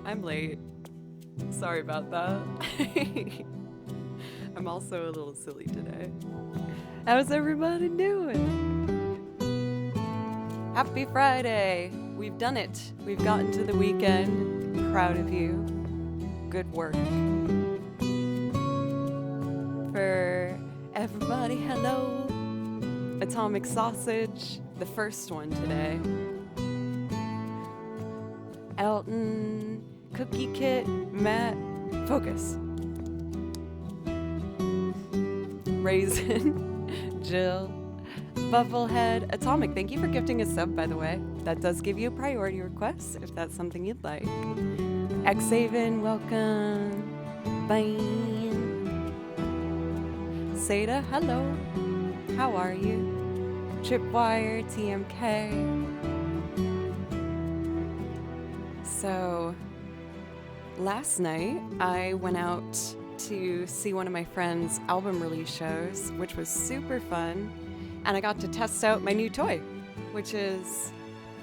I'm late. Sorry about that. I'm also a little silly today. How's everybody doing? Happy Friday! We've done it. We've gotten to the weekend. Proud of you. Good work. For everybody, hello. Atomic Sausage, the first one today. Elton, Cookie Kit, Matt, Focus. Raisin, Jill, Bubblehead, Atomic, thank you for gifting a sub, by the way. That does give you a priority request if that's something you'd like. Xaven, welcome. Bane. Seda, hello. How are you? Tripwire, TMK. So, last night I went out to see one of my friend's album release shows, which was super fun, and I got to test out my new toy, which is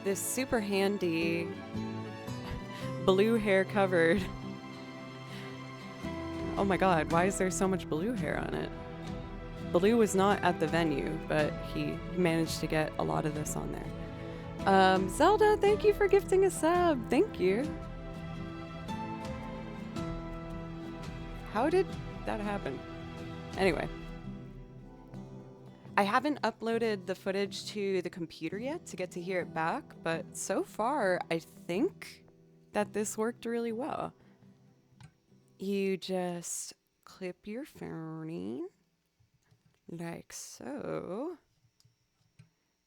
this super handy blue hair covered. Oh my god, why is there so much blue hair on it? Blue was not at the venue, but he managed to get a lot of this on there. Zelda, thank you for gifting a sub. Thank you. How did that happen? Anyway. I haven't uploaded the footage to the computer yet to get to hear it back, but so far, I think that this worked really well. You just clip your phone like so.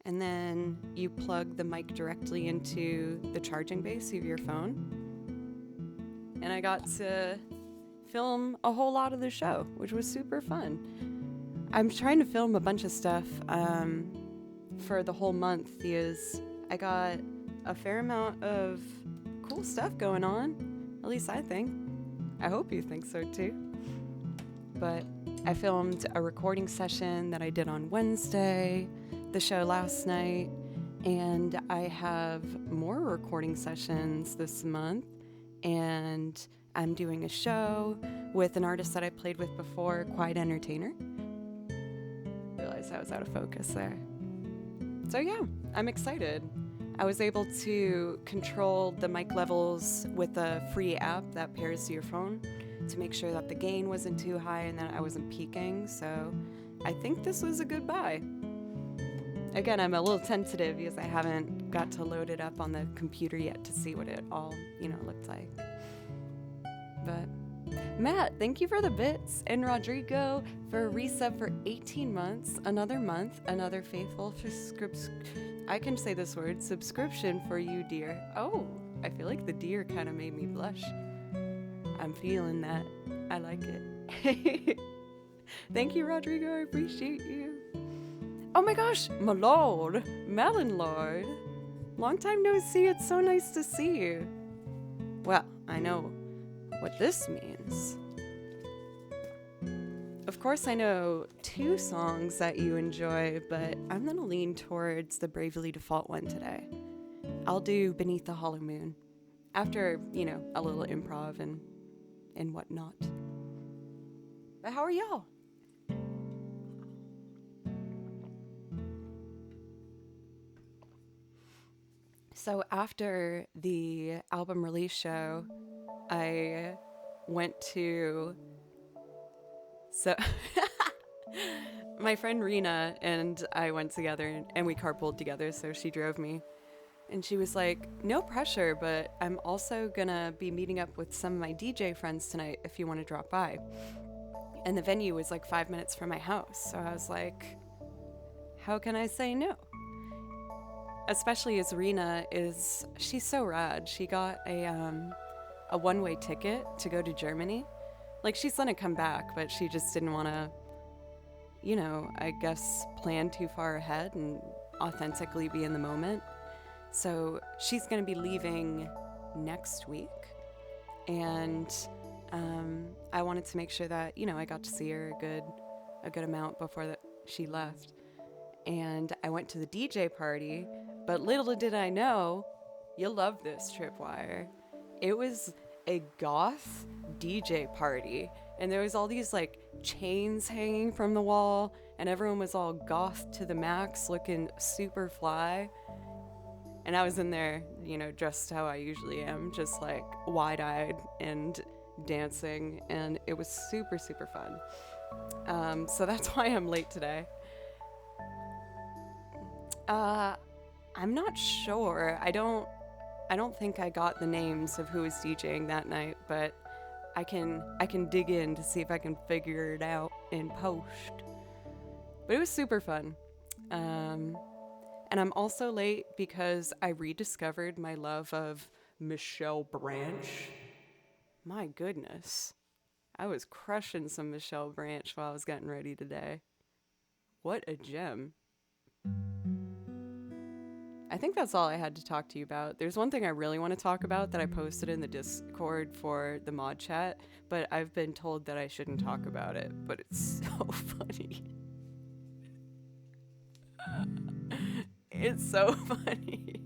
And then you plug the mic directly into the charging base of your phone. And I got to film a whole lot of the show, which was super fun. I'm trying to film a bunch of stuff for the whole month because I got a fair amount of cool stuff going on. At least I think. I hope you think so too. But I filmed a recording session that I did on Wednesday, the show last night, and I have more recording sessions this month, and I'm doing a show with an artist that I played with before, Quiet Entertainer. Realized I was out of focus there. So yeah, I'm excited. I was able to control the mic levels with a free app that pairs to your phone to make sure that the gain wasn't too high and that I wasn't peaking, so I think this was a good buy. Again, I'm a little tentative because I haven't got to load it up on the computer yet to see what it all, looked like. But Matt, thank you for the bits, and Rodrigo for a resub for 18 months, another month, another faithful I can say this word, subscription for you, dear. Oh, I feel like the deer kind of made me blush. I'm feeling that. I like it. Thank you, Rodrigo. I appreciate you. Oh my gosh, my lord, Melon Lord. Long time no see, it's so nice to see you. Well, I know what this means. Of course, I know 2 songs that you enjoy, but I'm gonna lean towards the Bravely Default one today. I'll do Beneath the Hollow Moon, after, a little improv and whatnot. But how are y'all? So after the album release show, I went to... my friend Rena and I went together and we carpooled together, so she drove me. And she was like, no pressure, but I'm also gonna be meeting up with some of my DJ friends tonight if you want to drop by. And the venue was like 5 minutes from my house, so I was like, how can I say no? Especially as Rena she's so rad. She got a one-way ticket to go to Germany. Like, she's gonna come back, but she just didn't want to, I guess, plan too far ahead and authentically be in the moment. So she's gonna be leaving next week, and I wanted to make sure that, I got to see her a good amount before she left. And I went to the DJ party, but little did I know, you'll love this, Tripwire. It was a goth DJ party, and there was all these like chains hanging from the wall, and everyone was all goth to the max, looking super fly. And I was in there, you know, dressed how I usually am, just like wide-eyed and dancing, and it was super, super fun. So that's why I'm late today. I'm not sure. I don't think I got the names of who was DJing that night, but I can dig in to see if I can figure it out in post. But it was super fun. And I'm also late because I rediscovered my love of Michelle Branch. My goodness. I was crushing some Michelle Branch while I was getting ready today. What a gem. I think that's all I had to talk to you about. There's one thing I really want to talk about that I posted in the Discord for the mod chat, but I've been told that I shouldn't talk about it, but it's so funny. It's so funny.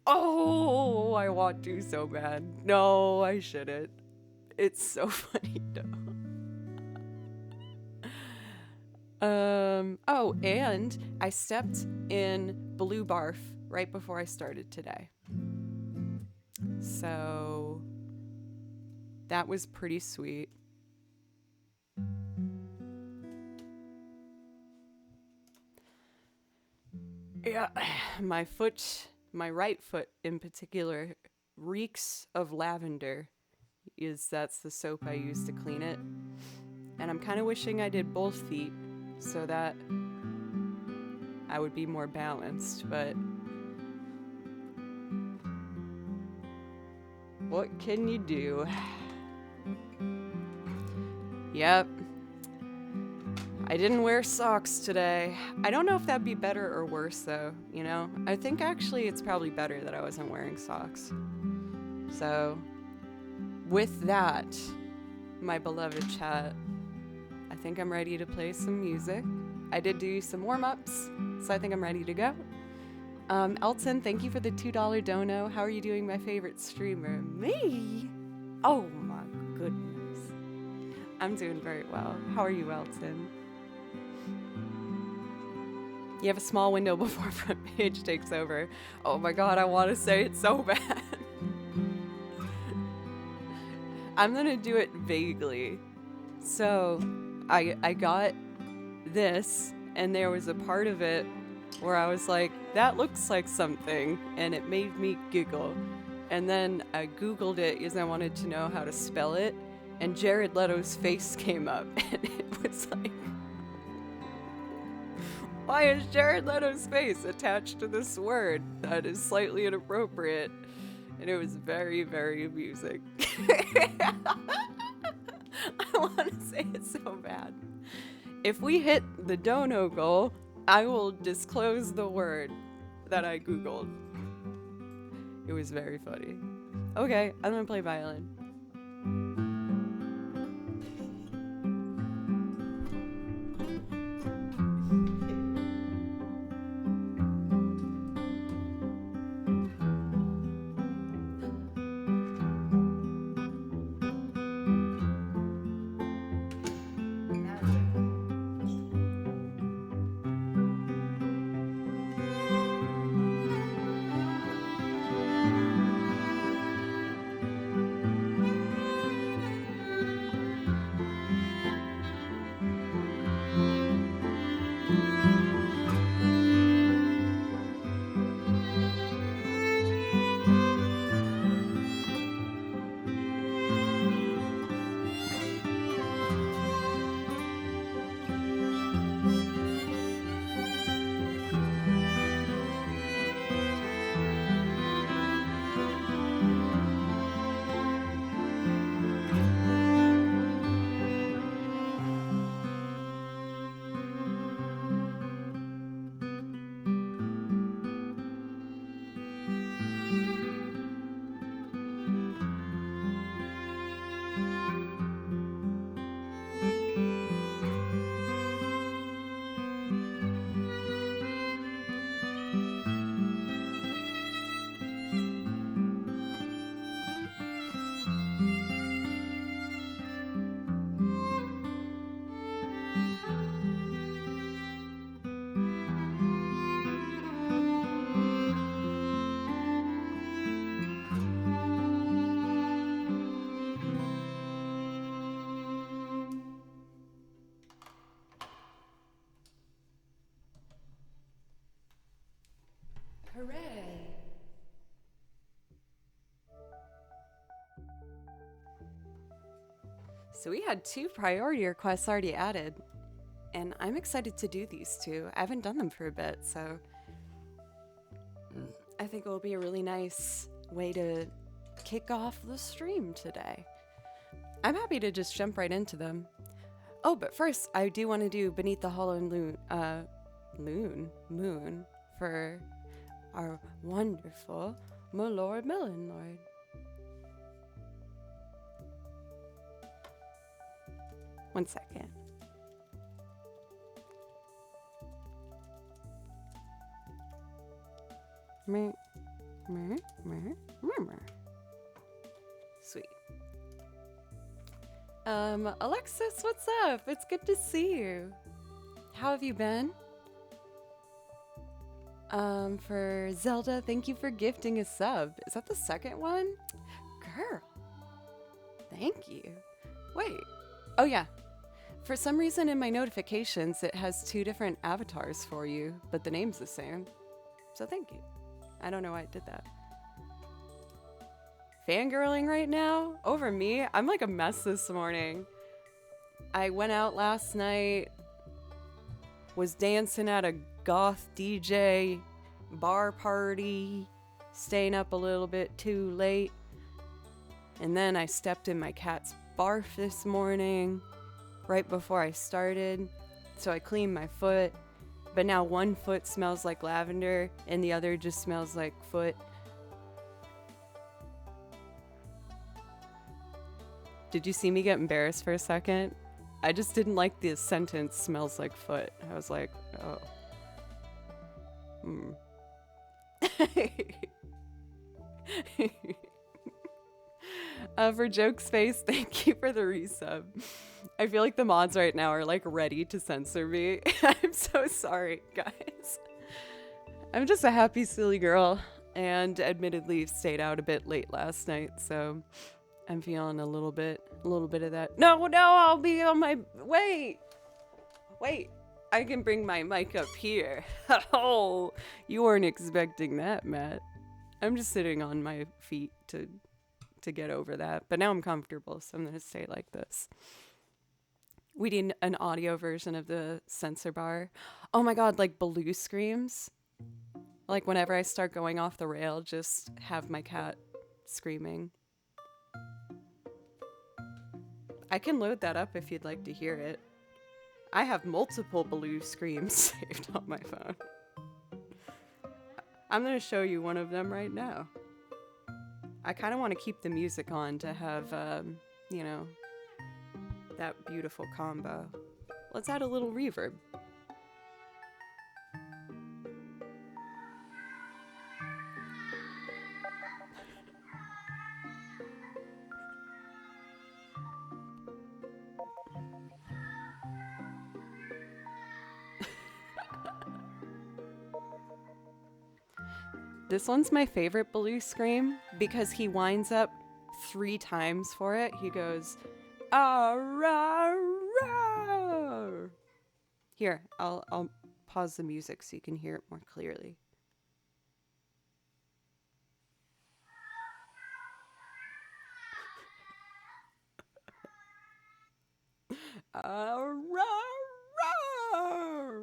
Oh, I want to so bad. No, I shouldn't. It's so funny though. Oh, and I stepped in blue barf right before I started today. So that was pretty sweet. Yeah, my right foot in particular, reeks of lavender. That's the soap I use to clean it. And I'm kind of wishing I did both feet so that I would be more balanced, but what can you do? Yep. I didn't wear socks today. I don't know if that'd be better or worse though, you know? I think actually it's probably better that I wasn't wearing socks. So, with that, my beloved chat, I think I'm ready to play some music. I did do some warm-ups, so I think I'm ready to go. Elton, thank you for the $2 dono. How are you doing, my favorite streamer? Me? Oh my goodness. I'm doing very well. How are you, Elton? You have a small window before front page takes over. Oh my god, I want to say it so bad. I'm gonna do it vaguely. So, I got this, and there was a part of it where I was like, that looks like something, and it made me giggle. And then I googled it because I wanted to know how to spell it, and Jared Leto's face came up, and it was like, why is Jared Leto's face attached to this word that is slightly inappropriate? And it was very, very amusing. I want to say it so bad. If we hit the dono goal, I will disclose the word that I googled. It was very funny. Okay, I'm gonna play violin. So we had 2 priority requests already added, and I'm excited to do these 2. I haven't done them for a bit, so I think it will be a really nice way to kick off the stream today. I'm happy to just jump right into them. Oh, but first, I do want to do Beneath the Hollow Moon for our wonderful Milord Melonlord. One second. Sweet. Alexis, what's up? It's good to see you. How have you been? For Zelda, thank you for gifting a sub. Is that the second one? Girl. Thank you. Wait. Oh yeah. For some reason in my notifications, it has 2 different avatars for you, but the name's the same. So thank you. I don't know why it did that. Fangirling right now? Over me? I'm like a mess this morning. I went out last night, was dancing at a goth DJ bar party, staying up a little bit too late, and then I stepped in my cat's barf this morning right before I started, so I cleaned my foot, but now one foot smells like lavender and the other just smells like foot. Did you see me get embarrassed for a second? I just didn't like the sentence smells like foot. I was like, oh. For Joke's Face, thank you for the resub. I feel like the mods right now are like ready to censor me. I'm so sorry, guys. I'm just a happy, silly girl, and admittedly stayed out a bit late last night, so I'm feeling a little bit of that. No, I'll be on my, wait, I can bring my mic up here. Oh, you weren't expecting that, Matt. I'm just sitting on my feet to get over that, but now I'm comfortable, so I'm gonna stay like this. We need an audio version of the censor bar. Oh my god, like Baloo screams. Like whenever I start going off the rail, just have my cat screaming. I can load that up if you'd like to hear it. I have multiple Baloo screams saved on my phone. I'm gonna show you one of them right now. I kind of want to keep the music on to have, you know, that beautiful combo. Let's add a little reverb. This one's my favorite Baloo scream because he winds up 3 times for it. He goes, ah, rah, rah. Here, I'll pause the music so you can hear it more clearly. Ah, rah, rah.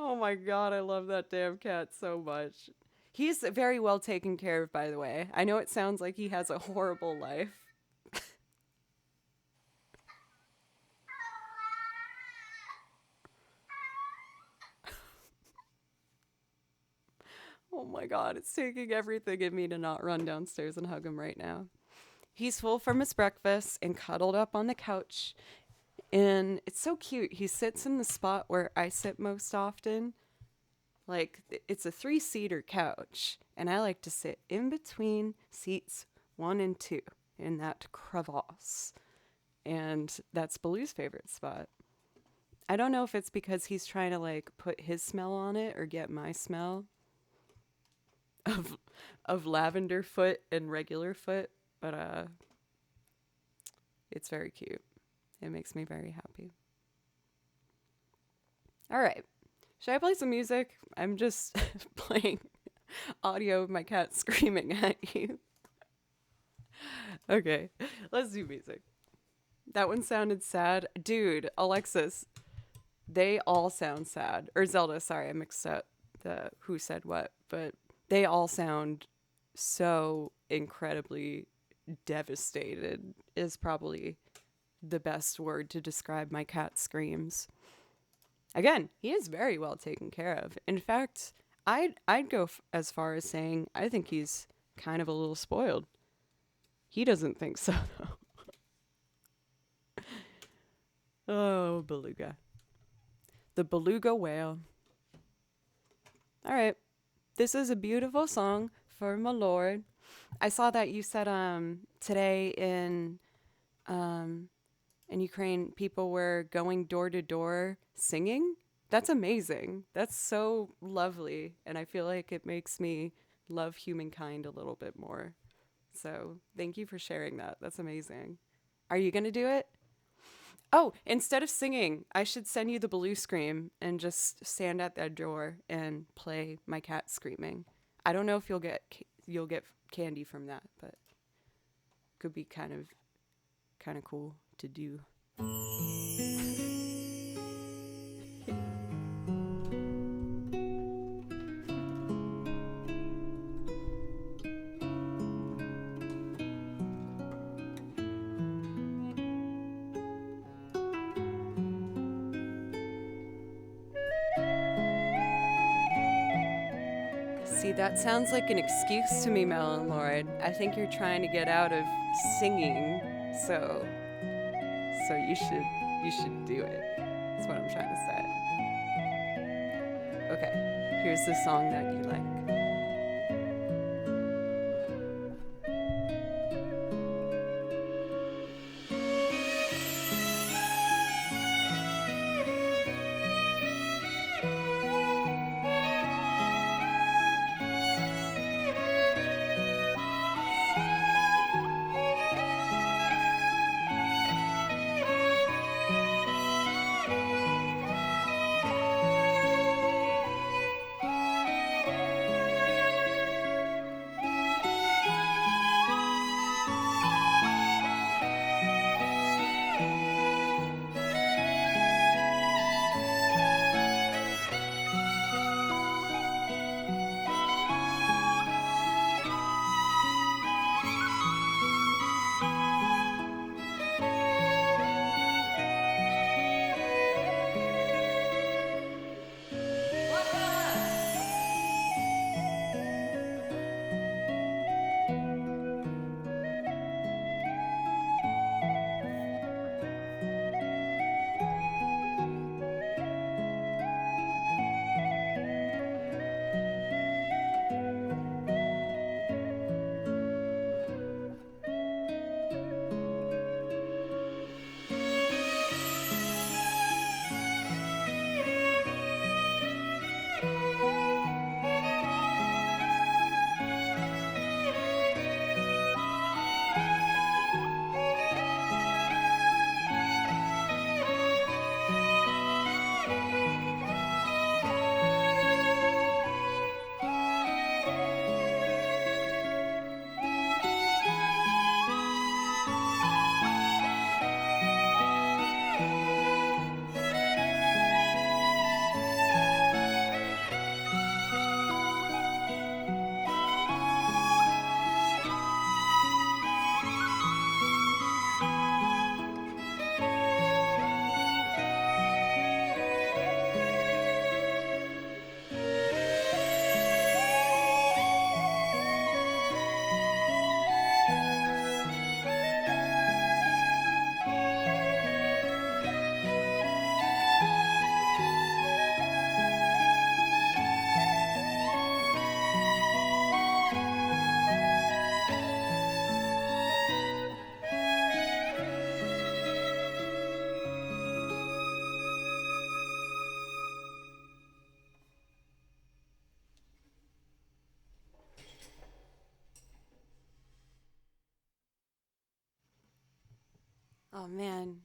Oh my god, I love that damn cat so much. He's very well taken care of, by the way. I know it sounds like he has a horrible life. Oh my god, it's taking everything in me to not run downstairs and hug him right now. He's full from his breakfast and cuddled up on the couch. And it's so cute. He sits in the spot where I sit most often. Like, it's a 3-seater couch. And I like to sit in between seats 1 and 2 in that crevasse. And that's Baloo's favorite spot. I don't know if it's because he's trying to, like, put his smell on it or get my smell of lavender foot and regular foot. But, it's very cute. It makes me very happy. All right. Should I play some music? I'm just playing audio of my cat screaming at you. Okay, let's do music. That one sounded sad. Dude, Alexis, they all sound sad. Or Zelda, sorry, I mixed up the who said what, but they all sound so incredibly devastated, is probably the best word to describe my cat's screams. Again, he is very well taken care of. In fact, I'd go as far as saying I think he's kind of a little spoiled. He doesn't think so though. Oh, beluga. The beluga whale. All right. This is a beautiful song for my lord. I saw that you said today in Ukraine people were going door to door singing. That's amazing. That's so lovely, and I feel like it makes me love humankind a little bit more. So, thank you for sharing that. That's amazing. Are you going to do it? Oh, instead of singing, I should send you the blue scream and just stand at that door and play my cat screaming. I don't know if you'll get candy from that, but could be kind of cool to do. See, that sounds like an excuse to me, Melon Lord. I think you're trying to get out of singing, so you should do it. That's what I'm trying to say. Okay, here's the song that you like. Oh man,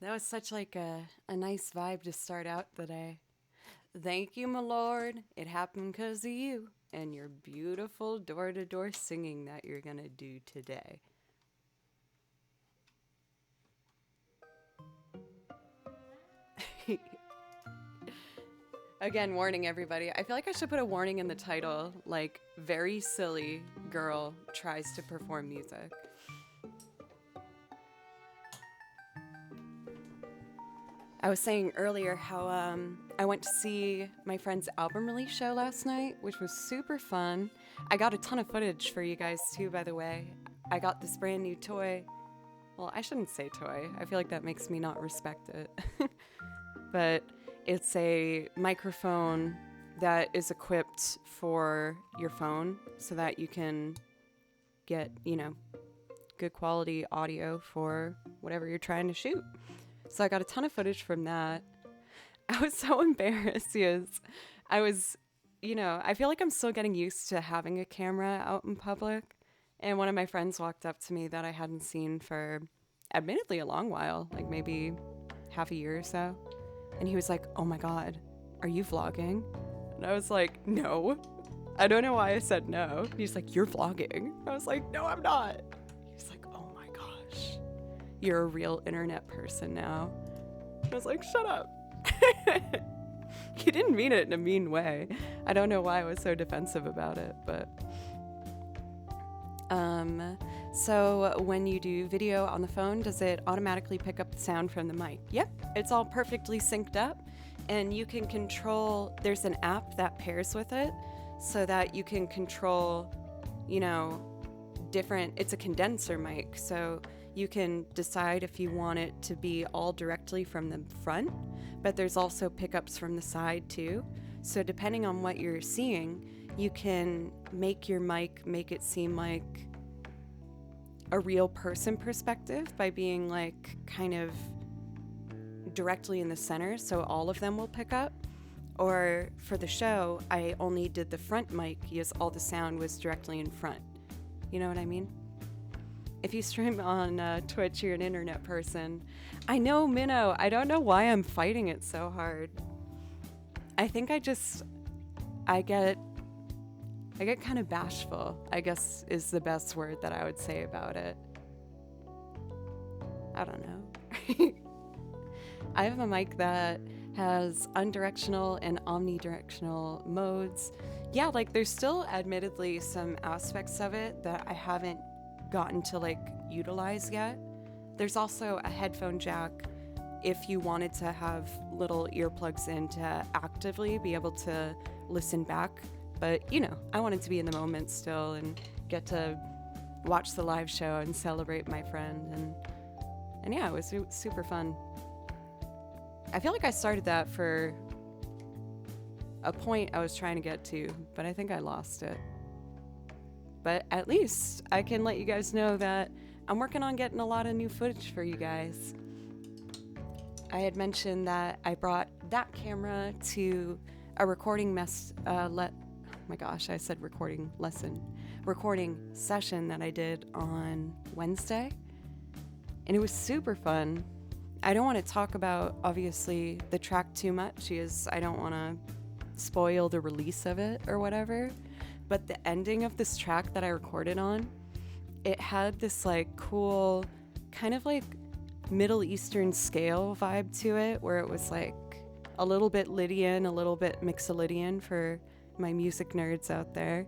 that was such like a nice vibe to start out the day. Thank you, my lord. It happened 'cause of you. and your beautiful door-to-door singing that you're gonna do today. Again, warning everybody. I feel like I should put a warning in the title, like, very silly girl tries to perform music. I was saying earlier how I went to see my friend's album release show last night, which was super fun. I got a ton of footage for you guys too, by the way. I got this brand new toy. Well, I shouldn't say toy. I feel like that makes me not respect it. But it's a microphone that is equipped for your phone so that you can get, you know, good quality audio for whatever you're trying to shoot. So I got a ton of footage from that. I was so embarrassed because I was, you know, I feel like I'm still getting used to having a camera out in public. And one of my friends walked up to me that I hadn't seen for admittedly a long while, like maybe half a year or so. And he was like, "Oh my God, are you vlogging?" And I was like, "No." I don't know why I said no. He's like, "You're vlogging." I was like, "No, I'm not." He's like, "Oh my gosh, you're a real internet person now." I was like, "Shut up." He didn't mean it in a mean way. I don't know why I was so defensive about it, but so when you do video on the phone, does it automatically pick up the sound from the mic? Yep, it's all perfectly synced up, and you can control, there's an app that pairs with it so that you can control, you know, different, it's a condenser mic, so you can decide if you want it to be all directly from the front, but there's also pickups from the side too. So depending on what you're seeing, you can make your mic make it seem like a real person perspective by being like kind of directly in the center, so all of them will pick up. Or for the show, I only did the front mic because all the sound was directly in front. You know what I mean? If you stream on Twitch, you're an internet person. I know, Minnow. I don't know why I'm fighting it so hard. I think I get kind of bashful, I guess is the best word that I would say about it. I don't know. I have a mic that has unidirectional and omnidirectional modes. Yeah, like there's still admittedly some aspects of it that I haven't gotten to like utilize yet. There's also a headphone jack if you wanted to have little earplugs in to actively be able to listen back. But, you know, I wanted to be in the moment still and get to watch the live show and celebrate my friend. And yeah, it was super fun. I feel like I started that for a point I was trying to get to, but I think I lost it. But at least I can let you guys know that I'm working on getting a lot of new footage for you guys. I had mentioned that I brought that camera to a recording recording session that I did on Wednesday, and it was super fun. I don't want to talk about, obviously, the track too much because I don't want to spoil the release of it or whatever, but the ending of this track that I recorded on, it had this like cool kind of like Middle Eastern scale vibe to it, where it was like a little bit Lydian, a little bit Mixolydian for my music nerds out there.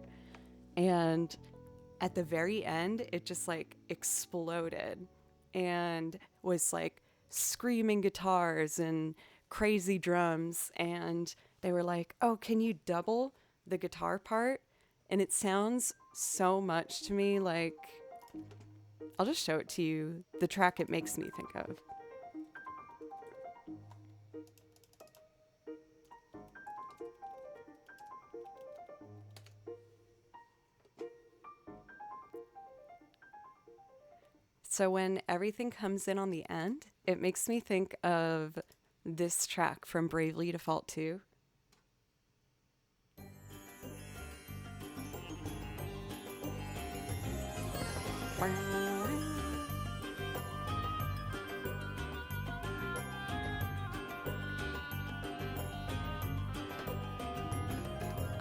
And at the very end, it just like exploded and was like screaming guitars and crazy drums. And they were like, "Oh, can you double the guitar part?" And it sounds so much to me like, I'll just show it to you, the track it makes me think of. So when everything comes in on the end, it makes me think of this track from Bravely Default 2.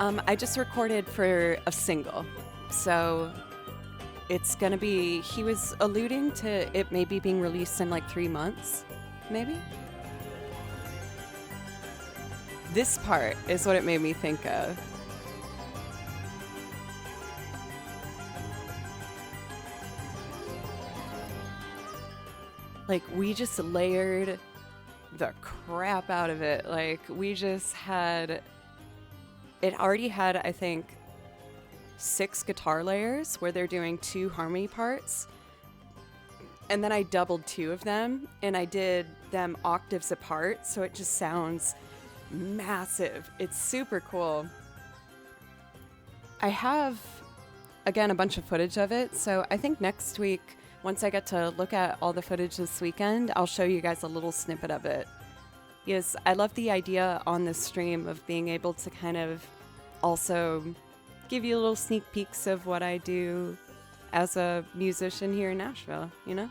I just recorded for a single. So it's gonna be, he was alluding to it maybe being released in like 3 months, maybe? This part is what it made me think of. Like, we just layered the crap out of it. Like, we just had, it already had, I think, 6 guitar layers where they're doing 2 harmony parts. And then I doubled 2 of them and I did them octaves apart. So it just sounds massive. It's super cool. I have, again, a bunch of footage of it. So I think next week, once I get to look at all the footage this weekend, I'll show you guys a little snippet of it. Yes, I love the idea on this stream of being able to kind of also give you little sneak peeks of what I do as a musician here in Nashville, you know?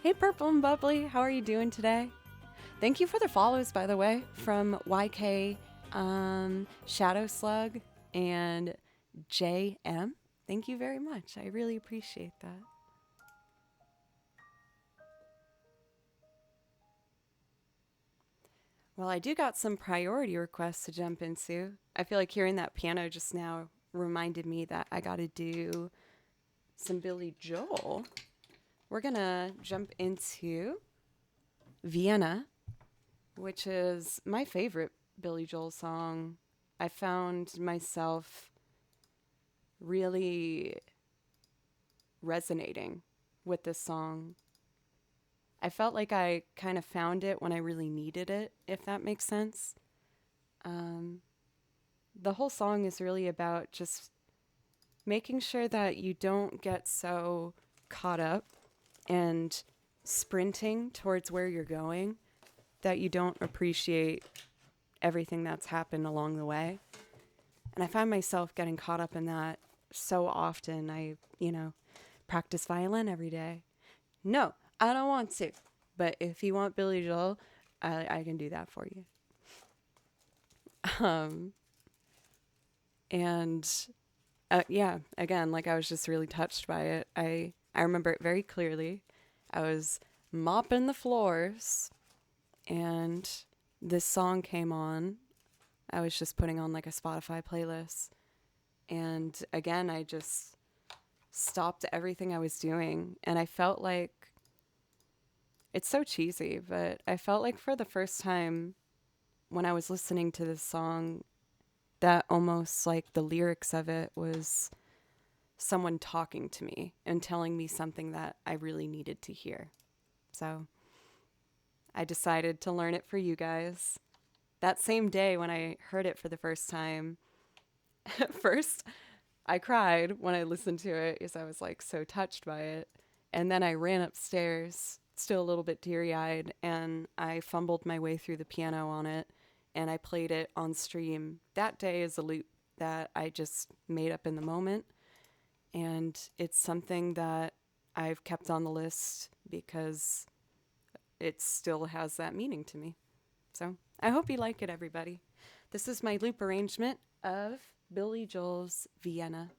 Hey, Purple and Bubbly, how are you doing today? Thank you for the follows, by the way, from YK, Shadow Slug, and JM. Thank you very much. I really appreciate that. Well, I do got some priority requests to jump into. I feel like hearing that piano just now reminded me that I got to do some Billy Joel. We're going to jump into Vienna, which is my favorite Billy Joel song. I found myself really resonating with this song. I felt like I kind of found it when I really needed it, if that makes sense. The whole song is really about just making sure that you don't get so caught up and sprinting towards where you're going that you don't appreciate everything that's happened along the way. And I find myself getting caught up in that so often. I, practice violin every day. No, I don't want to. But if you want Billy Joel, I can do that for you. Yeah, again, like I was just really touched by it. I remember it very clearly. I was mopping the floors and this song came on. I was just putting on like a Spotify playlist. And again, I just stopped everything I was doing. And I felt like, it's so cheesy, but I felt like for the first time when I was listening to this song, that almost like the lyrics of it was someone talking to me and telling me something that I really needed to hear. So I decided to learn it for you guys. That same day when I heard it for the first time, at first I cried when I listened to it because I was like so touched by it. And then I ran upstairs, still a little bit teary-eyed, and I fumbled my way through the piano on it, and I played it on stream. That day is a loop that I just made up in the moment, and it's something that I've kept on the list because it still has that meaning to me. So I hope you like it, everybody. This is my loop arrangement of Billy Joel's Vienna.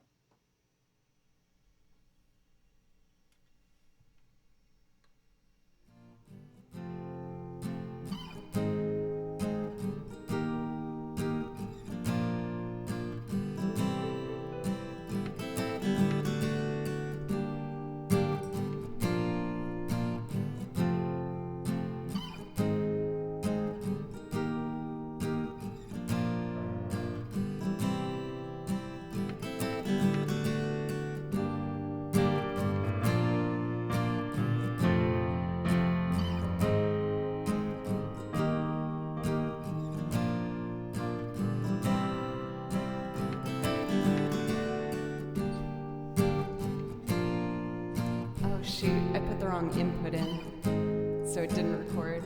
Shoot, I put the wrong input in, so it didn't record.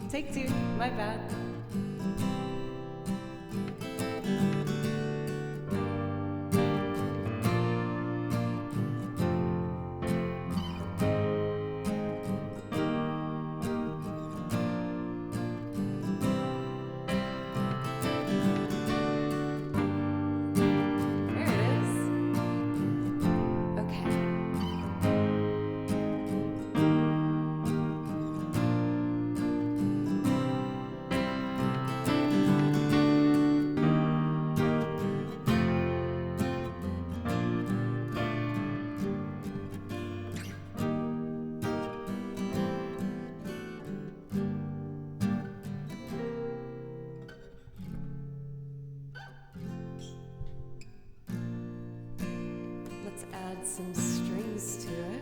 Take 2, my bad. add some strings to it.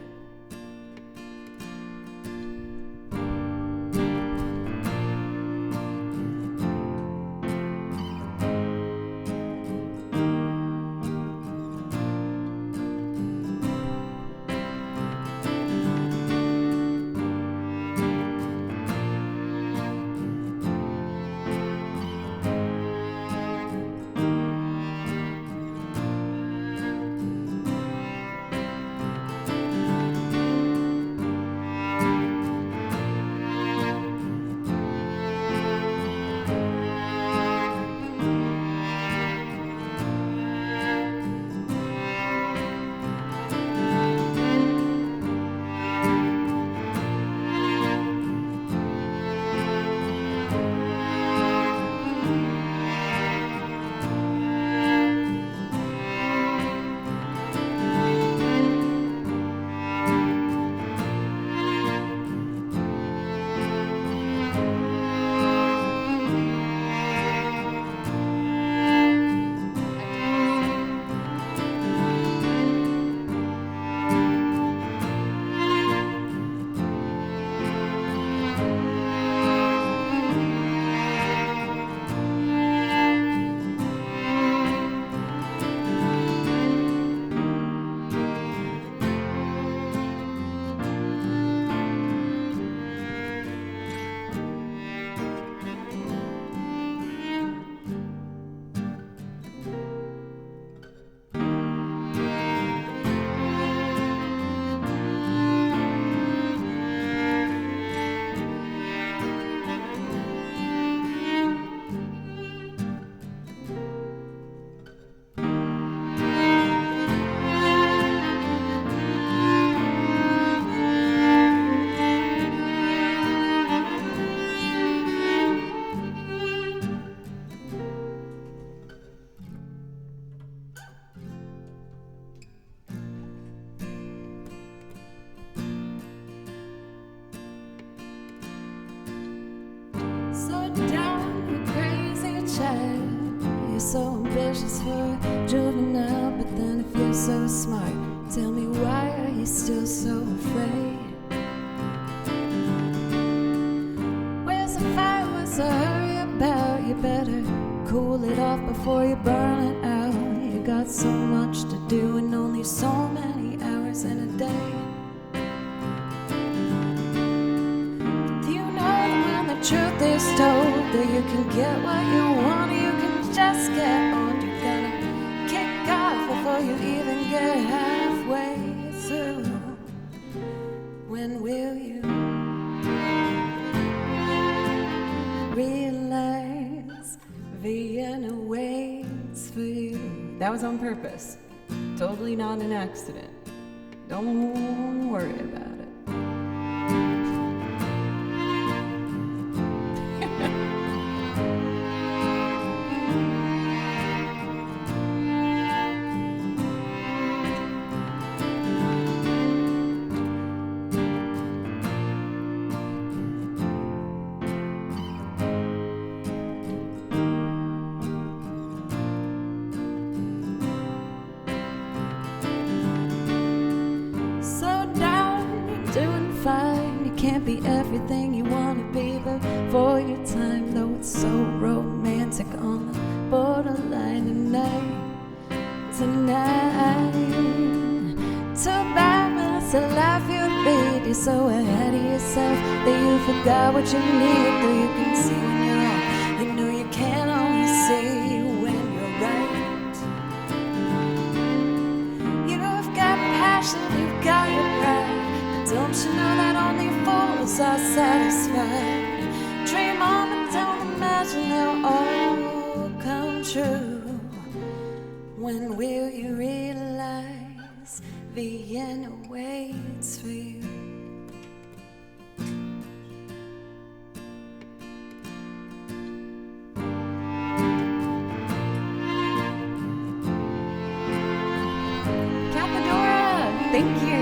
You're so ambitious for a juvenile, but then if you're so smart, tell me why are you still so afraid? Where's the fire? What's the hurry about? You better cool it off before you burn it out. You got so much to do and only so many hours in a day. Do you know that when the truth is told that you can get what you want, or you can just get on? You're gonna kick off before you even get halfway through. When will you realize Vienna waits for you? That was on purpose. Totally not an accident. Don't worry about it. Fine, you can't be everything you want to be before your time, though it's so romantic on the borderline tonight. Too bad, but it's the life you lead. You're so ahead of yourself that you forgot what you need. Though you can see when you're wrong, you know you can only see when you're right. You've got passion, you've got your pride. Don't you know that only fools are satisfied? Dream on, but don't imagine they'll all come true. When will you realize Vienna waits for you? Capadora, thank you.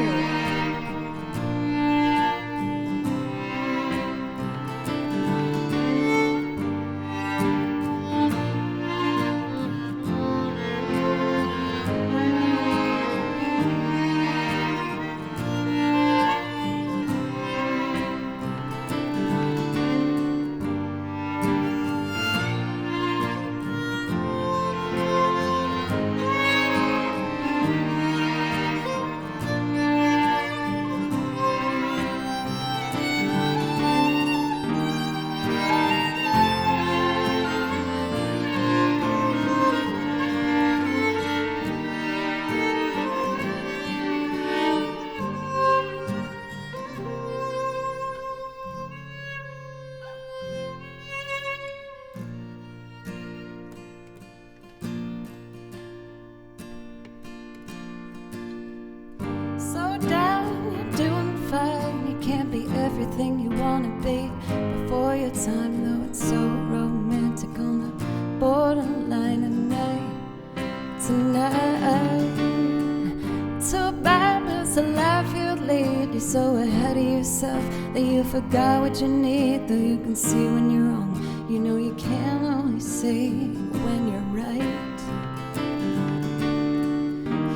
so ahead of yourself that you forgot what you need. Though you can see when you're wrong, you know you can only see when you're right.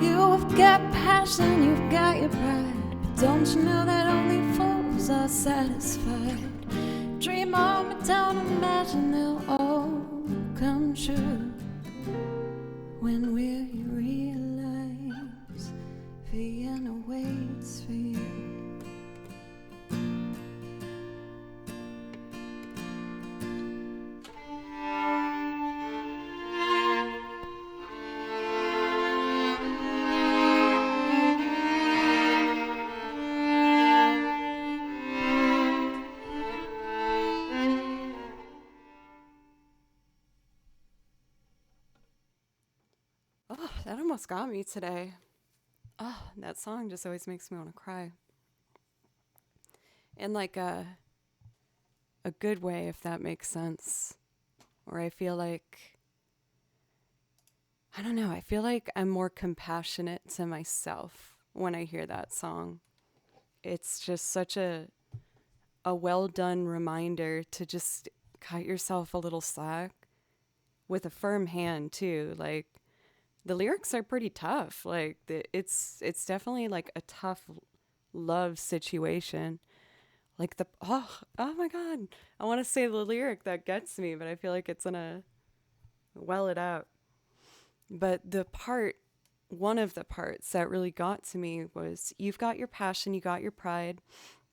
You've got passion, you've got your pride, but don't you know that only fools are satisfied? Dream on, but don't imagine they'll all come true. When will you realize Vienna waits for you? Oh, that almost got me today. Oh, that song just always makes me want to cry. In like a good way, if that makes sense. Or I feel like, I don't know, I feel like I'm more compassionate to myself when I hear that song. It's just such a well done reminder to just cut yourself a little slack with a firm hand too. Like, the lyrics are pretty tough. Like, it's definitely like a tough love situation. Like oh my god, I want to say the lyric that gets me, but I feel like it's gonna well it out. But one of the parts that really got to me was, you've got your passion, you got your pride,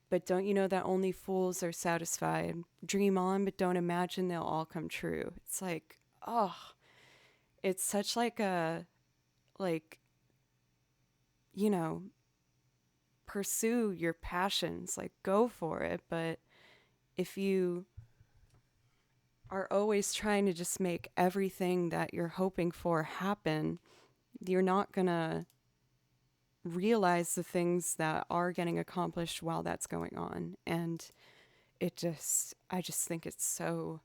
but don't you know that only fools are satisfied? Dream on, but don't imagine they'll all come true. It's like, oh, it's such like a, like, you know, pursue your passions, like go for it. But if you are always trying to just make everything that you're hoping for happen, you're not gonna realize the things that are getting accomplished while that's going on. And I just think it's so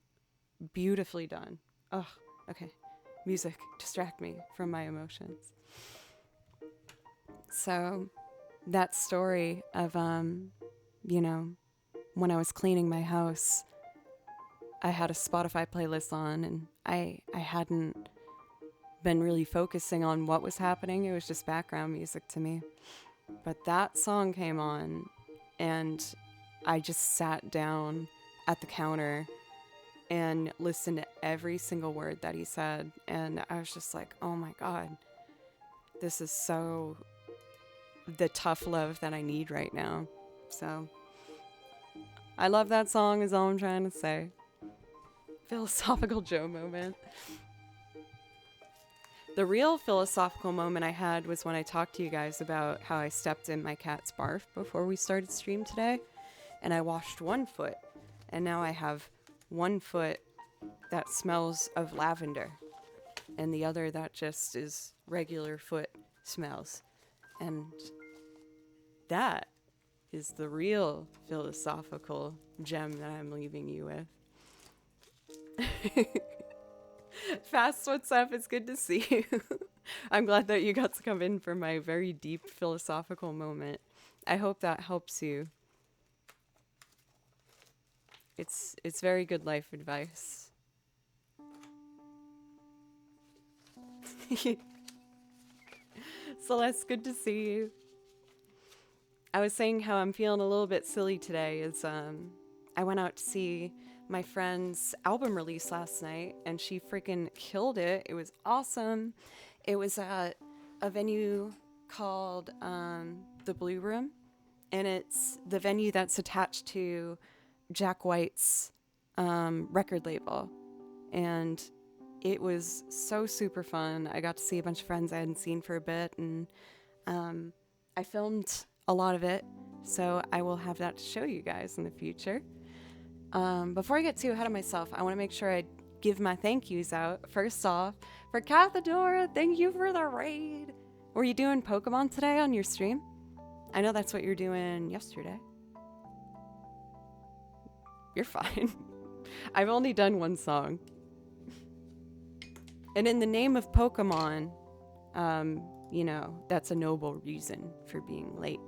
beautifully done. Oh, okay. Music, distract me from my emotions. So that story of, you know, when I was cleaning my house, I had a Spotify playlist on, and I hadn't been really focusing on what was happening. It was just background music to me. But that song came on, and I just sat down at the counter and listened to every single word that he said. And I was just like, oh my God, this is so the tough love that I need right now. So I love that song, is all I'm trying to say. Philosophical Joe moment. The real philosophical moment I had was when I talked to you guys about how I stepped in my cat's barf before we started stream today, and I washed one foot, and now I have one foot that smells of lavender, and the other that just is regular foot smells. And that is the real philosophical gem that I'm leaving you with. Fast, what's up? It's good to see you. I'm glad that you got to come in for my very deep philosophical moment. I hope that helps you. It's very good life advice. Celeste, good to see you. I was saying how I'm feeling a little bit silly today is I went out to see my friend's album release last night, and she freaking killed it. It was awesome. It was at a venue called the Blue Room, and it's the venue that's attached to Jack White's record label. And it was so super fun. I got to see a bunch of friends I hadn't seen for a bit, and I filmed a lot of it, so I will have that to show you guys in the future. Before I get too ahead of myself, I want to make sure I give my thank yous out. First off, for Cathedora, thank you for the raid. Were you doing Pokemon today on your stream? I know that's what you're doing yesterday. You're fine. I've only done one song. And in the name of Pokemon, you know, that's a noble reason for being late.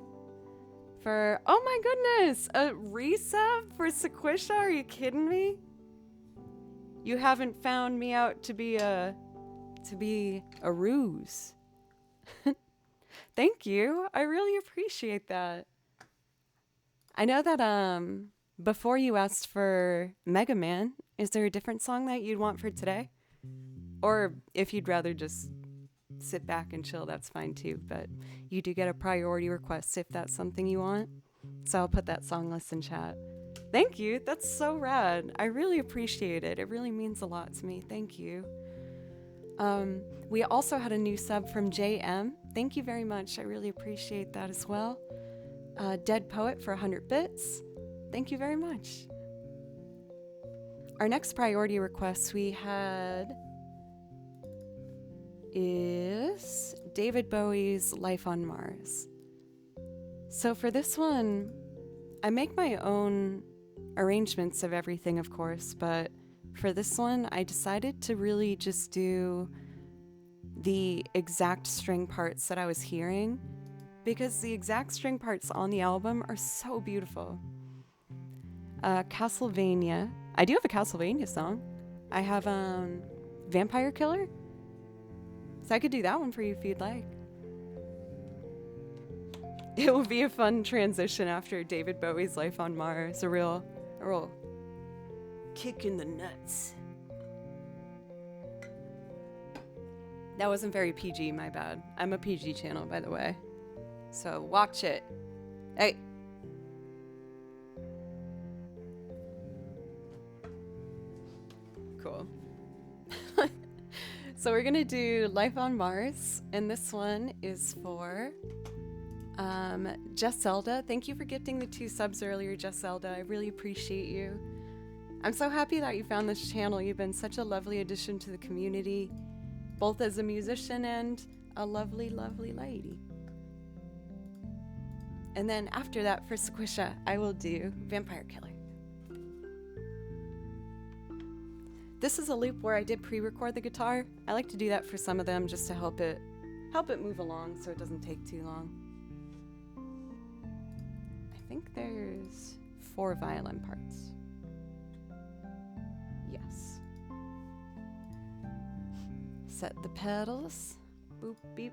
for, oh my goodness, a resub for Sequisha? Are you kidding me? You haven't found me out to be a ruse. Thank you. I really appreciate that. I know that before you asked for Mega Man, is there a different song that you'd want for today? Or if you'd rather just sit back and chill, that's fine too. But you do get a priority request if that's something you want. So I'll put that song list in chat. Thank you. That's so rad. I really appreciate it. It really means a lot to me. Thank you. We also had a new sub from JM. Thank you very much. I really appreciate that as well. Dead Poet for 100 bits. Thank you very much. Our next priority request we had is David Bowie's Life on Mars. So for this one, I make my own arrangements of everything, of course, but for this one, I decided to really just do the exact string parts that I was hearing, because the exact string parts on the album are so beautiful. Castlevania. I do have a Castlevania song. I have Vampire Killer. So I could do that one for you if you'd like. It will be a fun transition after David Bowie's Life on Mars. A real kick in the nuts. That wasn't very PG, my bad. I'm a PG channel, by the way. So watch it. Hey. Cool. So we're gonna do Life on Mars, and this one is for Jess Zelda. Thank you for gifting the 2 subs earlier, Jess Zelda. I really appreciate you. I'm so happy that you found this channel. You've been such a lovely addition to the community, both as a musician and a lovely, lovely lady. And then after that, for Sequisha, I will do Vampire Killer. This is a loop where I did pre-record the guitar. I like to do that for some of them just to help it move along so it doesn't take too long. I think there's 4 violin parts. Yes. Set the pedals. Boop, beep.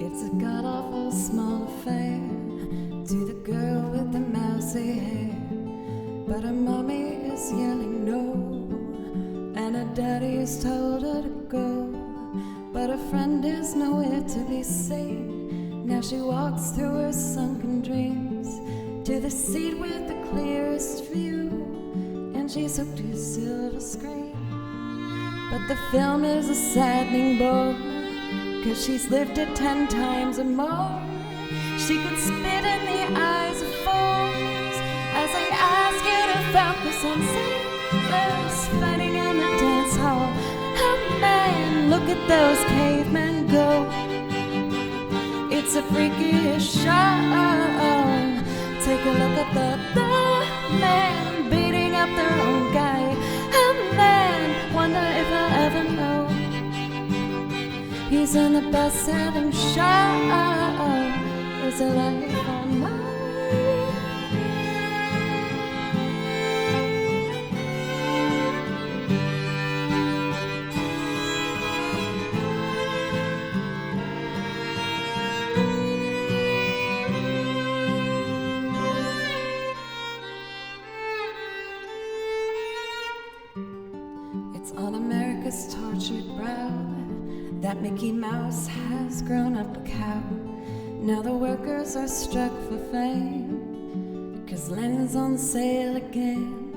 It's a god-awful small affair to the girl with the mousy hair, but her mommy is yelling no, and her daddy has told her to go, but her friend is nowhere to be seen. Now she walks through her sunken dreams to the seat with the clearest view, and she's hooked to a silver screen. But the film is a saddening bore, 'cause she's lived it 10 times or more. She could spit in the eyes of fools as they ask you to focus on sailors fighting in the dance hall. Oh man, look at those cavemen go. It's a freakish show. Take a look at the man beating up their own guy. Oh man, wonder if I'll ever know. He's in the best-selling show. Is it life on Mars? It's on America's tortured brow that Mickey Mouse has grown up a cow. Now the workers are struck for fame, 'cause Lenin's on sale again.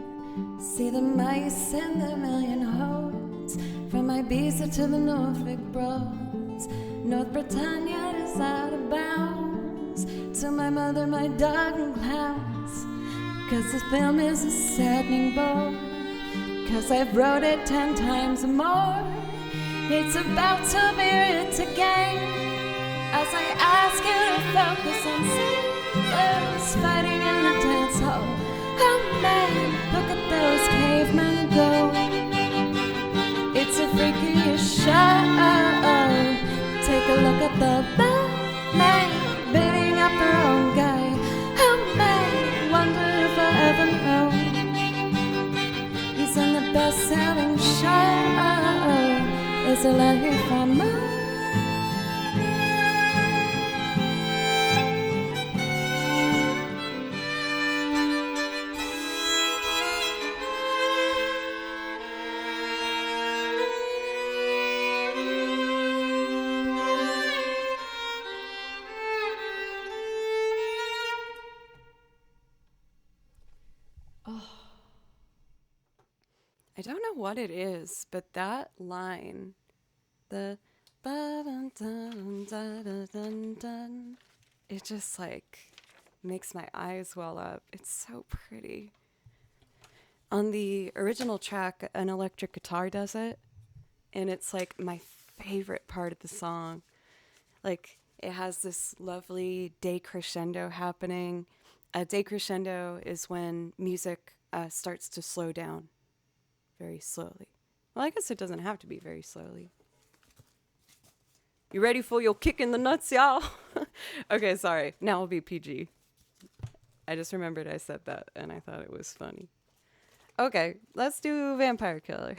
See the mice and the million hoes, from Ibiza to the Norfolk Broads. North Britannia is out of bounds to my mother, my dog and clowns. 'Cause this film is a saddening bore, 'cause I've wrote it 10 times or more. It's about to be writ again, as I ask you to focus on sailors fighting in the dance hall. Oh man, look at those cavemen go. It's a freakish show. Take a look at the man beating up their own guy. Oh man, wonder if I'll ever know. He's in the best-selling show. Is it life on Mars? I don't know what it is, but that line, the ba-dun-dun-dun-dun-dun, it just like makes my eyes well up. It's so pretty. On the original track, an electric guitar does it, and it's like my favorite part of the song. Like, it has this lovely decrescendo happening. A decrescendo is when music starts to slow down very slowly. Well, I guess it doesn't have to be very slowly. You ready for your kick in the nuts, y'all? Okay, sorry. Now I'll be PG. I just remembered I said that, and I thought it was funny. Okay, let's do Vampire Killer.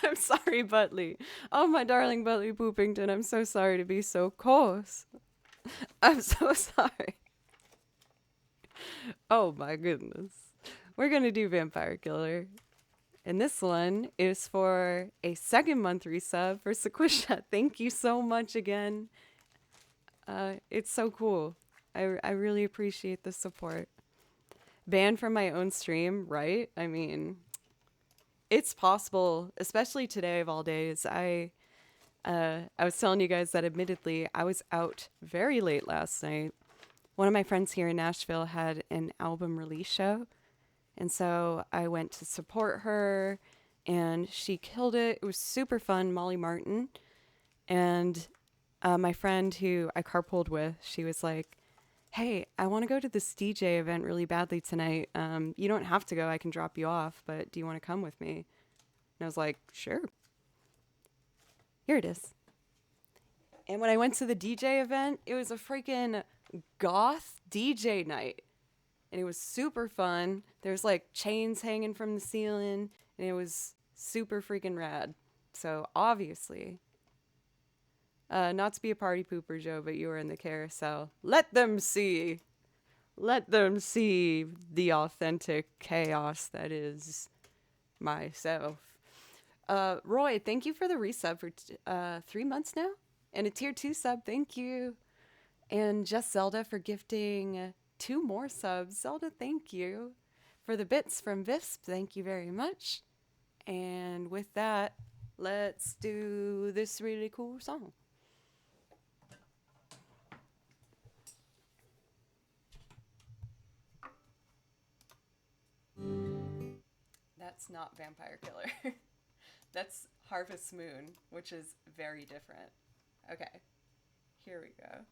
I'm sorry, Butley. Oh, my darling Butley Poopington, I'm so sorry to be so coarse. I'm so sorry. Oh, my goodness. We're going to do Vampire Killer. And this one is for a 2nd-month resub for Sequisha. Thank you so much again. It's so cool. I really appreciate the support. Banned from my own stream, right? I mean, it's possible, especially today of all days. I was telling you guys that admittedly, I was out very late last night. One of my friends here in Nashville had an album release show. And so I went to support her, and she killed it. It was super fun, Molly Martin. And my friend who I carpooled with, she was like, hey, I want to go to this DJ event really badly tonight. You don't have to go. I can drop you off, but do you want to come with me? And I was like, sure. Here it is. And when I went to the DJ event, it was a freaking goth DJ night. And it was super fun. There's like chains hanging from the ceiling, and it was super freaking rad. So obviously, Not to be a party pooper, Joe, but you were in the carousel. Let them see. Let them see the authentic chaos that is myself. Roy, thank you for the resub for 3 months now. And a tier 2 sub, thank you. And Just Zelda for gifting 2 more subs. Zelda, thank you. For the bits from Visp, thank you very much. And with that, let's do this really cool song. That's not Vampire Killer. That's Harvest Moon, which is very different. Okay, here we go.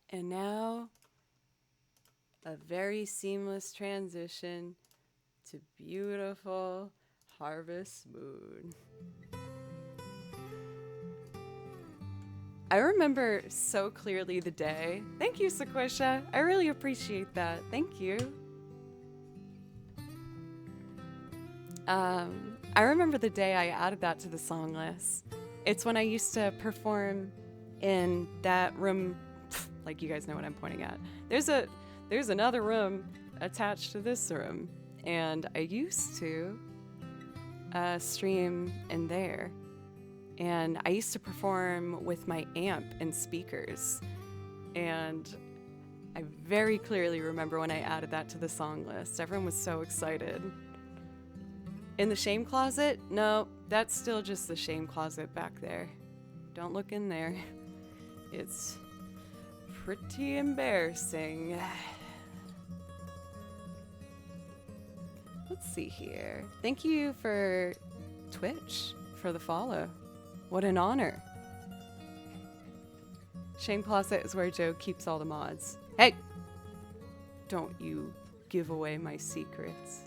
And now, a very seamless transition to beautiful Harvest Moon. I remember so clearly the day. Thank you, Sequisha. I really appreciate that. Thank you. I remember the day I added that to the song list. It's when I used to perform in that room, like you guys know what I'm pointing at. There's another room attached to this room, and I used to stream in there. And I used to perform with my amp and speakers. And I very clearly remember when I added that to the song list. Everyone was so excited. In the shame closet? No, that's still just the shame closet back there. Don't look in there. It's pretty embarrassing. Let's see here. Thank you for Twitch for the follow. What an honor. Shane Closet is where Joe keeps all the mods. Hey! Don't you give away my secrets.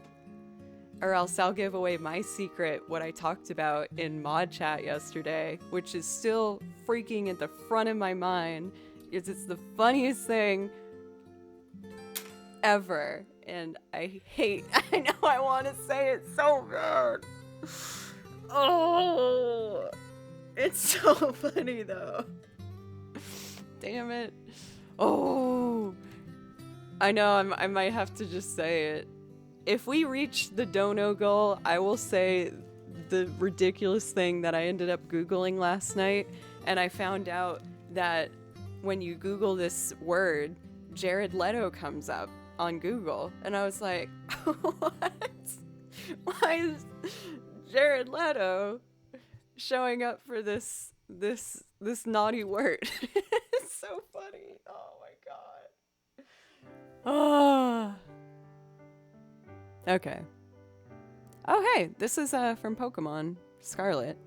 Or else I'll give away my secret, what I talked about in mod chat yesterday, which is still freaking at the front of my mind. It's the funniest thing ever. And I know I want to say it so bad. Oh, it's so funny though. Damn it. Oh, I know I might have to just say it. If we reach the dono goal, I will say the ridiculous thing that I ended up Googling last night. And I found out that when you Google this word, Jared Leto comes up on Google. And I was like, what? Why is Jared Leto showing up for this naughty word? It's so funny. Oh my god. Oh. Okay. Oh hey, this is from Pokemon Scarlet.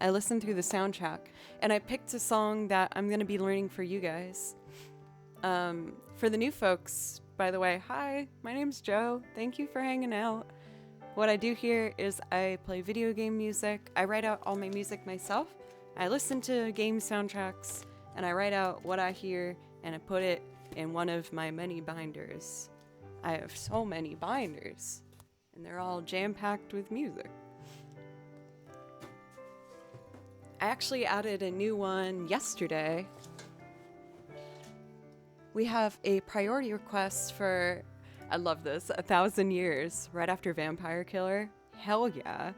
I listened through the soundtrack and I picked a song that I'm gonna be learning for you guys. For the new folks, by the way, hi, my name's Joe. Thank you for hanging out. What I do here is I play video game music. I write out all my music myself. I listen to game soundtracks and I write out what I hear and I put it in one of my many binders. I have so many binders and they're all jam-packed with music. I actually added a new one yesterday. We have a priority request for, I love this, 1,000 Years, right after Vampire Killer. Hell yeah.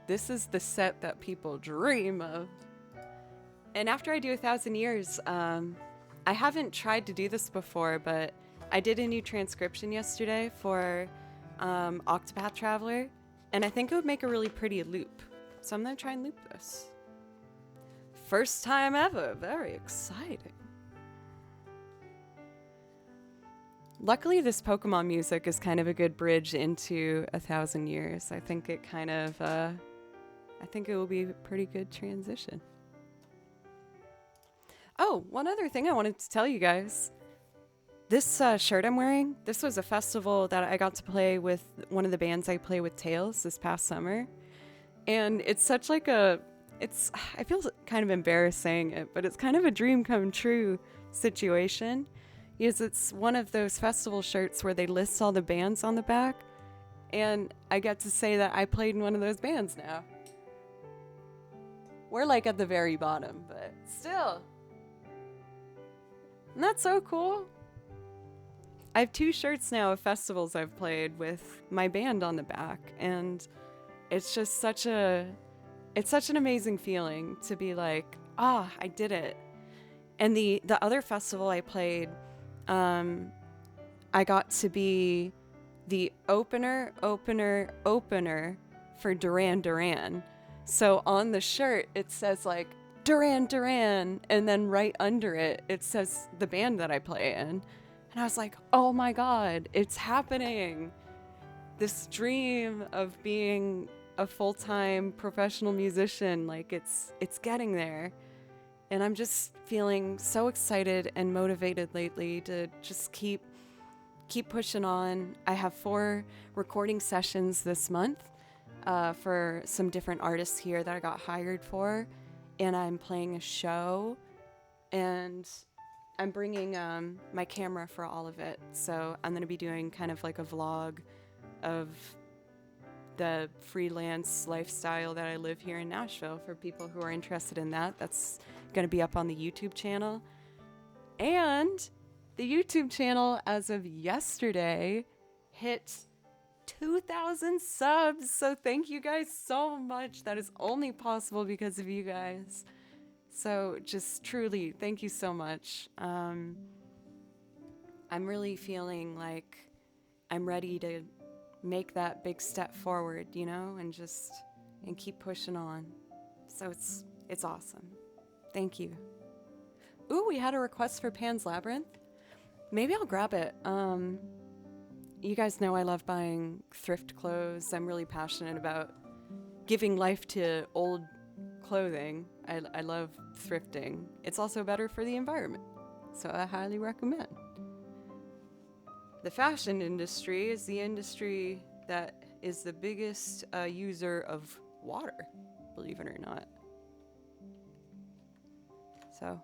This is the set that people dream of. And after I do 1,000 Years, I haven't tried to do this before, but I did a new transcription yesterday for Octopath Traveler, and I think it would make a really pretty loop. So I'm gonna try and loop this. First time ever, very exciting. Luckily, this Pokemon music is kind of a good bridge into 1,000 Years. I think it kind of, I think it will be a pretty good transition. Oh, one other thing I wanted to tell you guys. This shirt I'm wearing, this was a festival that I got to play with one of the bands I play with, Tails, this past summer. And it's such like a, I feel kind of embarrassed saying it, but it's kind of a dream come true situation. Because it's one of those festival shirts where they list all the bands on the back. And I get to say that I played in one of those bands now. We're like at the very bottom, but still. And that's so cool. I have 2 shirts now of festivals I've played with my band on the back. And it's just such an amazing feeling to be like, I did it. And the other festival I played, I got to be the opener for Duran Duran. So on the shirt, it says like Duran Duran, and then right under it, it says the band that I play in. And I was like, oh my God, it's happening. This dream of being a full-time professional musician, like it's getting there. And I'm just feeling so excited and motivated lately to just keep pushing on. I have 4 recording sessions this month for some different artists here that I got hired for. And I'm playing a show. And I'm bringing my camera for all of it. So I'm going to be doing kind of like a vlog of the freelance lifestyle that I live here in Nashville for people who are interested in that. That's going to be up on the YouTube channel. And the YouTube channel, as of yesterday, hit 2,000 subs. So thank you guys so much. That is only possible because of you guys. So just truly, thank you so much. I'm really feeling like I'm ready to make that big step forward, you know, and keep pushing on. So It's awesome. Thank you. Ooh, we had a request for Pan's Labyrinth. Maybe I'll grab it. You guys know I love buying thrift clothes. I'm really passionate about giving life to old clothing. I love thrifting. It's also better for the environment, so I highly recommend. The fashion industry is the industry that is the biggest user of water, believe it or not. So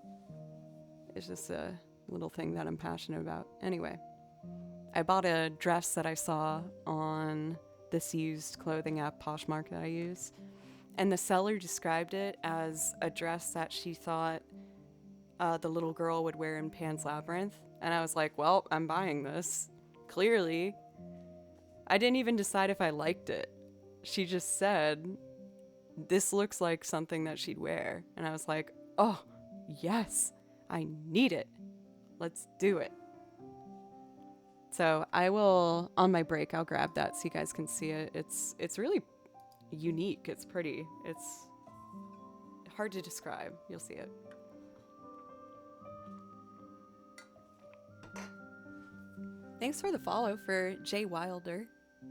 it's just a little thing that I'm passionate about. Anyway, I bought a dress that I saw on this used clothing app Poshmark that I use, and the seller described it as a dress that she thought the little girl would wear in Pan's Labyrinth. And I was like, well, I'm buying this. Clearly. I didn't even decide if I liked it. She just said, this looks like something that she'd wear. And I was like, oh, yes, I need it. Let's do it. So I will, on my break, I'll grab that so you guys can see it. It's really unique. It's pretty. It's hard to describe. You'll see it. Thanks for the follow for Jay Wilder.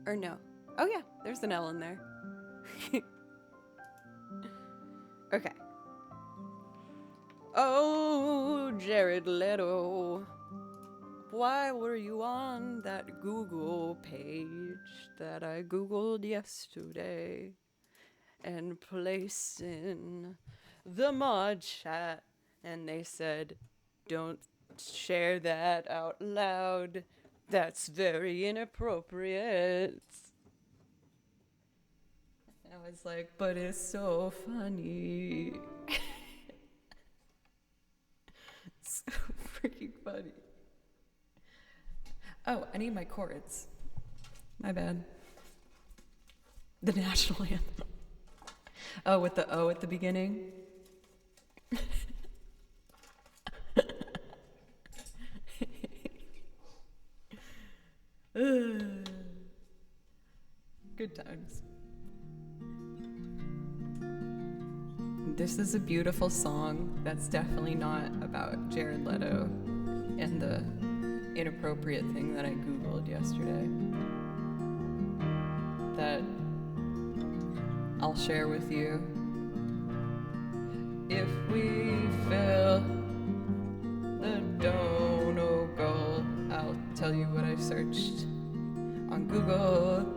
Or no. Oh yeah, there's an L in there. Okay. Oh, Jared Leto. Why were you on that Google page that I Googled yesterday and placed in the mod chat? And they said, don't share that out loud. That's very inappropriate. And I was like, but it's so funny. It's so freaking funny. Oh, I need my chords. My bad. The national anthem. Oh, with the O at the beginning. Good times. This is a beautiful song that's definitely not about Jared Leto and the inappropriate thing that I Googled yesterday that I'll share with you. If we fill the dono goal, I'll tell you what I searched on Google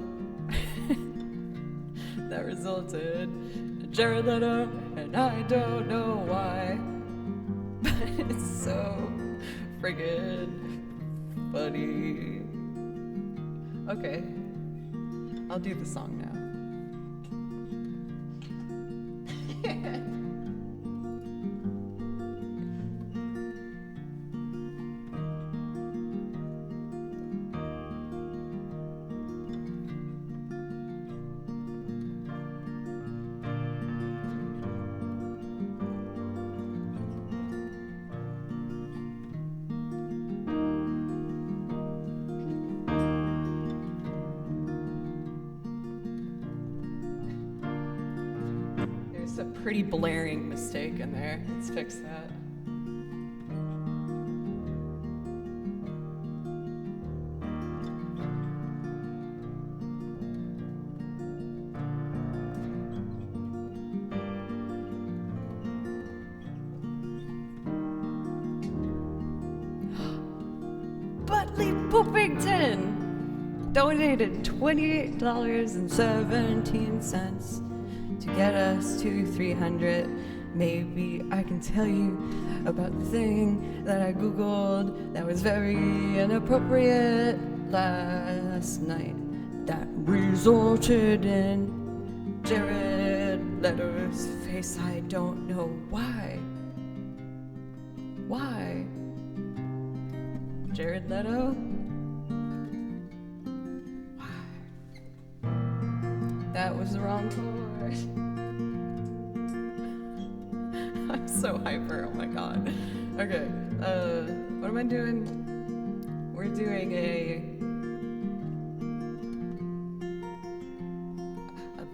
that resulted in Jared Leto, and I don't know why, but it's so friggin' funny. Okay, I'll do the song now. A pretty blaring mistake in there. Let's fix that. Butley Poopington donated $28.17 to get us to 300. Maybe I can tell you about the thing that I Googled that was very inappropriate last night that resulted in Jared Leto's face. I don't know why. Why? Jared Leto? That was the wrong chord. I'm so hyper, oh my god. Okay, what am I doing? We're doing a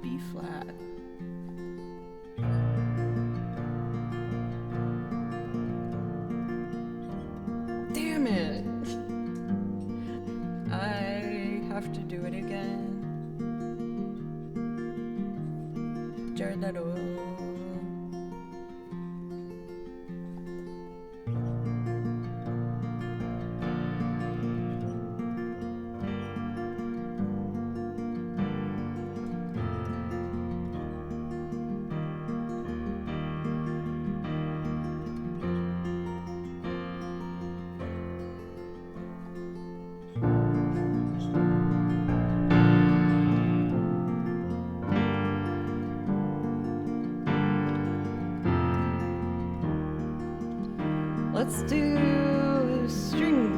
B flat. Let's do strings.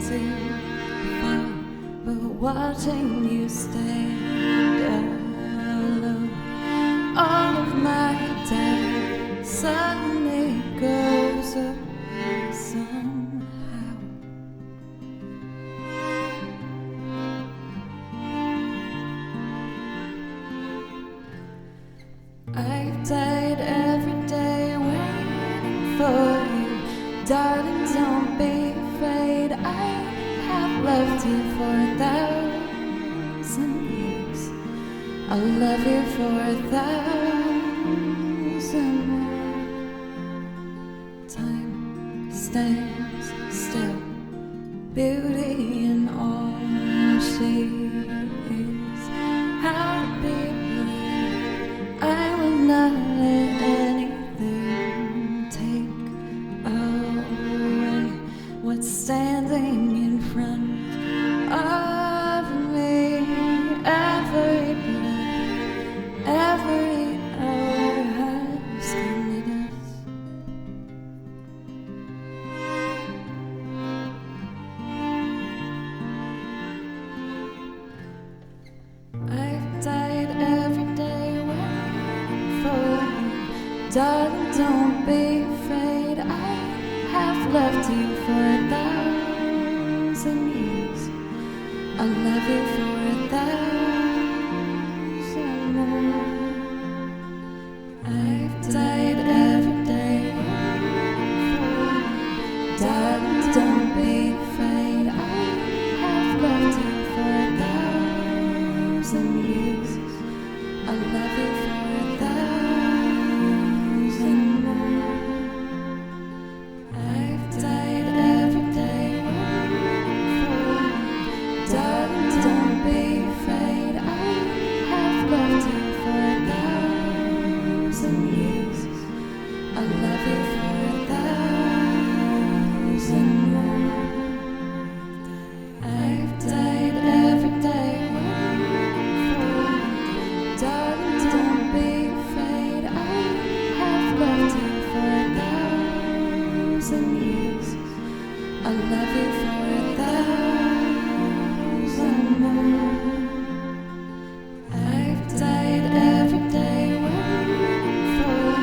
too far, but watching you stand alone, all of my doubt suddenly goes away somehow. I've died every day waiting for you, darling, don't be afraid. I have loved you for 1,000 years. I'll love you for 1,000 more. Time stands still, beauty in all she is. How to be blind, I will not let anything take away what's standing in front of me. Every breath, every hour has come to this. I've died every day waiting for you, darling, don't be afraid. I have loved you for 1,000 years. I'll love you for 1,000 more. I've died every day waiting for you, darling, don't be afraid. I have loved you for 1,000 years. I'll love you for 1,000 more. I've died every day waiting for you, darling, don't be afraid. I have loved you for 1,000 years. I'll love you for 1,000 more. I've died every day waiting for you,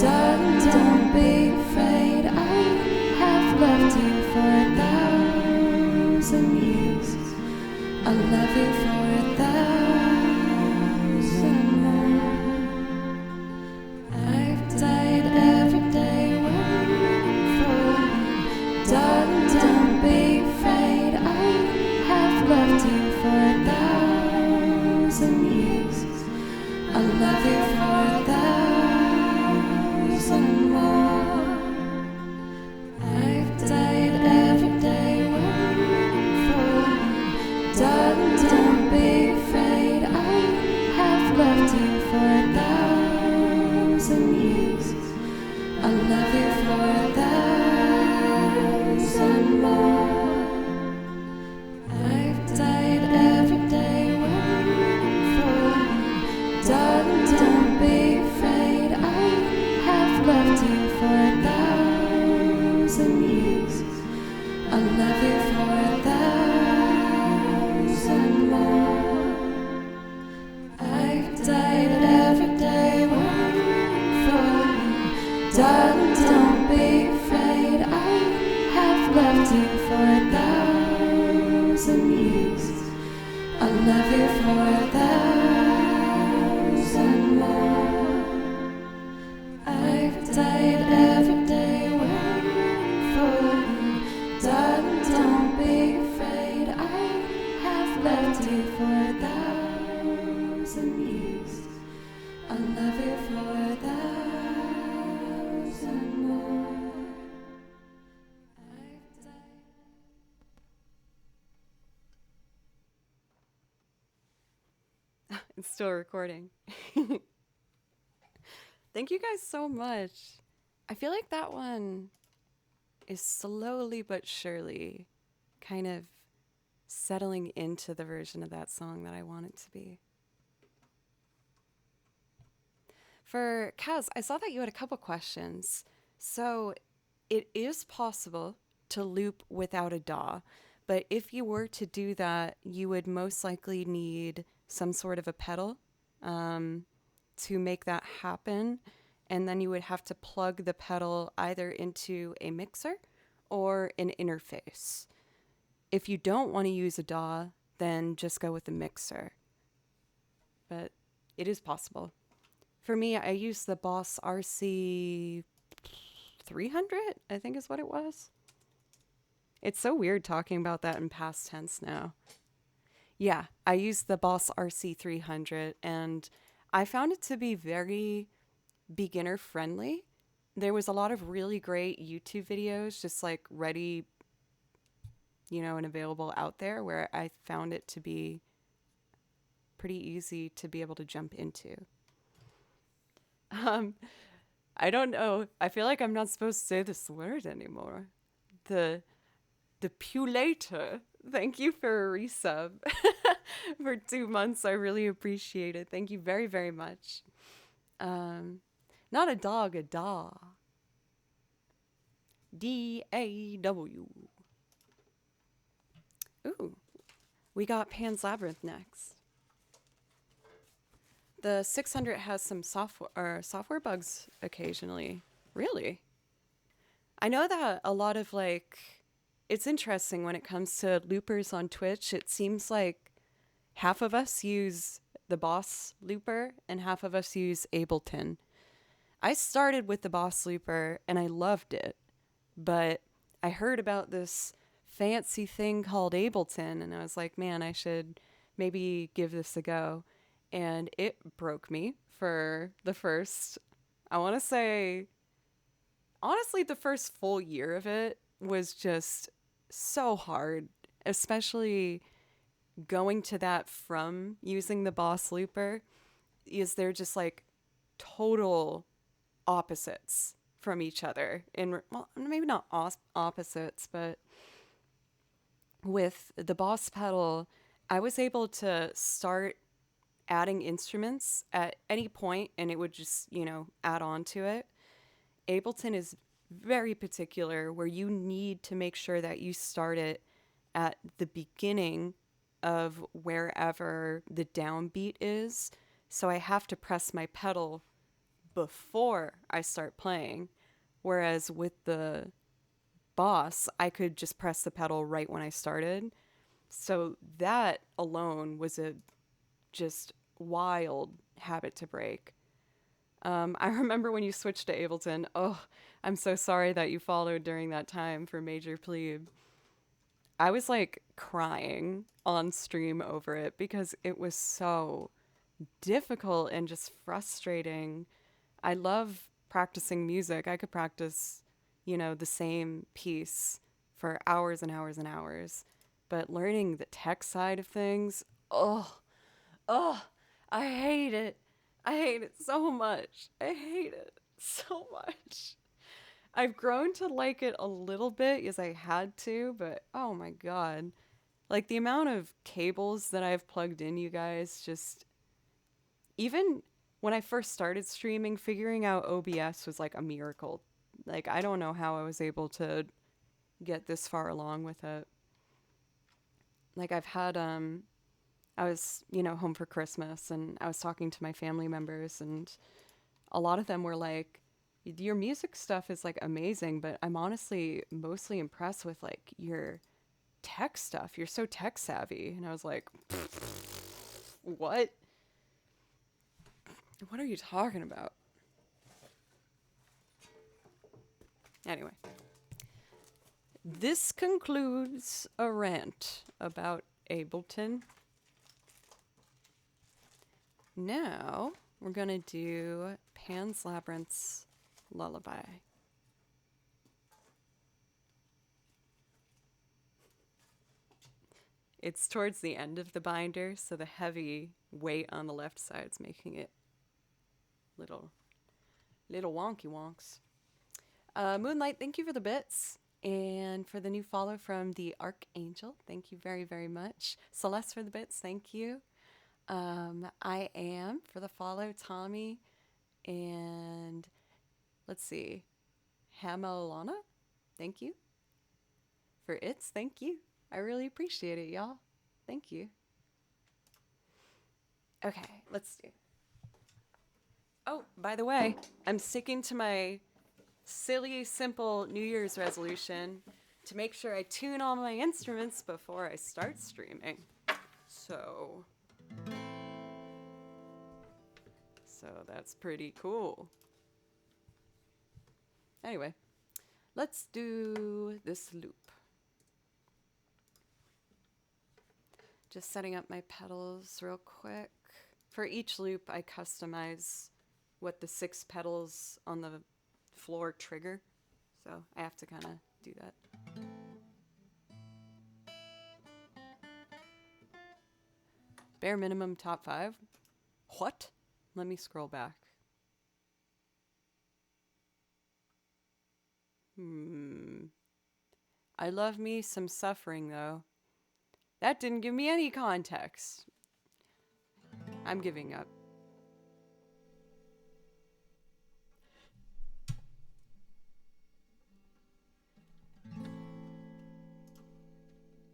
darling, don't be afraid. I have loved you for 1,000 years. I'll love you for 1,000 more. I've died every day waiting for you, darling, don't be afraid. I have loved you for 1,000 years. I'll love you for 1,000 more. I've died every day waiting for you, darling, don't be afraid. I have loved you for 1,000 years. I'll love you for 1,000 more. I've died every day waiting for you, darling, don't be afraid. I have loved you for 1,000 years. I'll love you for 1,000 more. I've died every day waiting for you, darling, don't be afraid. I have loved you for 1,000 years. I'll love you for 1,000 more. I've died every day waiting for you, darling, don't be afraid. I have loved you for 1,000 years. I'll love you for 1,000 more. I've died every day waiting for you, darling, don't be afraid. I have loved you for 1,000 years. I'll love you for 1,000 more. I've died. It's still recording. Thank you guys so much. I feel like that one is slowly but surely kind of settling into the version of that song that I want it to be. For Kaz, I saw that you had a couple questions. So it is possible to loop without a DAW. But if you were to do that, you would most likely need some sort of a pedal to make that happen. And then you would have to plug the pedal either into a mixer or an interface. If you don't want to use a DAW, then just go with the mixer. But it is possible. For me, I use the Boss RC 300, I think is what it was. It's so weird talking about that in past tense now. Yeah, I used the Boss RC 300 and I found it to be very beginner friendly. There was a lot of really great YouTube videos just like ready, and available out there where I found it to be pretty easy to be able to jump into. I don't know. I feel like I'm not supposed to say this word anymore. The Pulator. Thank you for a resub for 2 months. I really appreciate it. Thank you very, very much. Not a dog, a daw. DAW. Ooh, we got Pan's Labyrinth next. The 600 has some software bugs occasionally. Really? I know that a lot of it's interesting when it comes to loopers on Twitch. It seems like half of us use the Boss looper and half of us use Ableton. I started with the Boss looper and I loved it, but I heard about this fancy thing called Ableton and I was like, man, I should maybe give this a go. And it broke me for the first, I want to say, honestly, the first full year of it was just so hard, especially going to that from using the Boss looper. Is they're just like total opposites from each other. Well, maybe not opposites, but with the Boss pedal, I was able to start adding instruments at any point and it would just, add on to it. Ableton is very particular where you need to make sure that you start it at the beginning of wherever the downbeat is. So I have to press my pedal before I start playing. Whereas with the Boss, I could just press the pedal right when I started. So that alone was a just wild habit to break. I remember when you switched to Ableton. Oh, I'm so sorry that you followed during that time for Major Plebe. I was like crying on stream over it because it was so difficult and just frustrating. I love practicing music. I could practice, the same piece for hours and hours and hours. But learning the tech side of things, oh, I hate it. I hate it so much. I hate it so much. I've grown to like it a little bit as I had to, but oh my god. Like the amount of cables that I've plugged in, you guys, just even when I first started streaming, figuring out OBS was like a miracle. Like I don't know how I was able to get this far along with it. Like I've had I was, home for Christmas and I was talking to my family members and a lot of them were like, your music stuff is like amazing, but I'm honestly mostly impressed with like your tech stuff. You're so tech savvy. And I was like, what? What are you talking about? Anyway, this concludes a rant about Ableton. Now we're gonna do Pan's Labyrinth's Lullaby. It's towards the end of the binder, so the heavy weight on the left side is making it little wonky wonks. Moonlight, thank you for the bits. And for the new follow from the Archangel, thank you very, very much. Celeste for the bits, thank you. I am for the follow, Tommy, and let's see, Hamalana, thank you. for its. Thank you. I really appreciate it, y'all. Thank you. Okay, let's do. Oh, by the way, I'm sticking to my silly, simple New Year's resolution to make sure I tune all my instruments before I start streaming. So that's pretty cool. Anyway, let's do this loop. Just setting up my pedals real quick. For each loop, I customize what the 6 pedals on the floor trigger. So I have to kind of do that. Bare minimum top 5? What? Let me scroll back. I love me some suffering, though. That didn't give me any context. I'm giving up.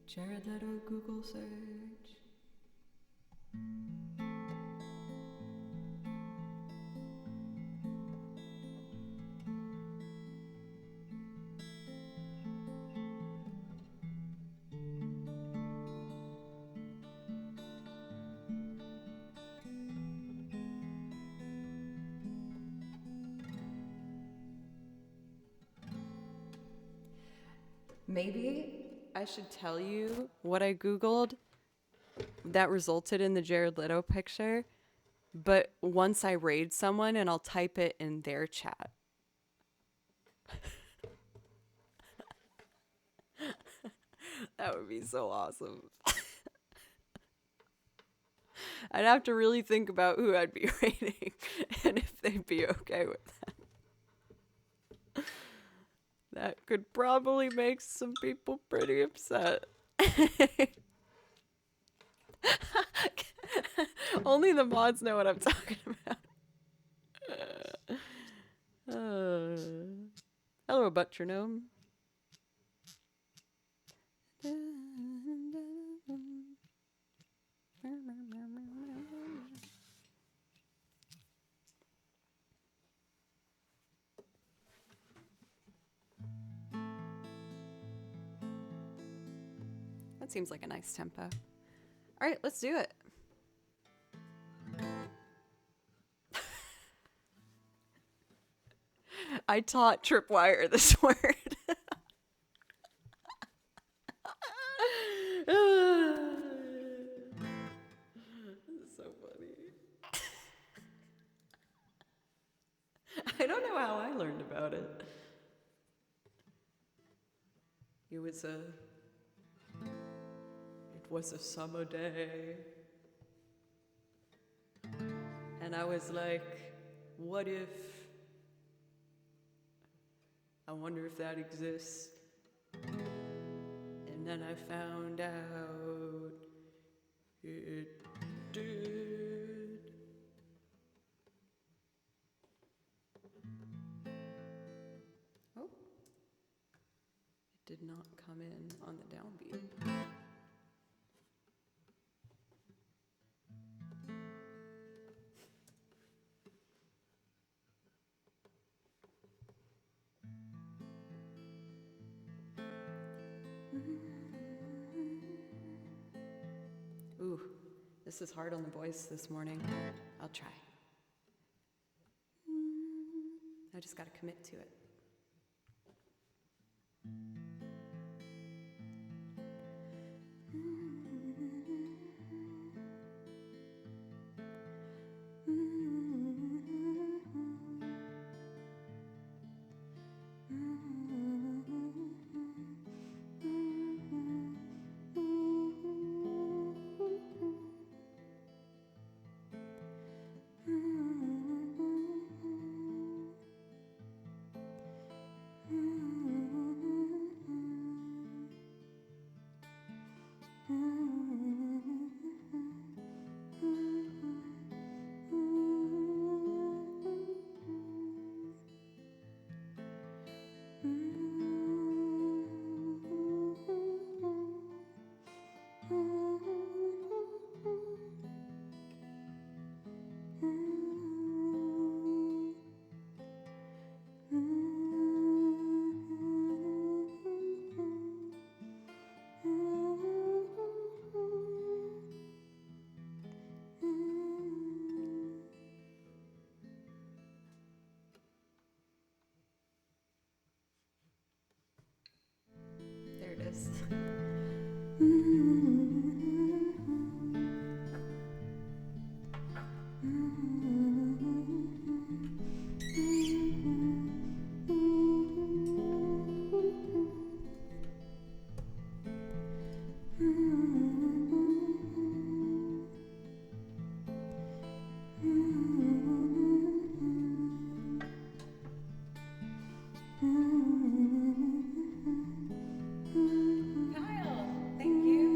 Jared Leto Google search. Maybe I should tell you what I Googled that resulted in the Jared Leto picture, but once I raid someone and I'll type it in their chat. That would be so awesome. I'd have to really think about who I'd be raiding and if they'd be okay with that. That could probably make some people pretty upset. Only the mods know what I'm talking about. Hello, Butronome. That seems like a nice tempo. All right, let's do it. I taught Tripwire this word. This is so funny. I don't know how I learned about it. It was a summer day. And I was like, what if? I wonder if that exists. And then I found out it did. Oh. It did not come in on the downbeat. Ooh, this is hard on the voice this morning. I'll try. I just gotta commit to it. Kyle, thank you.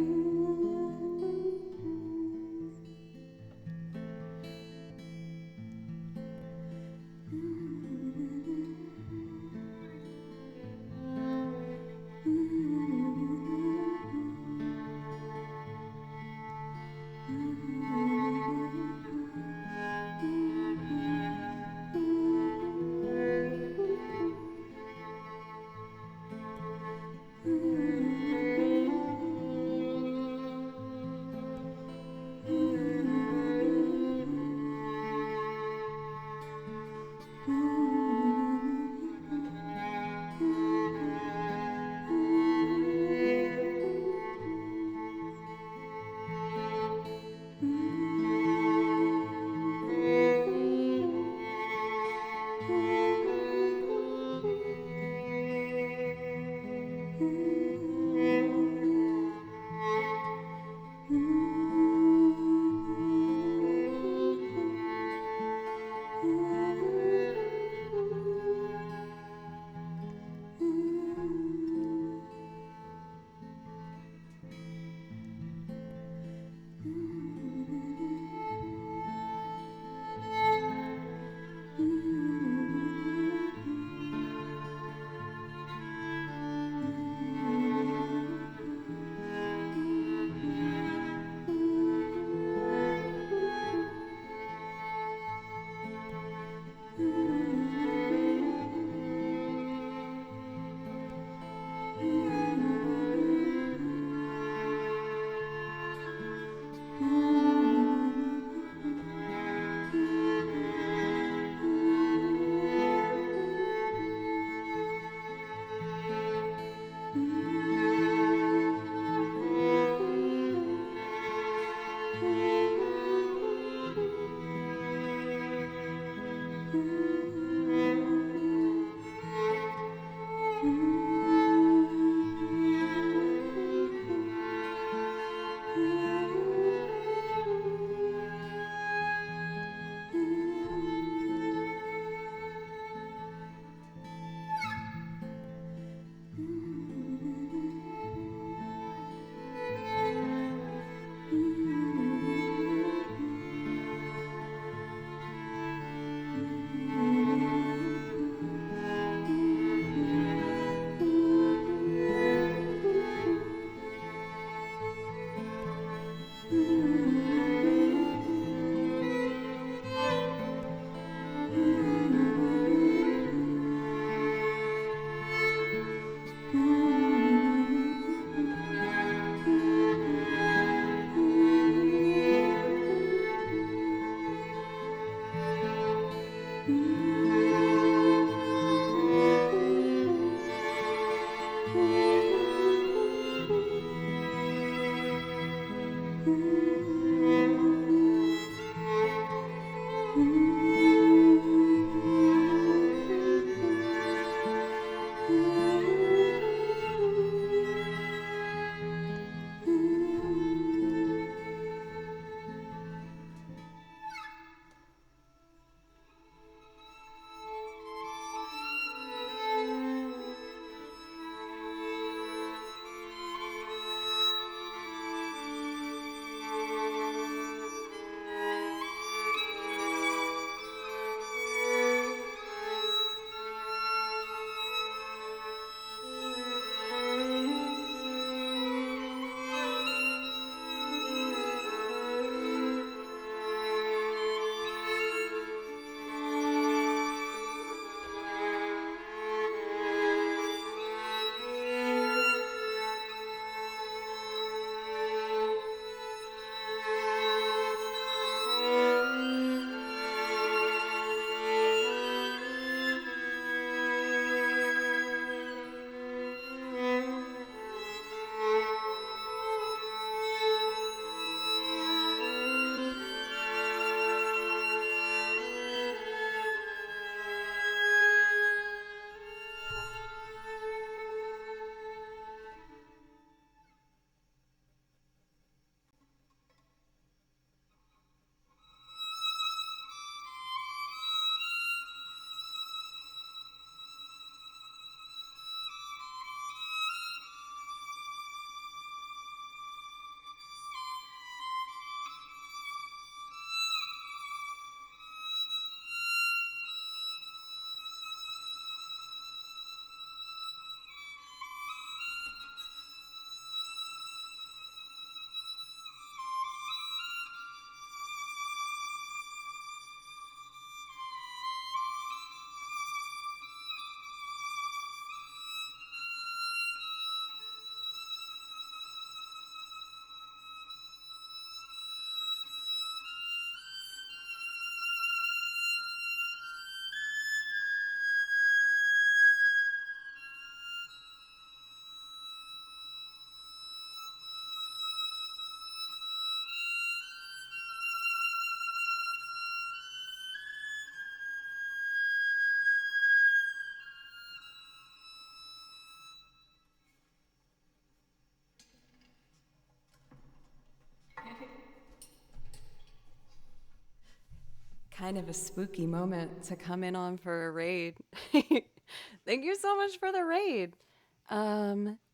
kind of a spooky moment to come in on for a raid. Thank you so much for the raid.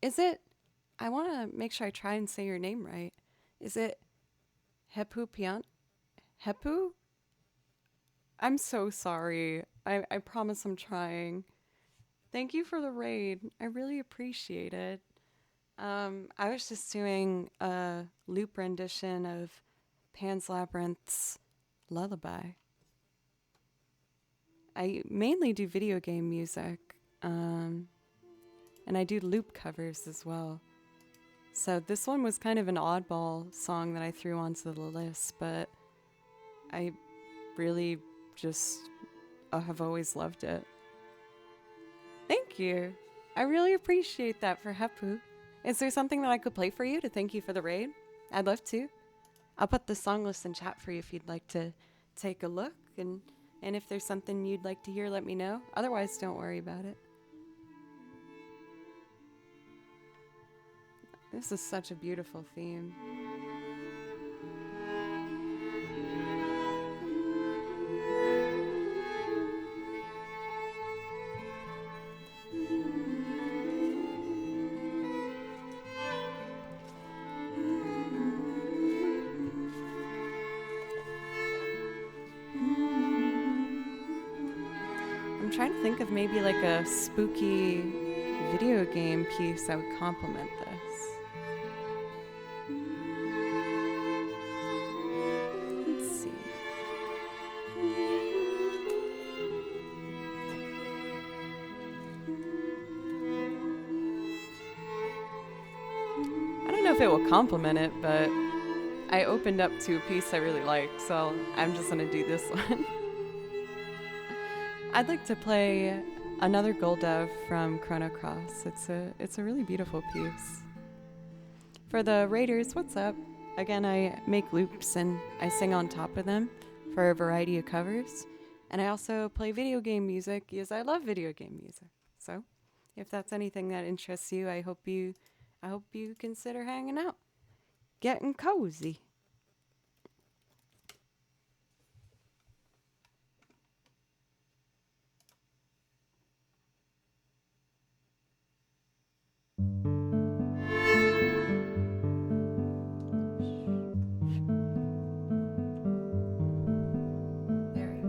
Is it? I want to make sure I try and say your name right. Is it Hepu Pian? Hepu? I'm so sorry. I promise I'm trying. Thank you for the raid. I really appreciate it. I was just doing a loop rendition of Pan's Labyrinth's Lullaby. I mainly do video game music, and I do loop covers as well. So this one was kind of an oddball song that I threw onto the list, but I really just have always loved it. Thank you. I really appreciate that for Hepu. Is there something that I could play for you to thank you for the raid? I'd love to. I'll put the song list in chat for you if you'd like to take a look, and if there's something you'd like to hear, let me know. Otherwise, don't worry about it. This is such a beautiful theme. I'm trying to think of maybe like a spooky video game piece that would complement this. Let's see. I don't know if it will complement it, but I opened up to a piece I really like, so I'm just gonna do this one. I'd like to play another Gold Dove from Chrono Cross. It's a really beautiful piece. For the Raiders, what's up? Again, I make loops and I sing on top of them for a variety of covers. And I also play video game music because I love video game music. So, if that's anything that interests you, I hope you consider hanging out, getting cozy. There we go.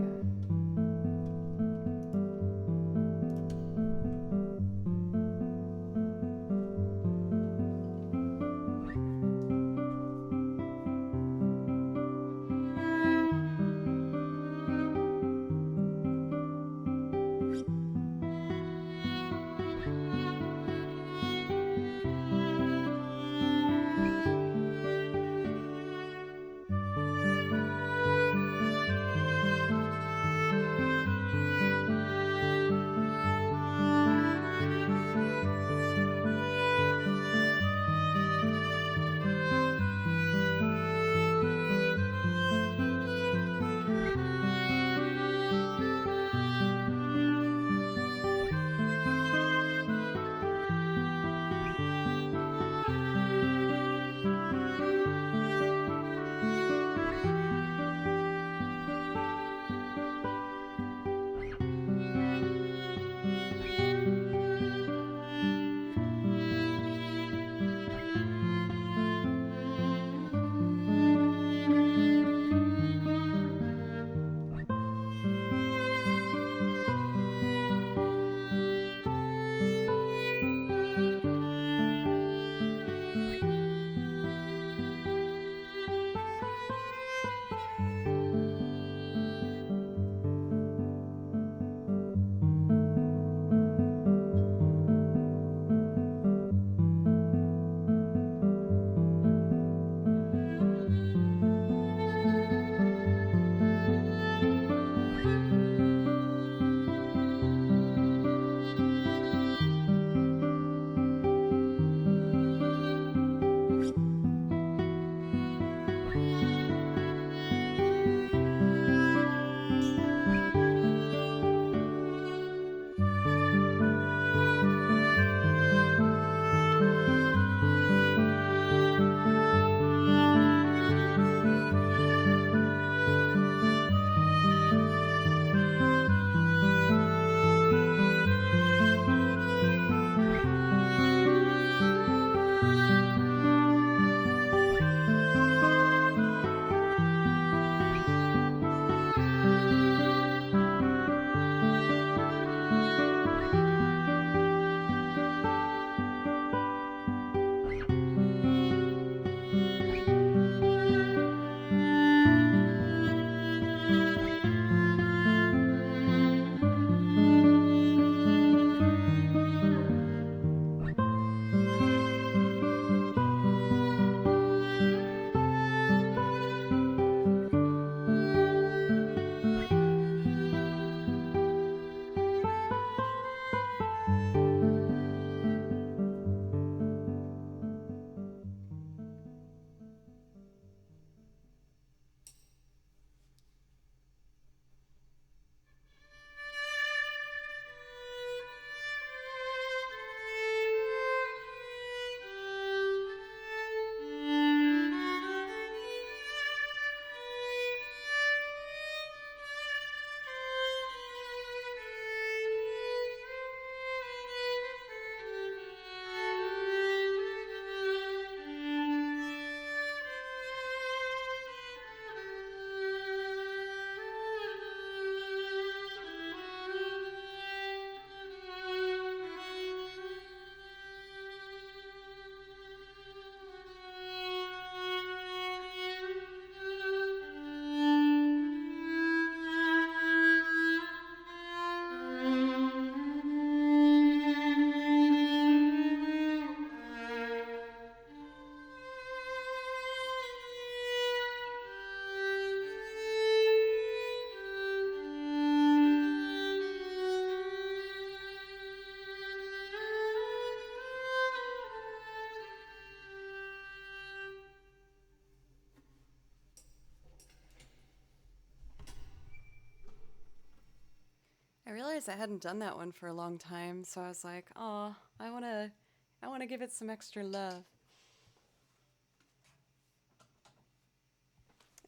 I realized I hadn't done that one for a long time, so I was like, oh, I wanna give it some extra love.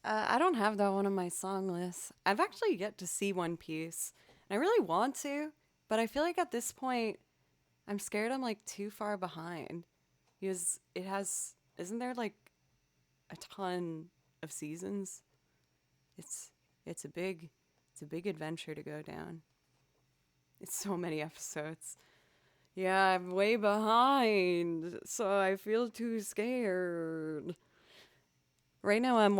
I don't have that one on my song list. I've actually yet to see One Piece. And I really want to, but I feel like at this point, I'm scared I'm like too far behind. Because it has, isn't there like a ton of seasons? It's it's a big it's a big adventure to go down. It's so many episodes. Yeah, I'm way behind, so I feel too scared. Right now I'm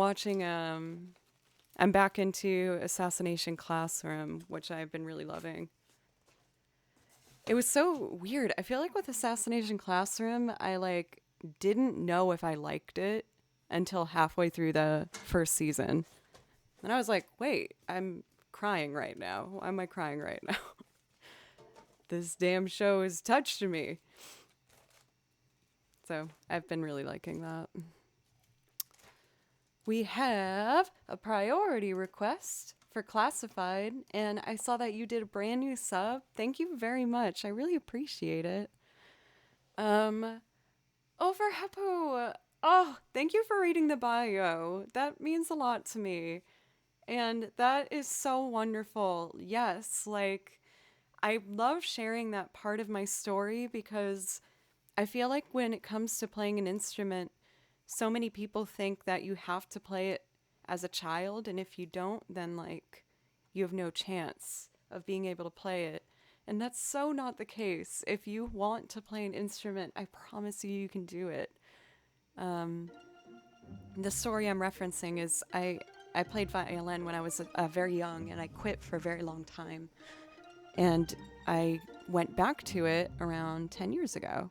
back into Assassination Classroom, which I've been really loving. It was so weird. I feel like with Assassination Classroom, I like didn't know if I liked it until halfway through the first season. And I was like, wait, I'm crying right now. Why am I crying right now? This damn show has touched me. So I've been really liking that. We have a priority request for classified, and I saw that you did a brand new sub. Thank you very much. I really appreciate it. Over Heppo. Oh, thank you for reading the bio. That means a lot to me. And that is so wonderful. Yes, like I love sharing that part of my story because I feel like when it comes to playing an instrument, so many people think that you have to play it as a child, and if you don't, then like you have no chance of being able to play it. And that's so not the case. If you want to play an instrument, I promise you can do it. The story I'm referencing is I played violin when I was very young, and I quit for a very long time. And I went back to it around 10 years ago.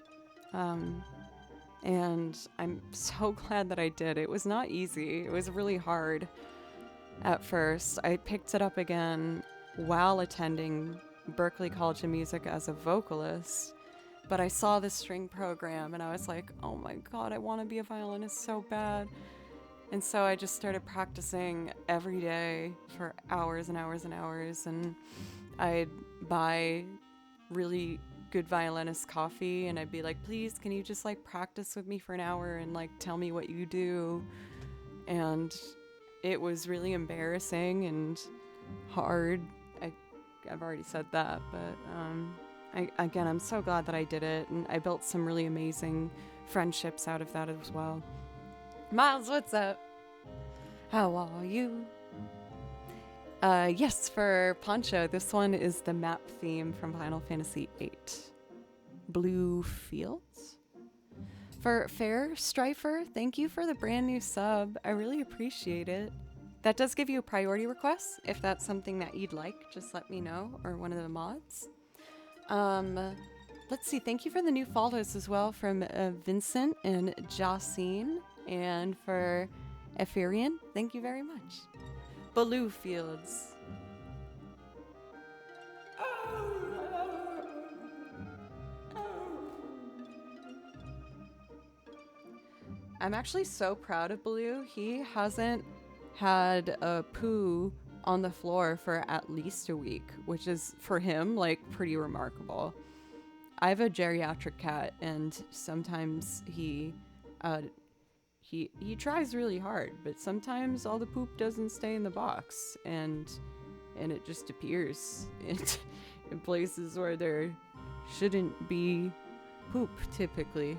And I'm so glad that I did. It was not easy. It was really hard at first. I picked it up again while attending Berklee College of Music as a vocalist. But I saw the string program and I was like, oh my God, I want to be a violinist so bad. And so I just started practicing every day for hours and hours and hours. And I'd buy really good violinist coffee and I'd be like, please, can you just like practice with me for an hour and like tell me what you do? And it was really embarrassing and hard. I've already said that, but I'm so glad that I did it, and I built some really amazing friendships out of that as well. Miles, what's up? How are you? Yes, for Poncho, this one is the map theme from Final Fantasy VIII. Blue Fields? For Fair Strifer, thank you for the brand new sub. I really appreciate it. That does give you a priority request. If that's something that you'd like, just let me know, or one of the mods. Let's see, thank you for the new follows as well from Vincent and Jacine. And for Ephirian, thank you very much. Blue Fields. I'm actually so proud of Blue. He hasn't had a poo on the floor for at least a week, which is for him like pretty remarkable. I have a geriatric cat, and sometimes he tries really hard, but sometimes all the poop doesn't stay in the box, and it just appears in places where there shouldn't be poop typically.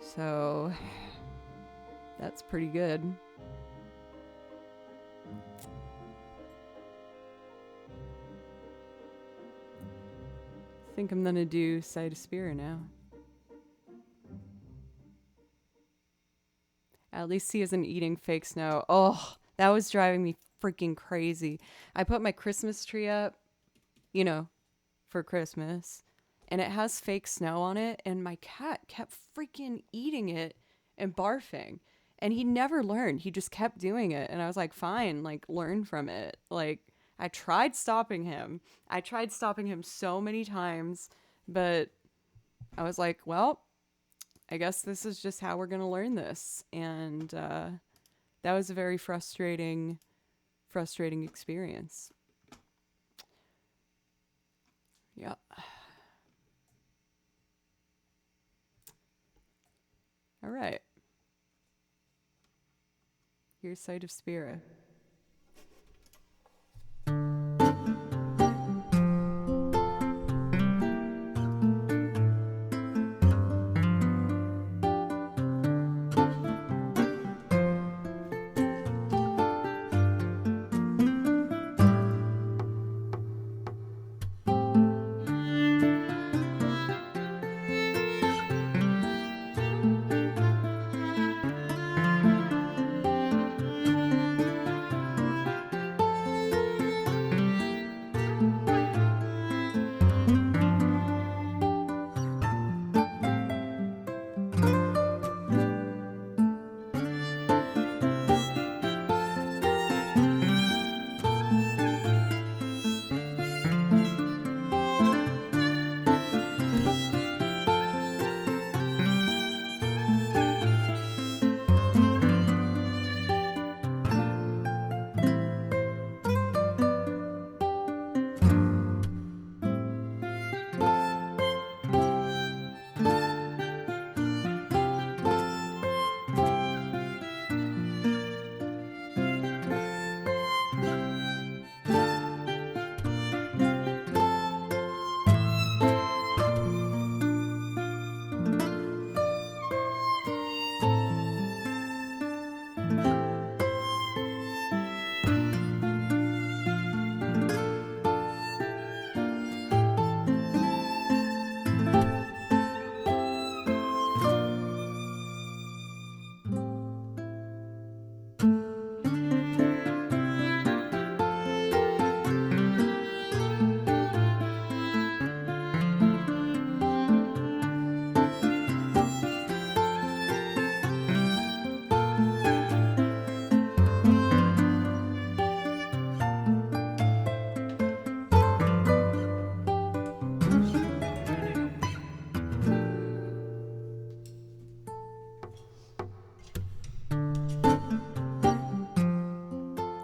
So that's pretty good. I think I'm gonna do Cytospira now. At least he isn't eating fake snow. Oh, that was driving me freaking crazy. I put my Christmas tree up, for Christmas, and it has fake snow on it, and my cat kept freaking eating it and barfing. And he never learned. He just kept doing it. And I was like, fine, like, learn from it. Like, I tried stopping him. I tried stopping him so many times, but I was like, well, I guess this is just how we're going to learn this. And that was a very frustrating experience. Yeah. All right. Here's Sight of Spirit.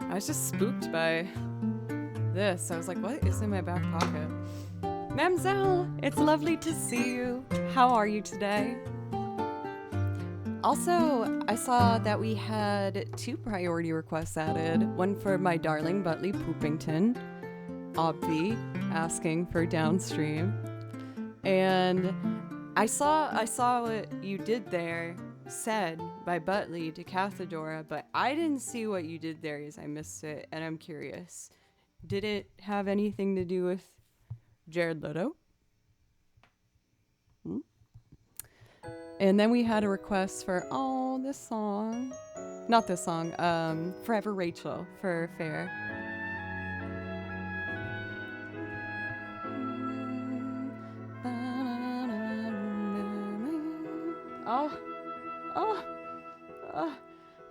I was just spooked by this. I was like, what is in my back pocket? Mamzelle, it's lovely to see you. How are you today? Also, I saw that we had 2 priority requests added. One for my darling Butley Poopington, Obvi, asking for Downstream. And I saw what you did there, said by Butley to Cathedora, but I didn't see what you did there as I missed it, and I'm curious. Did it have anything to do with Jared Leto? And then we had a request for, this song. Not this song, Forever Rachel for Fair.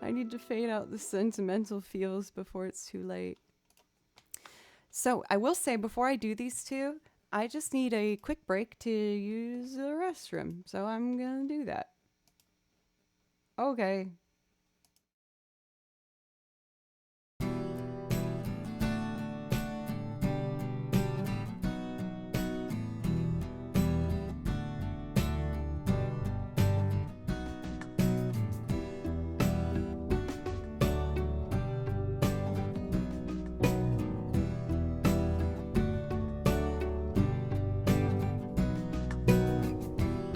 I need to fade out the sentimental feels before it's too late. So I will say, before I do these 2, I just need a quick break to use the restroom. So I'm gonna do that. Okay.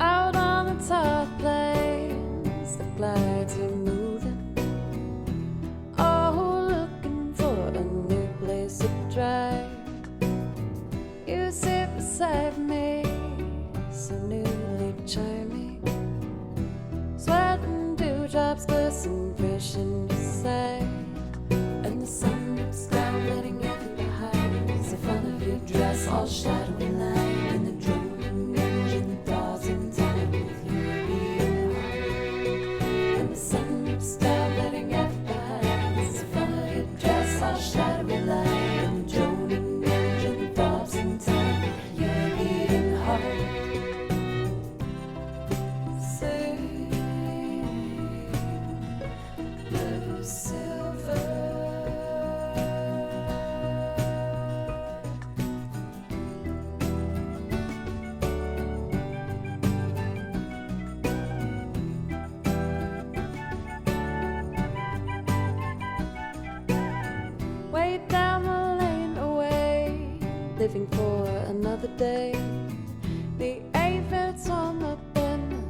Out on the top plains, the flags are moving. Oh, looking for a new place to drive. You sit beside me, so newly charming. Sweating dewdrops glisten fresh in your sight. And the sun looks down, letting everything behind. It's the front of your dress, all shadowy line. And the droning engine, the dogs in time with you beating heart. And the sun looks down, letting everything behind. It's the front of your dress, all shadowy line. And the droning engine, the dogs in time with you beating heart. Say, blue silver. living for another day. The aphids on the bin,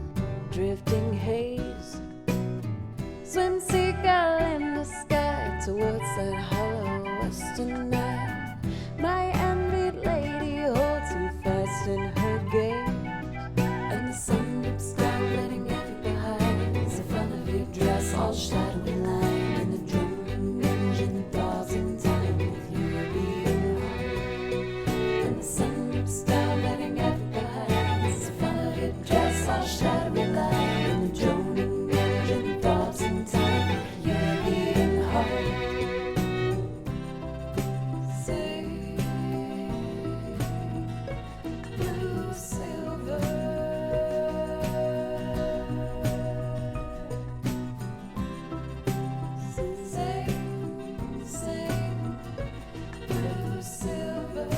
drifting haze. Swim seagull in the sky towards that hollow western night. My envied lady holds you fast in her gaze, and the sun dips down, letting every behind. The front of your dress all shadowy line, and the droning engine thaws in time with your beating heart. And the sun dips down, letting every behind. The front of your dress all shadowy line, and the droning engine thaws in time with your beating heart. Say, blue silver. Say, blue silver.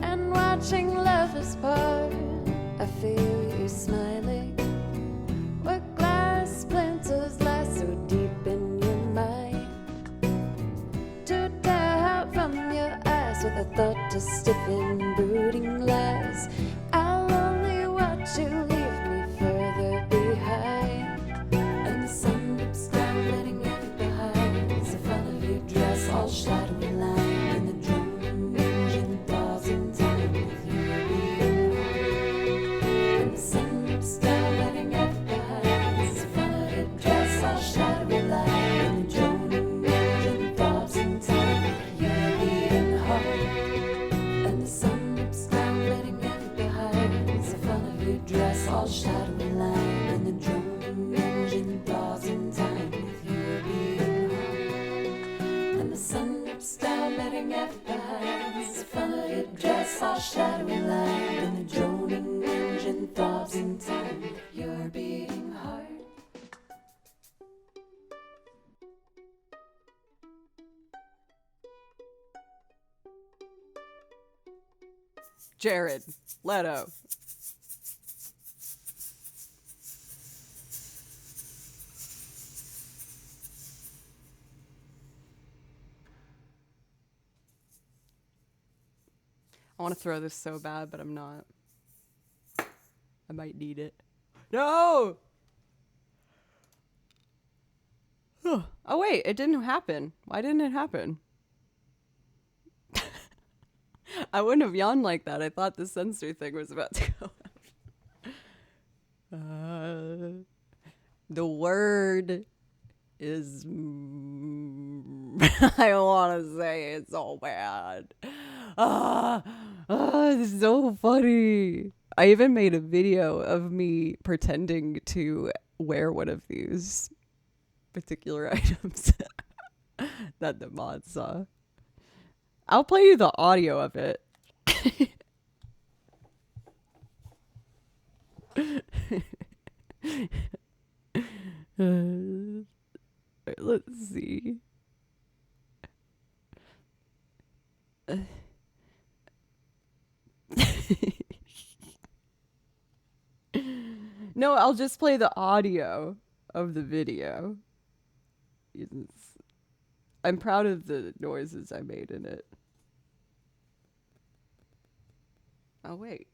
And watching lovers part, I feel you smiling. What glass splinters lie so deep in your mind, to tear out from your eyes with a thought to stiffen brooding lies. I'll only watch you leave me further behind. And the sun dips down, letting every behind. The front of your dress all shadowy line, and the droning engine thaws in time with your beating heart. And the sun dips down, letting every behind. The front of your dress all shadowy line, and the droning engine thaws in time with your beating heart. And the sun dips down, letting every behind. The front of your dress all shadowy line, and the droning engine thaws in time with your beating heart. And the sun dips down, letting every behind. The front of your dress all shadowy line, and the droning engine thaws in time with your beating heart. Jared Leto. I want to throw this so bad, but I'm not. I might need it. No! Oh, wait, it didn't happen. Why didn't it happen? I wouldn't have yawned like that. I thought the censor thing was about to go out. The word is... I don't want to say it so bad. This is so funny. I even made a video of me pretending to wear one of these particular items that the mod saw. I'll play you the audio of it. Let's see. No, I'll just play the audio of the video. I'm proud of the noises I made in it. Oh, wait.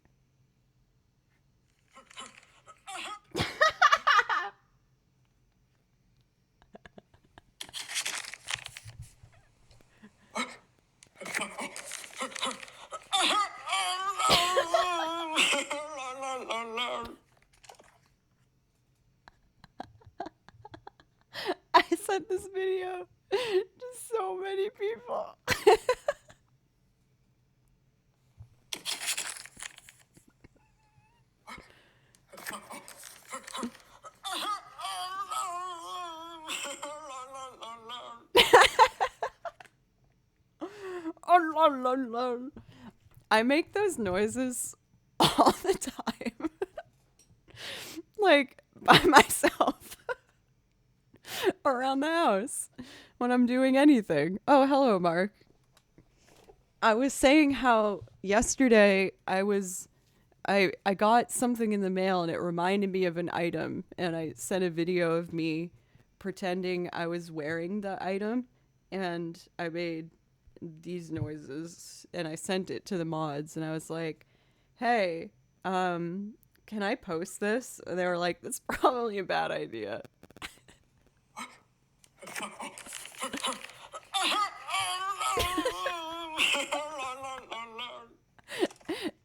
video. Just so many people. I make those noises all the time. Like by myself around the house when I'm doing anything. Oh, hello, Mark. I was saying how yesterday I got something in the mail and it reminded me of an item, and I sent a video of me pretending I was wearing the item, and I made these noises and I sent it to the mods, and I was like, "Hey, can I post this?" And they were like, "That's probably a bad idea."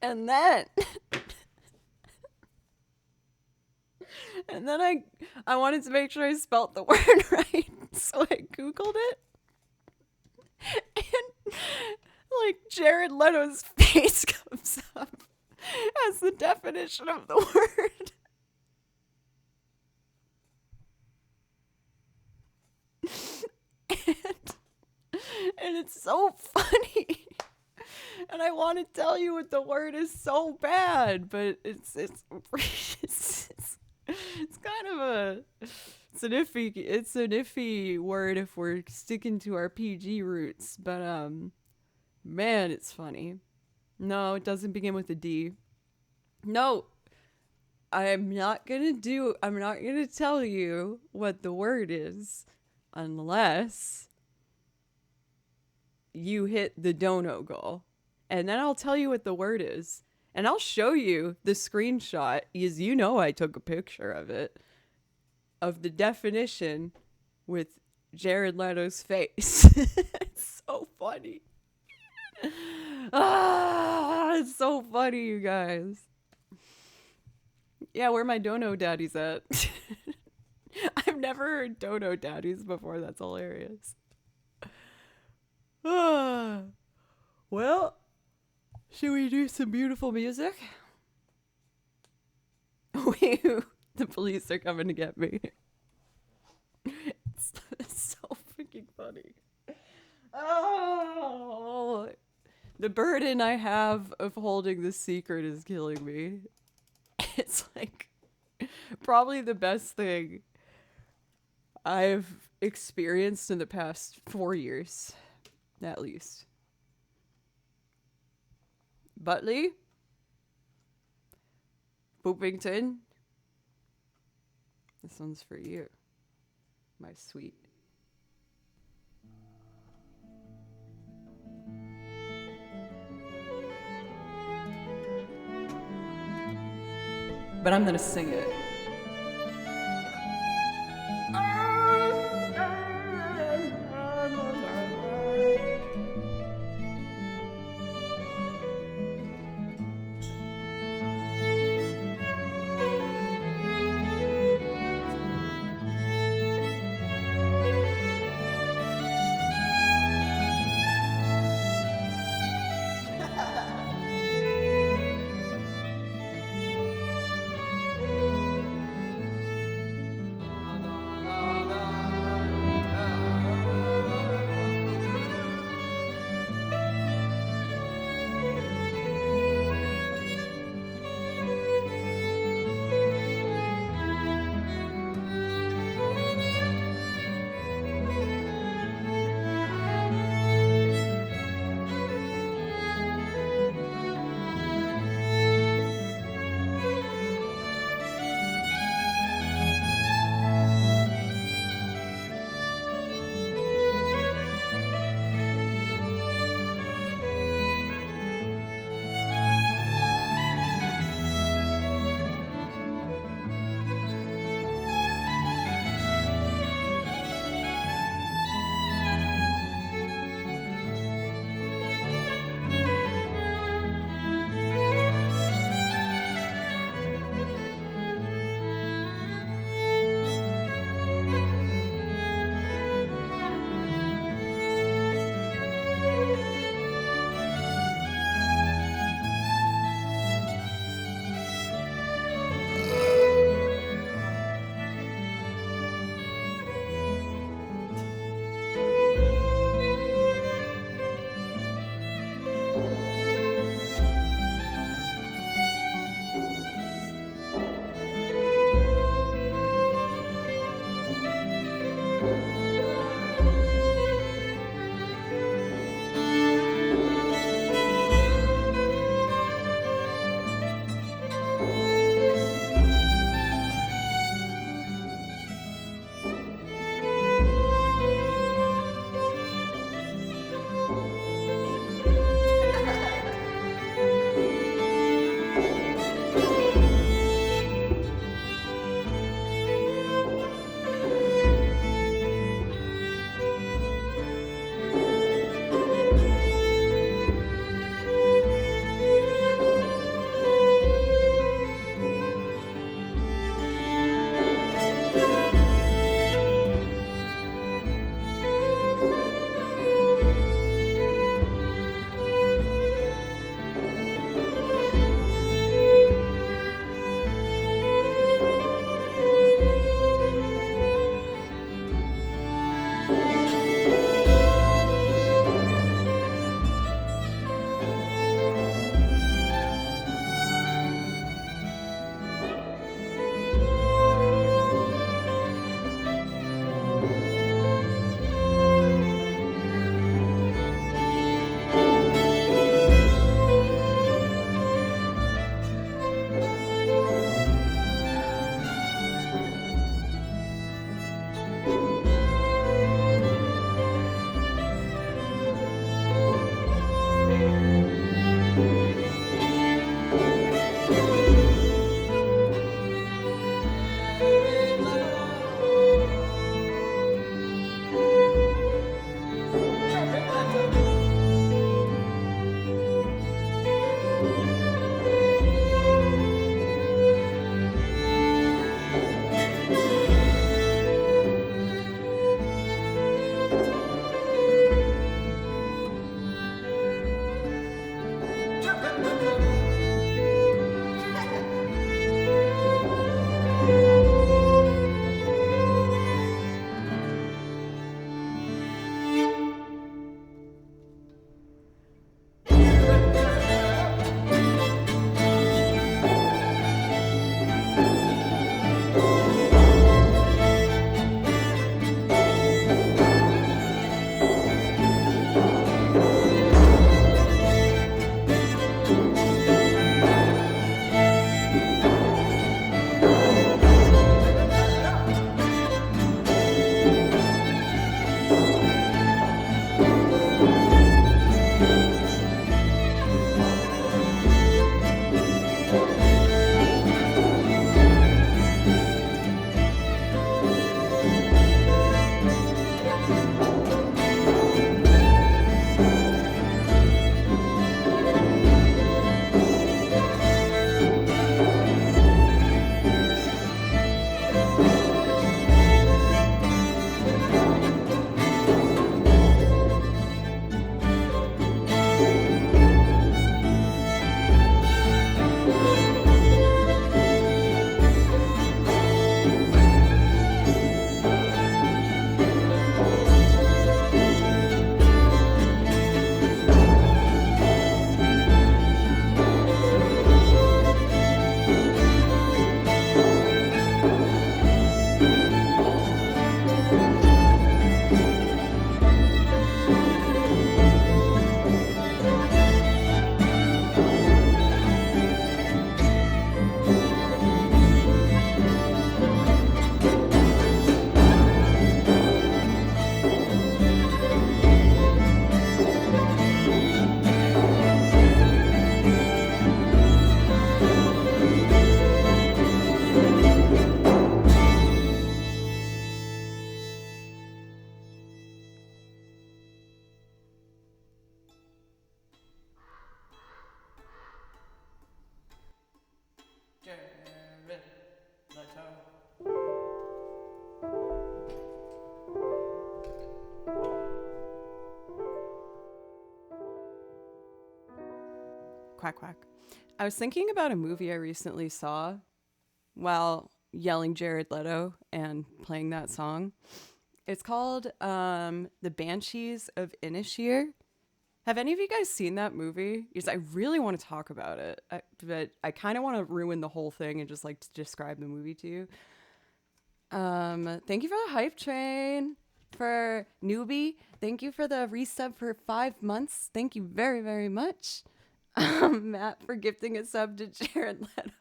And then and then I wanted to make sure I spelt the word right, so I googled it. And like Jared Leto's face comes up as the definition of the word. And it's so funny. And I want to tell you what the word is so bad, but it's kind of it's an iffy word if we're sticking to our PG roots, but man, it's funny. No, it doesn't begin with a D. No, I'm not going to tell you what the word is unless you hit the dono goal. And then I'll tell you what the word is. And I'll show you the screenshot, because you know I took a picture of it, of the definition with Jared Leto's face. It's so funny. It's so funny, you guys. Yeah, where my dono daddies at? I've never heard dono daddies before. That's hilarious. Well, should we do some beautiful music? The police are coming to get me. It's so freaking funny. Oh, the burden I have of holding this secret is killing me. It's like probably the best thing I've experienced in the past 4 years, at least. Butley? Poopington? This one's for you, my sweet. But I'm gonna sing it. Quack, quack. I was thinking about a movie I recently saw while yelling Jared Leto and playing that song. It's called The Banshees of Inisheer. Have any of you guys seen that movie? Because I really want to talk about it, but I kind of want to ruin the whole thing and just like to describe the movie to you. Thank you for the hype train. For newbie, thank you for the resub for 5 months. Thank you very, very much. Matt for gifting a sub to Jared Leto.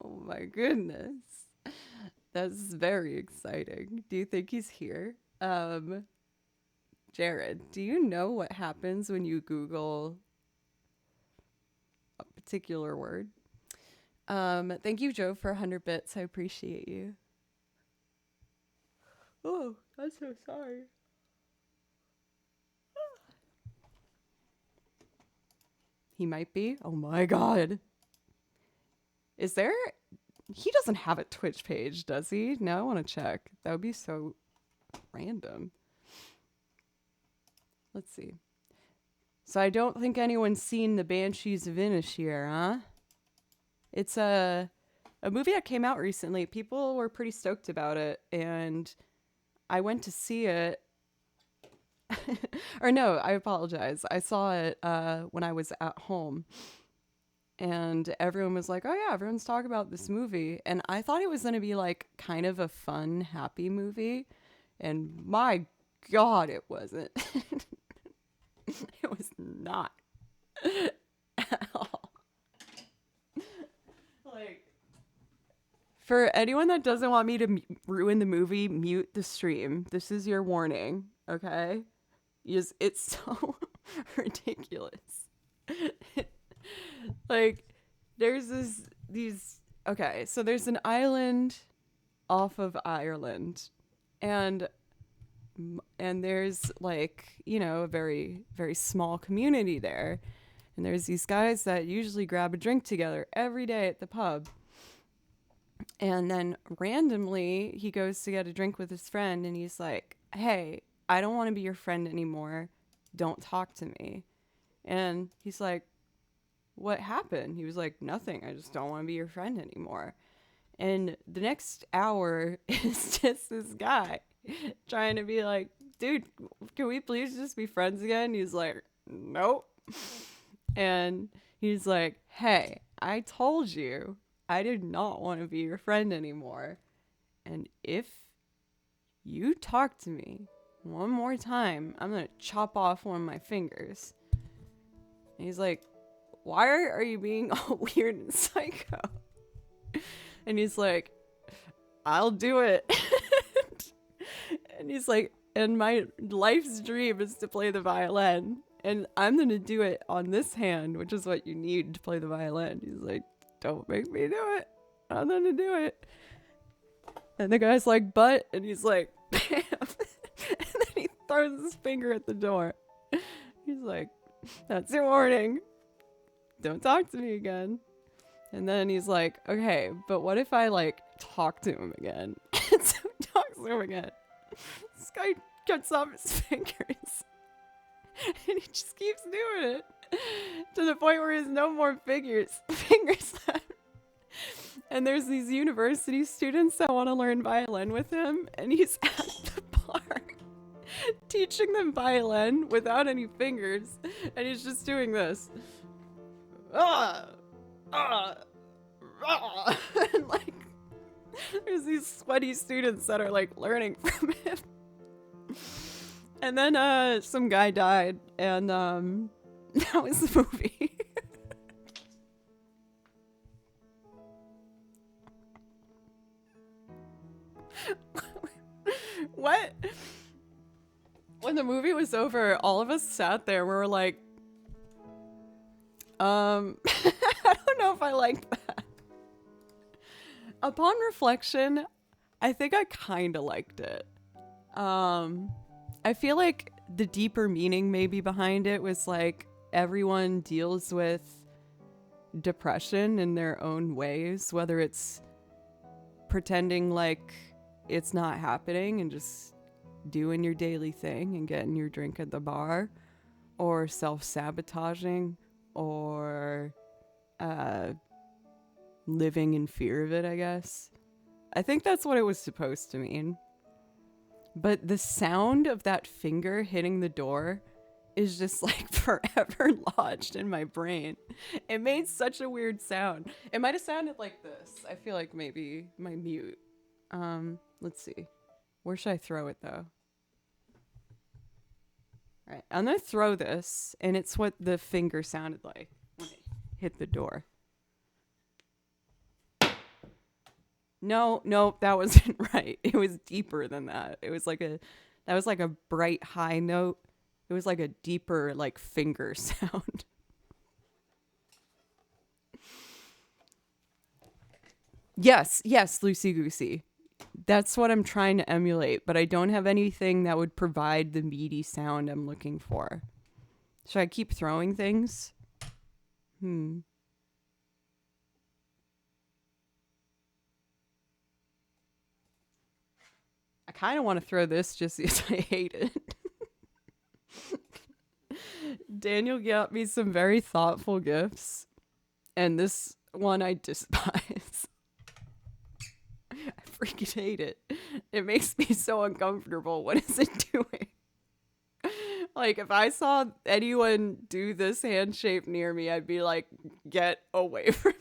Oh my goodness. That's very exciting. Do you think he's here? Jared, do you know what happens when you Google a particular word? Thank you, Joe, for 100 bits. I appreciate you. Oh, I'm so sorry. He might be. Oh my god. Is there... He doesn't have a Twitch page, does he? No, I want to check. That would be so random. Let's see. So I don't think anyone's seen The Banshees of Inisheer, huh? It's a movie that came out recently. People were pretty stoked about it, and I went to see it. Or no, I apologize. I saw it when I was at home. And everyone was like, oh yeah, everyone's talking about this movie. And I thought it was going to be like kind of a fun, happy movie. And my God, it wasn't. It was not at all. Like, for anyone that doesn't want me to ruin the movie, mute the stream. This is your warning, okay? It's so ridiculous. Like, there's okay, so there's an island off of Ireland, and there's like, you know, a very, very small community there. And there's these guys that usually grab a drink together every day at the pub. And then randomly he goes to get a drink with his friend and he's like, hey, I don't want to be your friend anymore. Don't talk to me. And he's like, what happened? He was like, nothing. I just don't want to be your friend anymore. And the next hour is just this guy trying to be like, dude, can we please just be friends again? He's like, nope. And he's like, hey, I told you I did not want to be your friend anymore. And if you talk to me one more time, I'm going to chop off one of my fingers. And he's like, why are you being all weird and psycho? And he's like, I'll do it. And he's like, and my life's dream is to play the violin. And I'm going to do it on this hand, which is what you need to play the violin. He's like, don't make me do it. I'm going to do it. And the guy's like, but, and he's like, damn. And then he throws his finger at the door. He's like, that's your warning. Don't talk to me again. And then he's like, okay, but what if I like talk to him again? And so he talks to him again. This guy cuts off his fingers. And he just keeps doing it to the point where he has no more fingers left. And there's these university students that want to learn violin with him, and he's at the bar teaching them violin without any fingers, and he's just doing this. And like, there's these sweaty students that are like learning from him. And then some guy died, and that was the movie. What? When the movie was over, all of us sat there and we were like, I don't know if I like that. Upon reflection, I think I kind of liked it. I feel like the deeper meaning maybe behind it was like everyone deals with depression in their own ways, whether it's pretending like it's not happening and just doing your daily thing and getting your drink at the bar, or self-sabotaging or living in fear of it, I guess. I think that's what it was supposed to mean. But the sound of that finger hitting the door is just like forever lodged in my brain. It made such a weird sound. It might have sounded like this. I feel like maybe my mute. Let's see. Where should I throw it though? All right, I'm gonna throw this, and it's what the finger sounded like when it hit the door. No, that wasn't right. It was deeper than that. It was like that was like a bright high note. It was like a deeper, like, finger sound. Yes, Loosey Goosey. That's what I'm trying to emulate, but I don't have anything that would provide the meaty sound I'm looking for. Should I keep throwing things? I kind of want to throw this just because I hate it. Daniel got me some very thoughtful gifts, and this one I despise. I freaking hate it. It makes me so uncomfortable. What is it doing? Like, if I saw anyone do this hand shape near me, I'd be like, get away from me.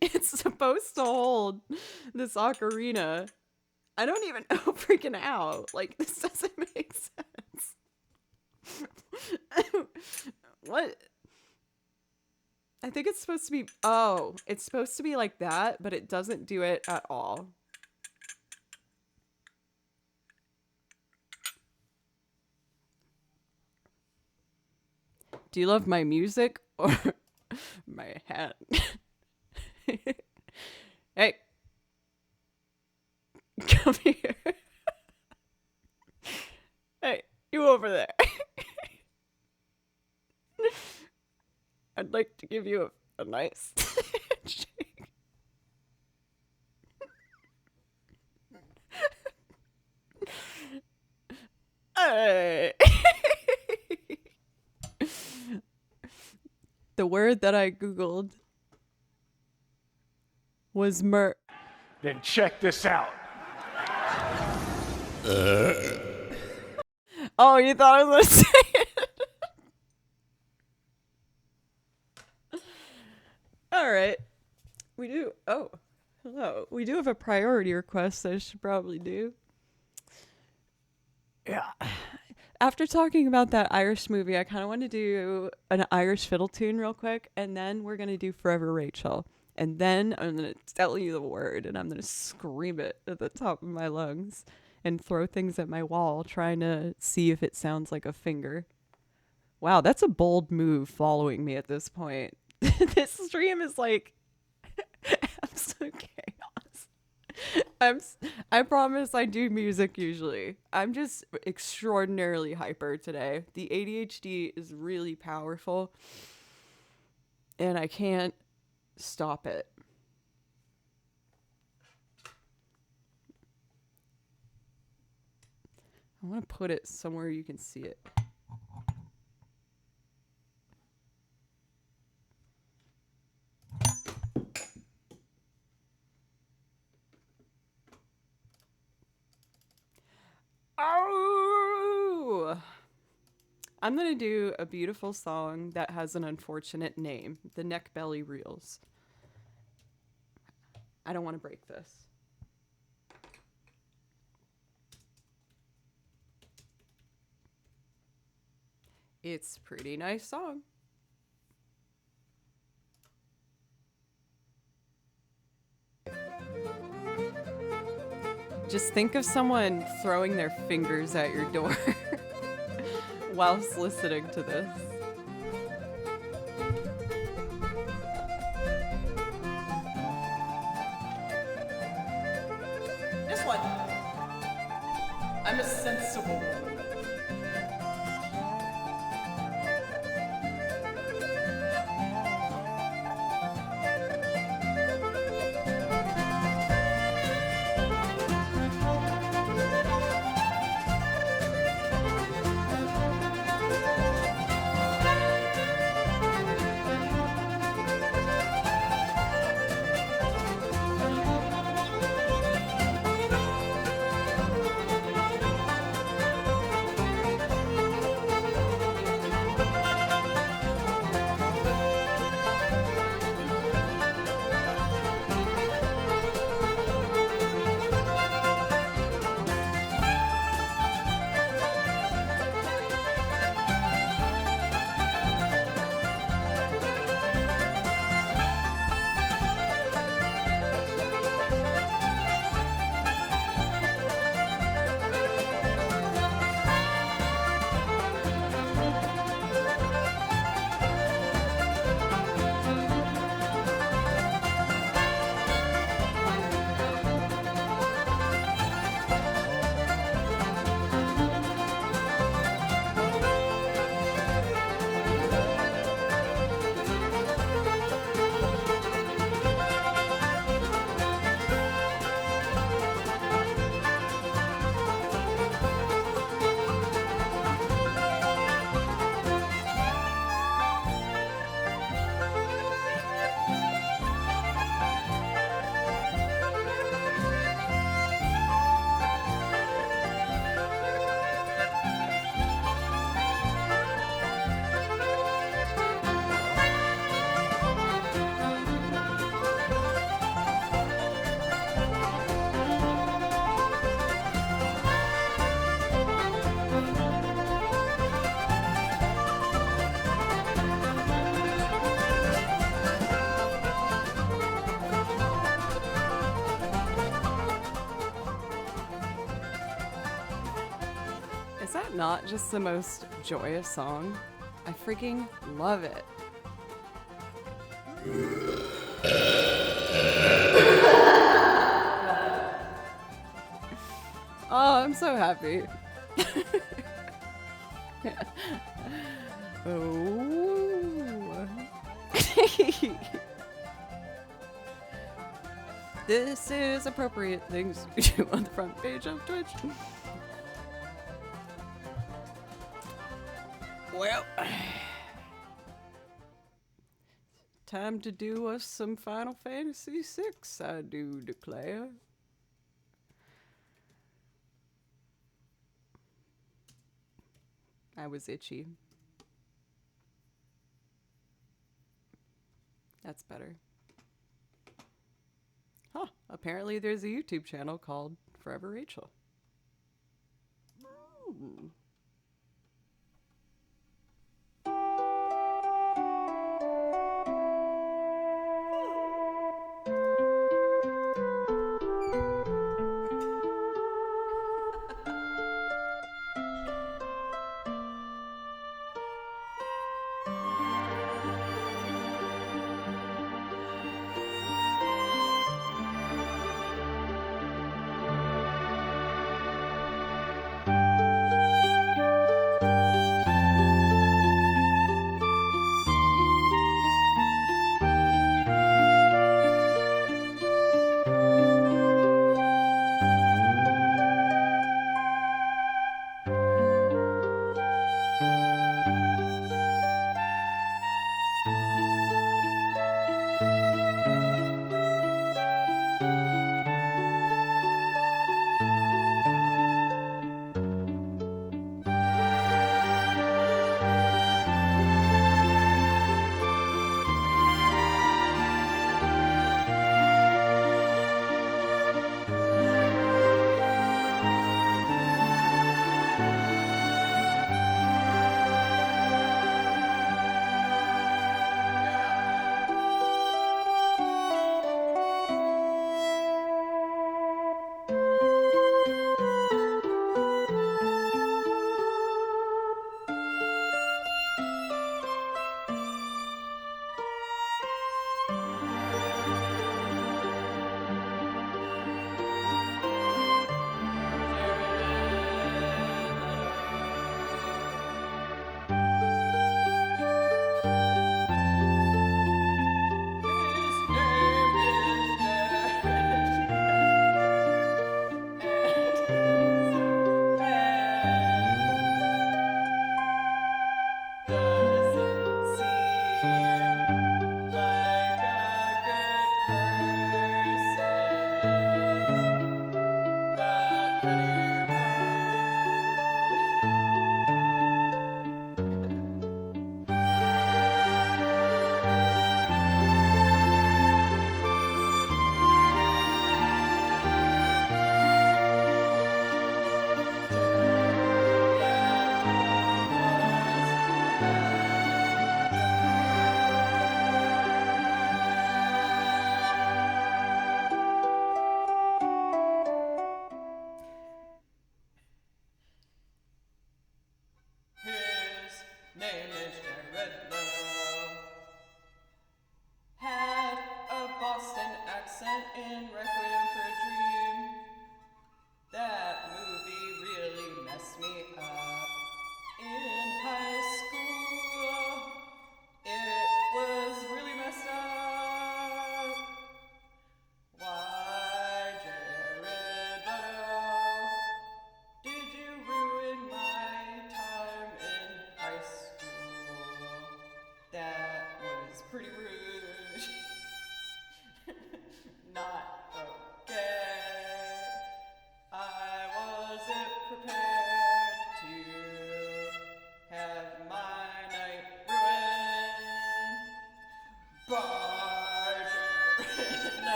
It's supposed to hold this ocarina. I don't even know freaking how. Like, this doesn't make sense. What? I think it's supposed to be... Oh, it's supposed to be like that, but it doesn't do it at all. Do you love my music or my hat? Hey. Come here. Hey, you over there. I'd like to give you a nice handshake. Hey. The word that I Googled was Then check this out. Oh, you thought I was going to say it? All right. We do. Oh, hello. We do have a priority request I should probably do. Yeah. After talking about that Irish movie, I kind of want to do an Irish fiddle tune real quick, and then we're going to do Forever Rachel. And then I'm going to tell you the word, and I'm going to scream it at the top of my lungs and throw things at my wall, trying to see if it sounds like a finger. Wow, that's a bold move following me at this point. This stream is like absolute chaos. I promise I do music usually. I'm just extraordinarily hyper today. The ADHD is really powerful, and I can't stop it. I want to put it somewhere you can see it. Oh! I'm going to do a beautiful song that has an unfortunate name, the Neck Belly Reels. I don't want to break this. It's a pretty nice song. Just think of someone throwing their fingers at your door whilst listening to this. This one. I'm a sensible woman. Is that not just the most joyous song? I freaking love it. Oh, I'm so happy. Oh. This is appropriate things we do on the front page of Twitch. Well, time to do us some Final Fantasy VI, I do declare. I was itchy. That's better. Huh, apparently there's a YouTube channel called Forever Rachel. Ooh.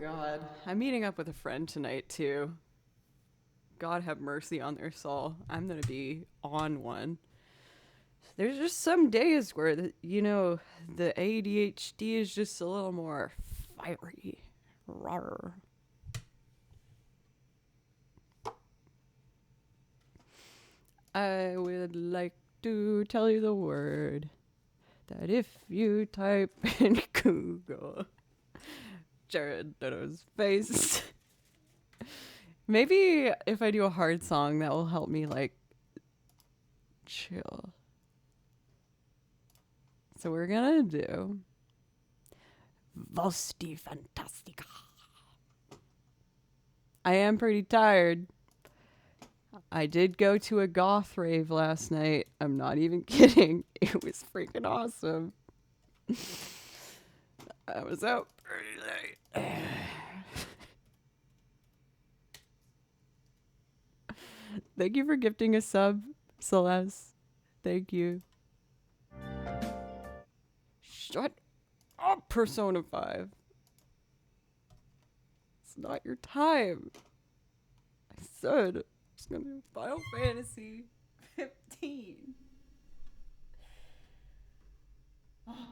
God. I'm meeting up with a friend tonight, too. God have mercy on their soul. I'm gonna be on one. There's just some days where, the ADHD is just a little more fiery. Rawr. I would like to tell you the word that if you type in Google Jared Leto's face, maybe if I do a hard song, that will help me, like, chill. So we're gonna do Vosti Fantastica. I am pretty tired. I did go to a goth rave last night. I'm not even kidding. It was freaking awesome. I was out pretty late. Thank you for gifting a sub, Celeste. Thank you. Shut up, Persona 5. It's not your time. I said it's gonna be Final Fantasy 15. Oh.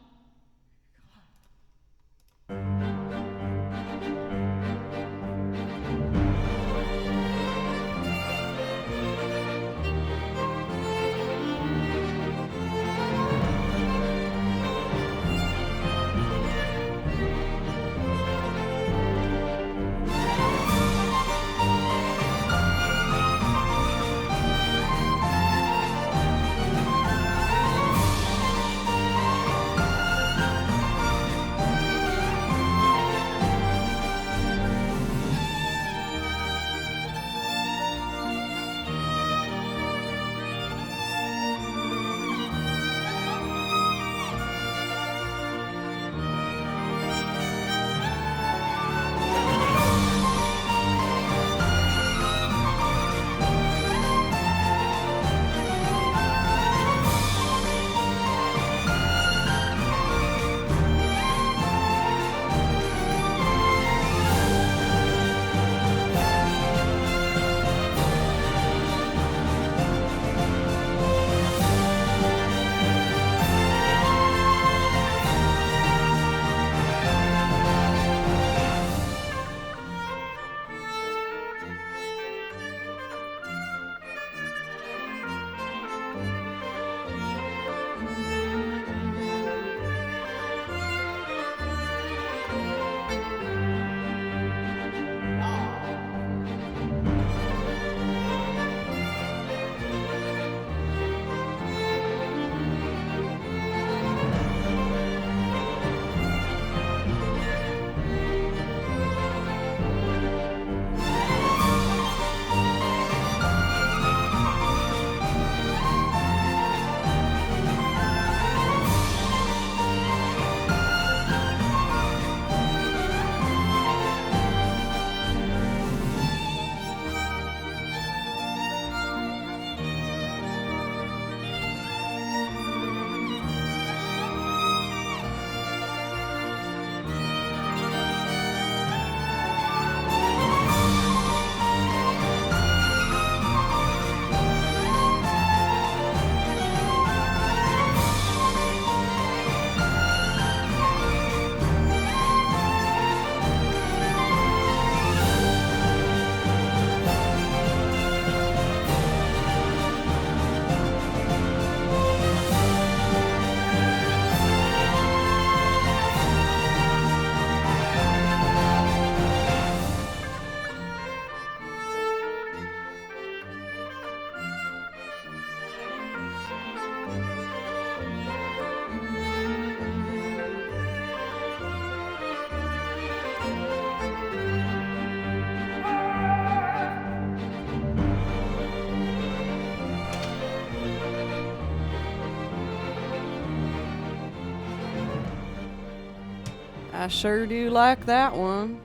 I sure do like that one.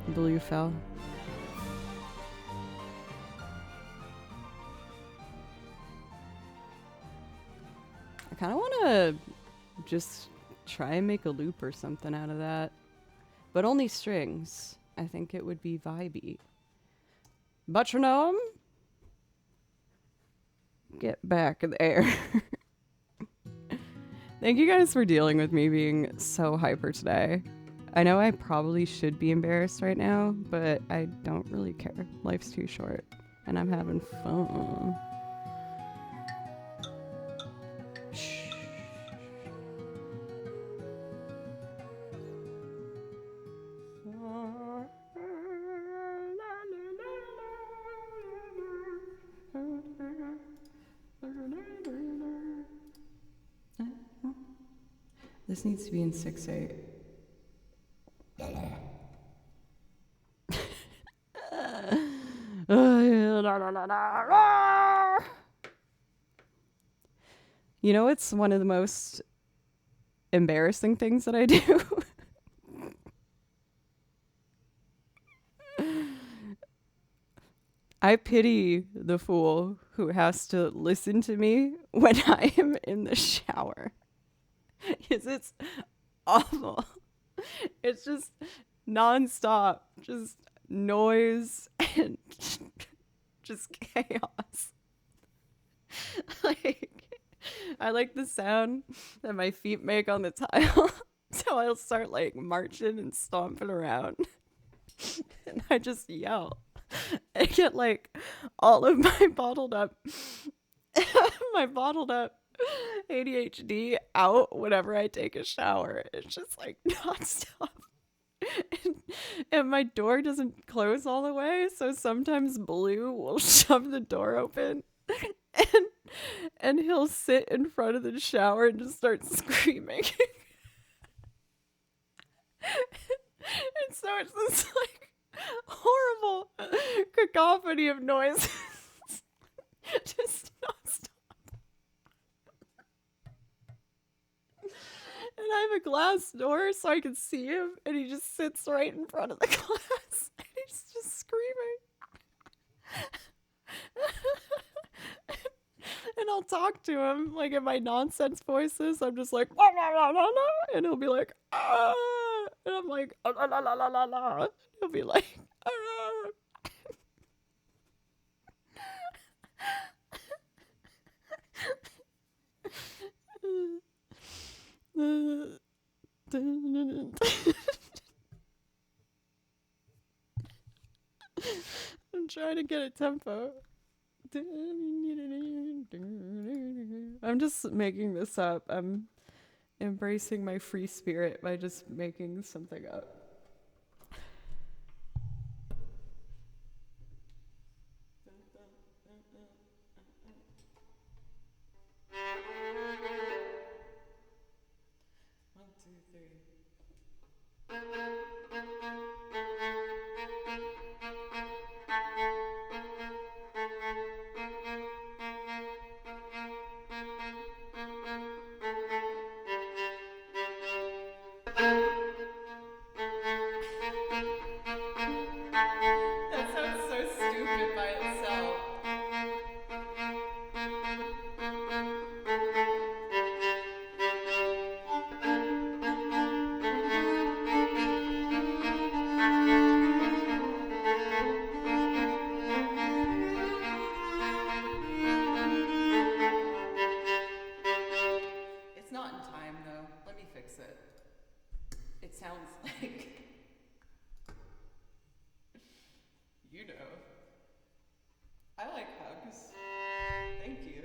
Blue fell. I kind of want to just try and make a loop or something out of that. but only strings. I think it would be vibey. Metronome? Get back there. Thank you guys for dealing with me being so hyper today. I know I probably should be embarrassed right now, but I don't really care. Life's too short, and I'm having fun. Shh. This needs to be in 6/8. You know, it's one of the most embarrassing things that I do. I pity the fool who has to listen to me when I am in the shower. Because it's awful. It's just nonstop, just noise and just chaos. Like, I like the sound that my feet make on the tile, so I'll start like marching and stomping around, and I just yell. I get like all of my bottled up ADHD out whenever I take a shower. It's just like nonstop. And my door doesn't close all the way, so sometimes Blue will shove the door open and he'll sit in front of the shower and just start screaming. And so it's this like horrible cacophony of noises. Just nonstop. And I have a glass door so I can see him, and he just sits right in front of the glass, and he's just screaming. And I'll talk to him like in my nonsense voices. I'm just like, la, la, la, la, la, and he'll be like, ah, and I'm like, la, la, la, la, la, la. And he'll be like, ah. I'm trying to get a tempo. I'm just making this up. I'm embracing my free spirit by just making something up. One, two, three. That sounds so stupid by itself. It's not in time though. Let me fix it. It sounds like, you know. I like hugs. Thank you.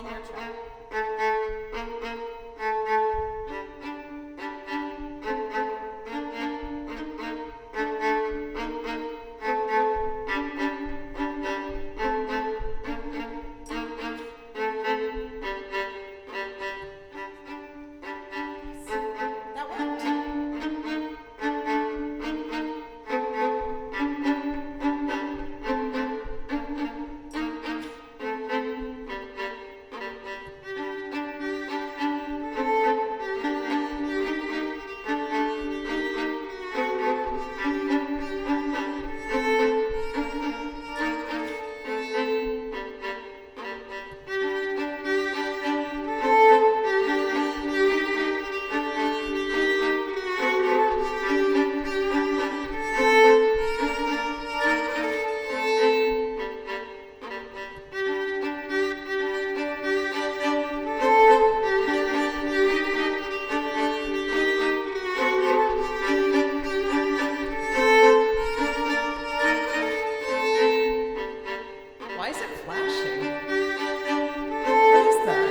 On your track. That worked. Why is it flashing? What is that?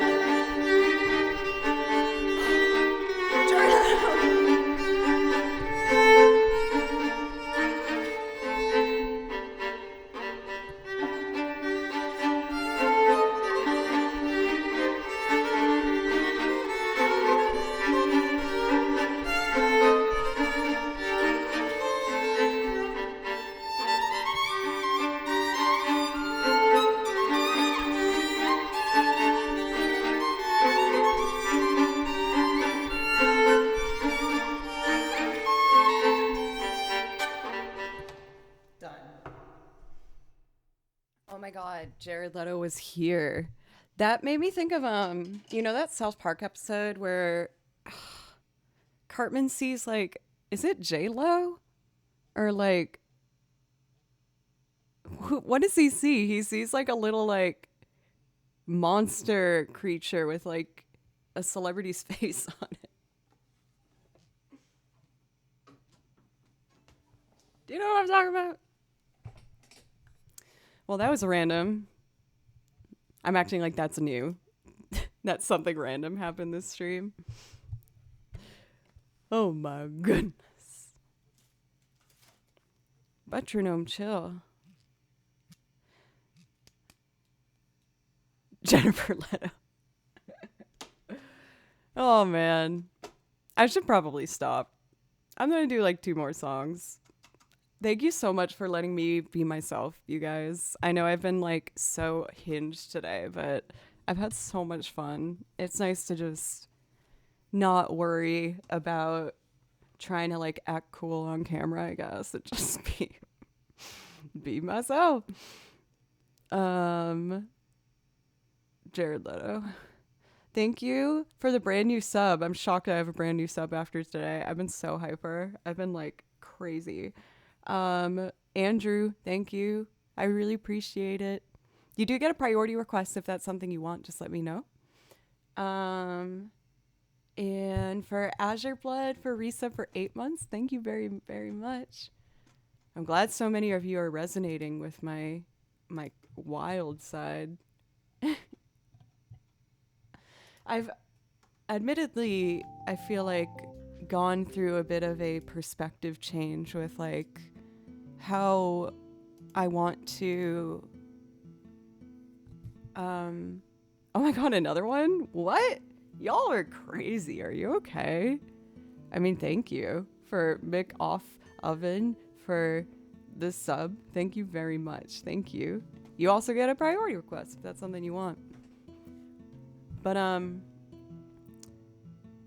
Done. Oh my God, Jared Leto was here. That made me think of you know that South Park episode where Cartman sees like, is it J-Lo? Or like, what does he see? He sees like a little like monster creature with like a celebrity's face on it. Do you know what I'm talking about? Well, that was random. I'm acting like that's new. That something random happened this stream. Oh my goodness. Metronome, chill. Jennifer Leto. Oh man. I should probably stop. I'm gonna do like 2 more songs. Thank you so much for letting me be myself, you guys. I know I've been like so hinged today, but I've had so much fun. It's nice to just not worry about trying to like act cool on camera, I guess. And just be myself. Jared Leto. Thank you for the brand new sub. I'm shocked I have a brand new sub after today. I've been so hyper. I've been like crazy. Andrew, thank you. I really appreciate it. You do get a priority request if that's something you want. Just let me know. And for Azure Blood for resub for 8 months, thank you very, very much. I'm glad so many of you are resonating with my wild side. I've admittedly, I feel like gone through a bit of a perspective change with like how I want to oh my god, another one? What? Y'all are crazy. Are you okay? I mean, thank you for Mick Off Oven for the sub. Thank you very much. Thank you. You also get a priority request if that's something you want. But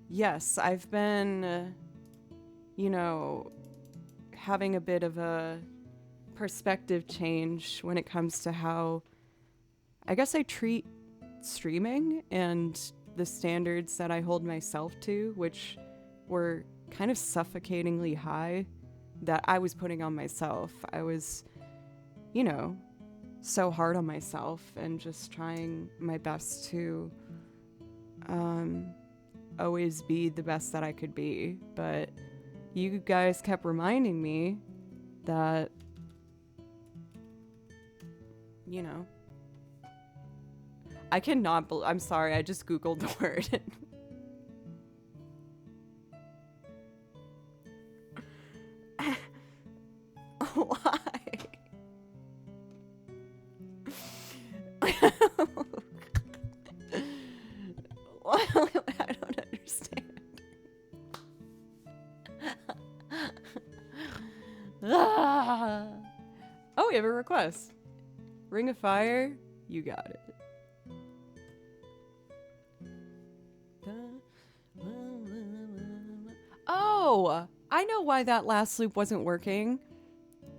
yes, I've been you know, having a bit of a perspective change when it comes to how I guess I treat streaming and the standards that I hold myself to, which were kind of suffocatingly high that I was putting on myself. I was, you know, so hard on myself and just trying my best to always be the best that I could be. But you guys kept reminding me that, you know, I cannot I'm sorry, I just Googled the word. Why? I don't understand. Oh, we have a request. Ring of Fire, you got it. Oh, I know why that last loop wasn't working.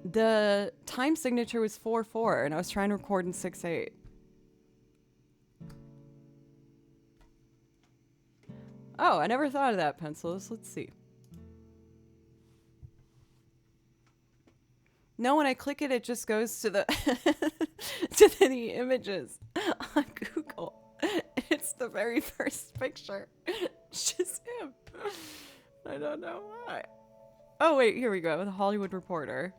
The time signature was 4/4, and I was trying to record in 6/8. Oh, I never thought of that, Pencils. Let's see. No, when I click it, it just goes to the to the images on Google. It's the very first picture. It's just him. I don't know why. Oh wait, here we go. The Hollywood Reporter.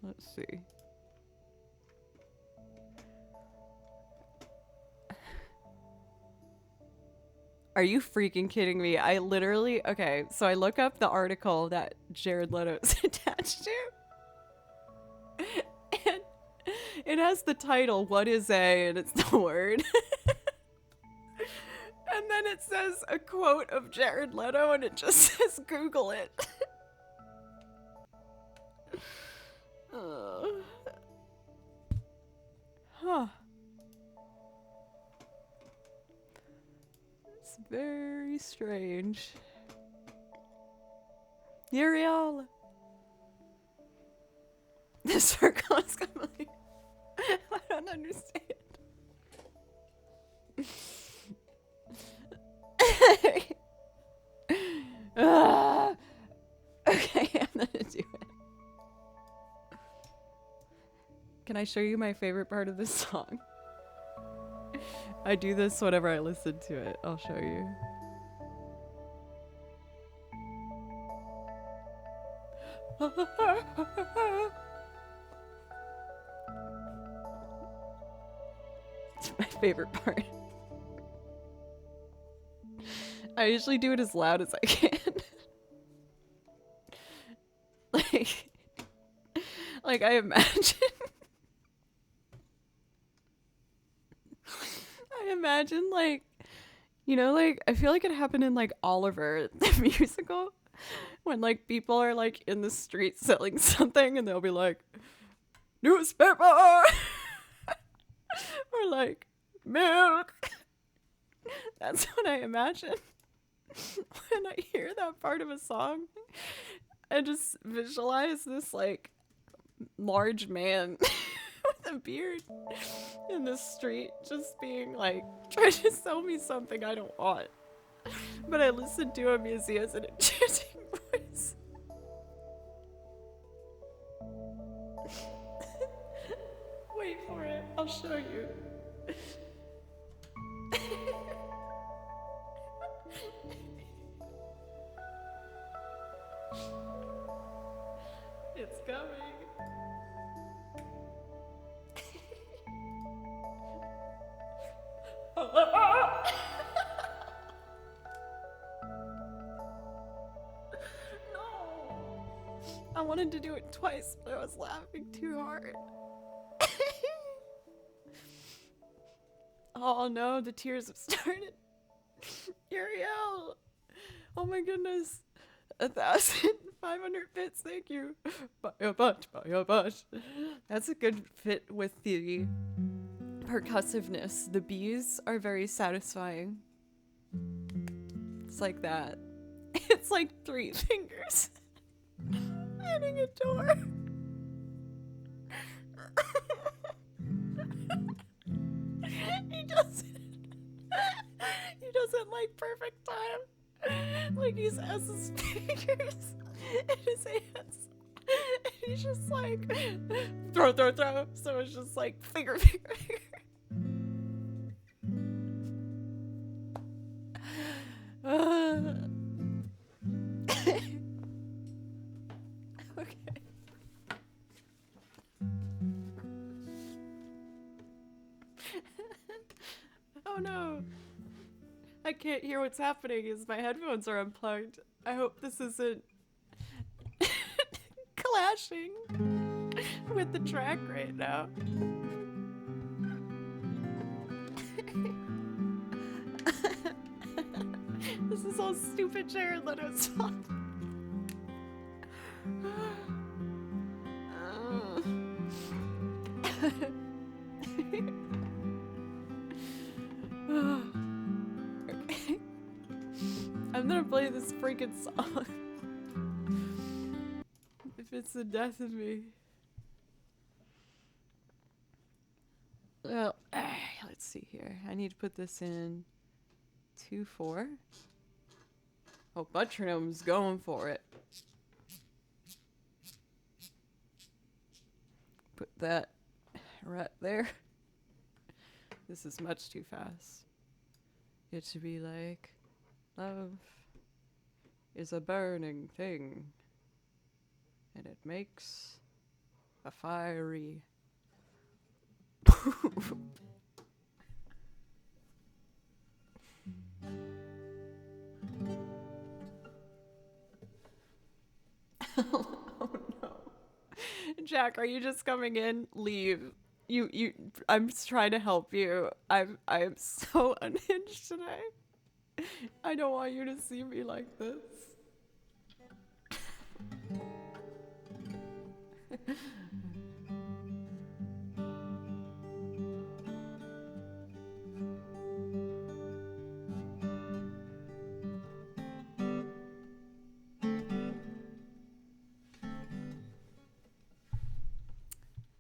Let's see. Are you freaking kidding me? I literally, okay, so I look up the article that Jared Leto is attached to. And it has the title, What is A? And it's the word. And then it says a quote of Jared Leto and it just says Google it. Huh. It's very strange. Uriel! The circle is coming. I don't understand. Okay, I'm gonna do it. Can I show you my favorite part of this song? I do this whenever I listen to it. I'll show you. It's my favorite part. I usually do it as loud as I can. like I imagine like, you know, like I feel like it happened in like Oliver the musical when like people are like in the street selling something and they'll be like newspaper or like milk. That's what I imagine when I hear that part of a song. I just visualize this like large man with a beard in the street just being like trying to sell me something I don't want, but I listen to him as he has an enchanting voice. Wait for it, I'll show you. It's coming. No. I wanted to do it twice, but I was laughing too hard. Oh no, the tears have started. Uriel! Oh my goodness. 1,500 bits, thank you. Buy a bunch, buy a bunch. That's a good fit with the percussiveness. The bees are very satisfying. It's like that. It's like 3 fingers hitting a door. He doesn't like perfect time. Like he's has his fingers in his hands. And he's just like throw. So it's just like finger. Okay. Oh no. I can't hear what's happening as my headphones are unplugged. I hope this isn't clashing with the track right now. This is all stupid Jared Leto's fault. Okay. I'm gonna play this freaking song. If it's the death of me. Well, let's see here. I need to put this in 2/4. Oh, Metronome's going for it. Put that right there. This is much too fast. It should be like, love is a burning thing, and it makes a fiery. Oh no. Jack, are you just coming in? Leave. I'm just trying to help you. I'm so unhinged today. I don't want you to see me like this.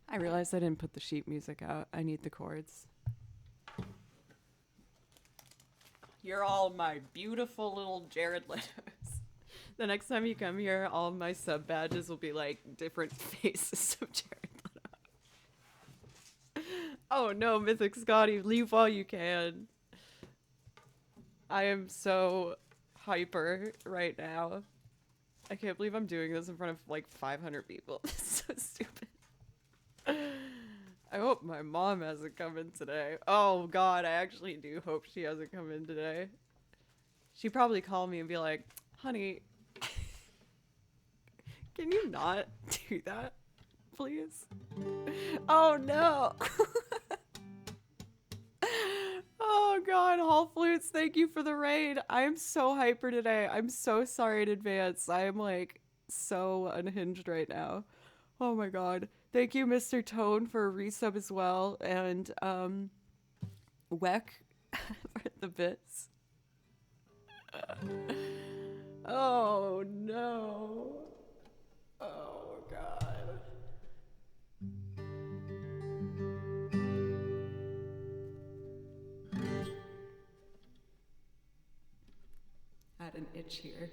I realized I didn't put the sheet music out. I need the chords. You're all my beautiful little Jared Letos. The next time you come here, all my sub badges will be like different faces of Jared Leto. Oh no, Mythic Scotty, leave while you can. I am so hyper right now. I can't believe I'm doing this in front of like 500 people. It's so stupid. I hope my mom hasn't come in today. Oh god, I actually do hope she hasn't come in today. She'd probably call me and be like, honey, can you not do that, please? Oh no. Oh god, Hall Flutes, thank you for the raid. I am so hyper today. I'm so sorry in advance. I am like so unhinged right now. Oh my god. Thank you, Mr. Tone, for a resub as well, and Weck for the bits. Oh no. Oh god. I had an itch here.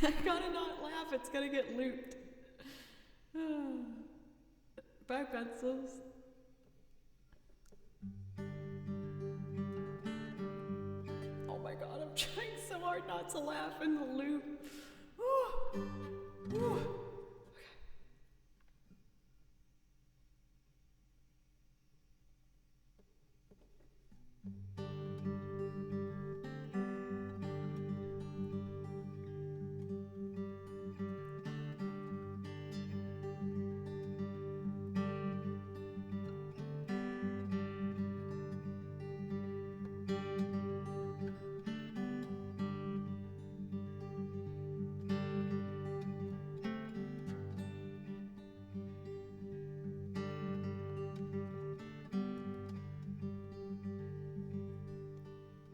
I gotta not laugh, it's gonna get looped. Bye, pencils. Oh my god, I'm trying so hard not to laugh in the loop.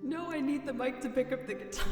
No, I need the mic to pick up the guitar.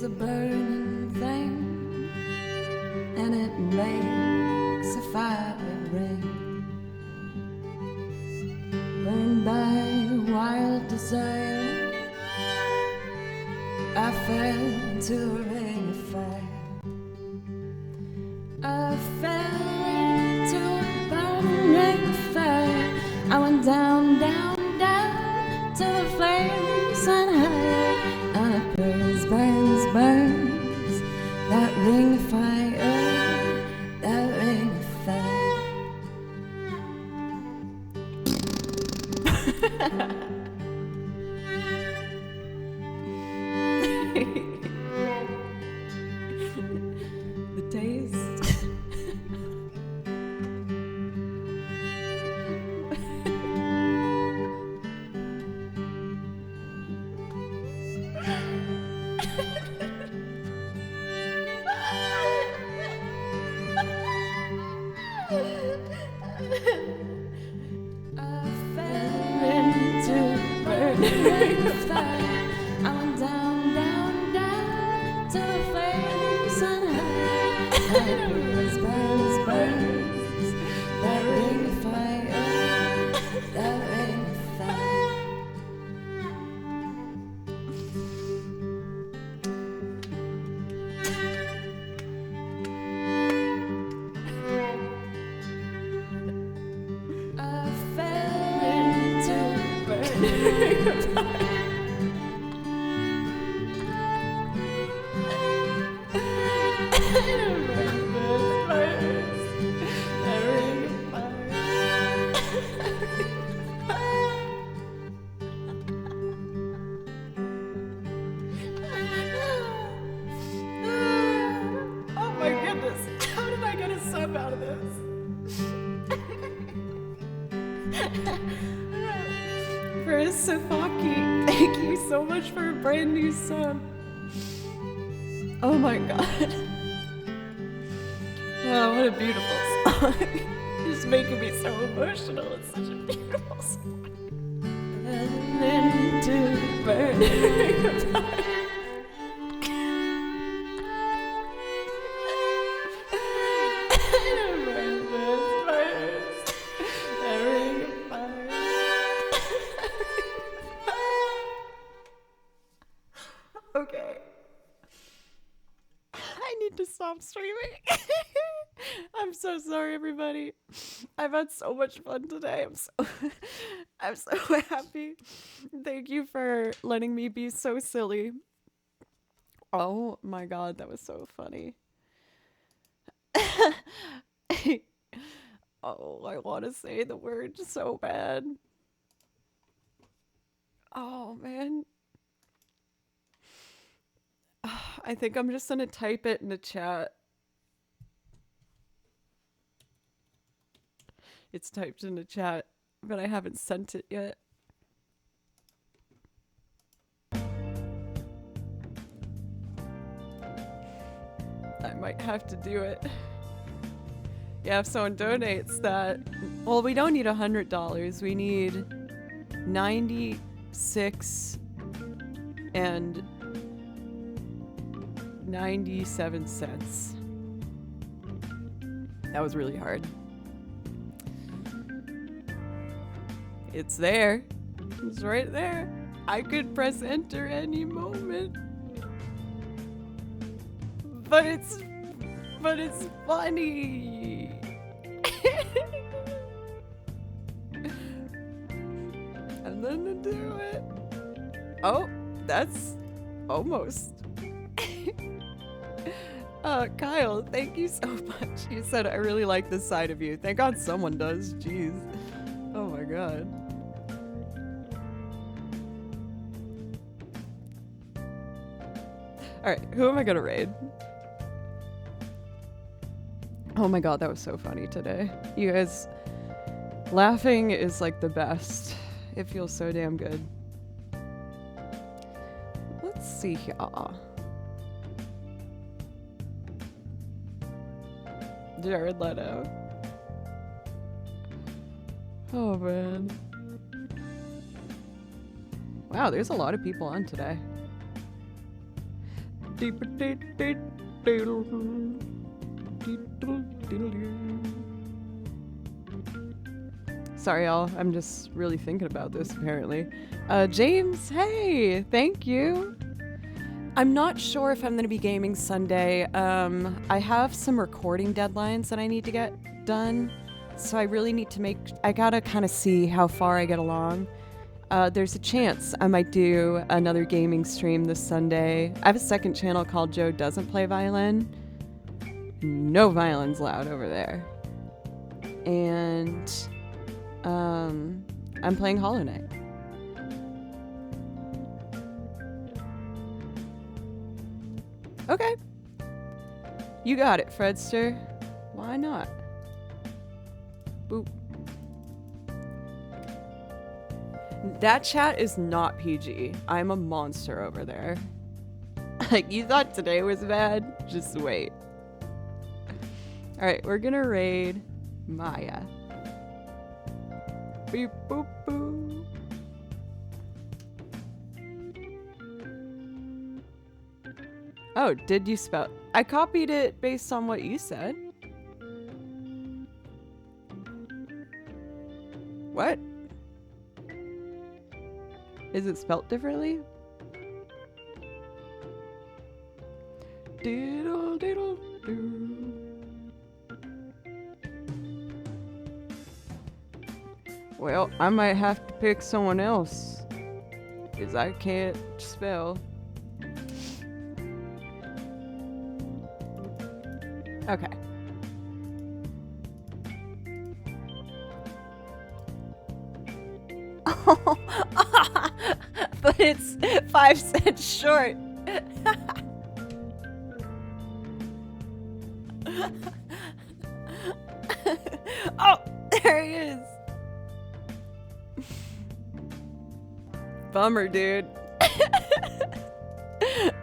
is a burning thing, and it makes a fire ring. Burned by wild desire, I fell into a ring of fire. I fell into a burning ring of fire. I went down, down, down to the flames and higher. And it burns, burns, burns. That ring of fire, that ring of fire. The taste. I fell into a burning ring of fire. I went down, down, down to the flames and higher. And it burns, burns, burns. That ring of fire, that ring of fire. I fell into a burning ring of fire. Oh my goodness. How did I get a sub out of this? For Safaki, thank you so much for a brand new sub. Oh my god. Oh, what a beautiful song. It's making me so emotional. It's such a beautiful song. Into a burning ring of fire. Okay. I need to stop streaming. I'm so sorry, everybody. I've had so much fun today. I'm so happy. Thank you for letting me be so silly. Oh my god, that was so funny. Oh, I want to say the word so bad. Oh man. I think I'm just gonna type it in the chat. It's typed in the chat, but I haven't sent it yet. I might have to do it. Yeah, if someone donates that, well, we don't need $100. We need 96 and 97 cents. That was really hard. It's there. It's right there. I could press enter any moment. But it's funny. And then to do it. Oh, that's almost. Kyle, thank you so much. You said I really like this side of you. Thank God someone does. Jeez. Oh my god. Alright, who am I gonna raid? Oh my god, that was so funny today. You guys, laughing is like the best. It feels so damn good. Let's see here. Jared Leto. Oh man. Wow, there's a lot of people on today. Sorry, y'all. I'm just really thinking about this, apparently. James, hey! Thank you! I'm not sure if I'm going to be gaming Sunday. I have some recording deadlines that I need to get done, so I really need to I gotta kind of see how far I get along. There's a chance I might do another gaming stream this Sunday. I have a second channel called Joe Doesn't Play Violin. No violins allowed over there. And I'm playing Hollow Knight. Okay. You got it, Fredster. Why not? Boop. That chat is not PG. I'm a monster over there. Like, you thought today was bad? Just wait. Alright, we're gonna raid Maya. Beep boop boo. Oh, did you spell? I copied it based on what you said. What? Is it spelt differently? Diddle diddle doo. Well, I might have to pick someone else, 'cause I can't spell. Okay. But it's 5 cents short. Oh, there he is. Bummer, dude.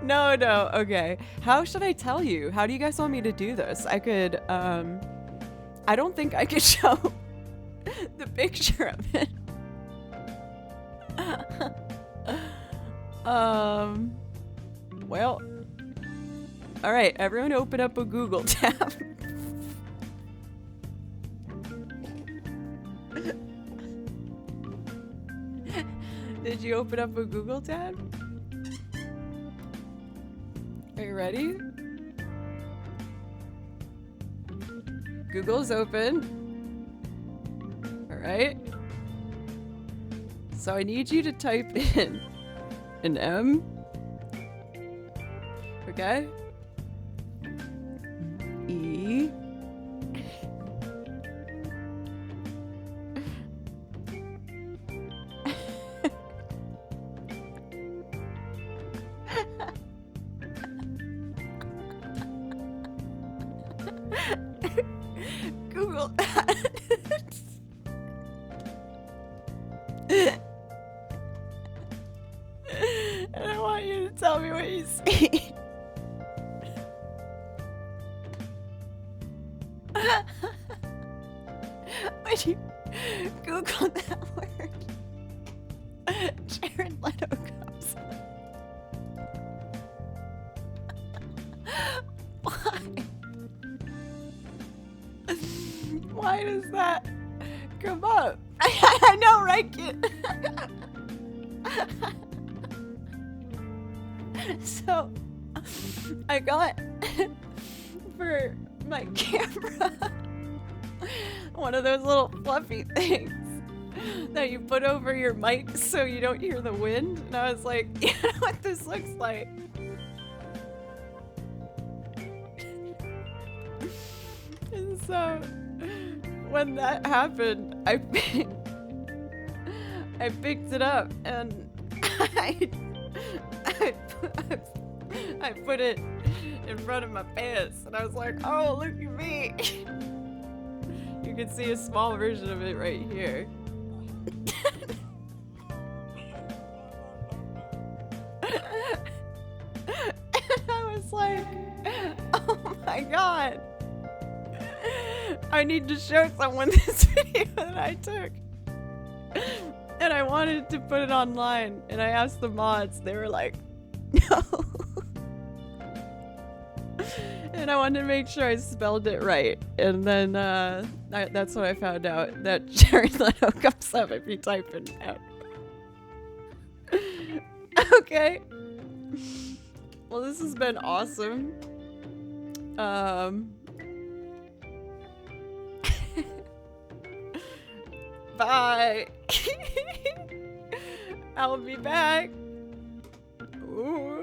No, okay. How should I tell you? How do you guys want me to do this? I could, I don't think I could show the picture of it. Well. Alright, everyone open up a Google tab. Did you open up a Google tab? Are you ready? Google's open. Alright. So I need you to type in an M. Okay? E. Google that. And I want you to tell me what you see. When you Google that word, Jared Leto comes up. Why? Why does that come up? I know, right, kid? So, I got for my camera one of those little fluffy things that you put over your mic so you don't hear the wind. And I was like, you know what this looks like? And so, when that happened, I picked it up and I put it in front of my pants, and I was like, oh, look at me. You can see a small version of it right here. And I was like, oh my god. I need to show someone this video that I took. And I wanted to put it online, and I asked the mods, they were like, no. And I wanted to make sure I spelled it right. And then that's when I found out that Jared Leto comes up if you type in that. Okay. Well, this has been awesome. Bye. I'll be back. Ooh.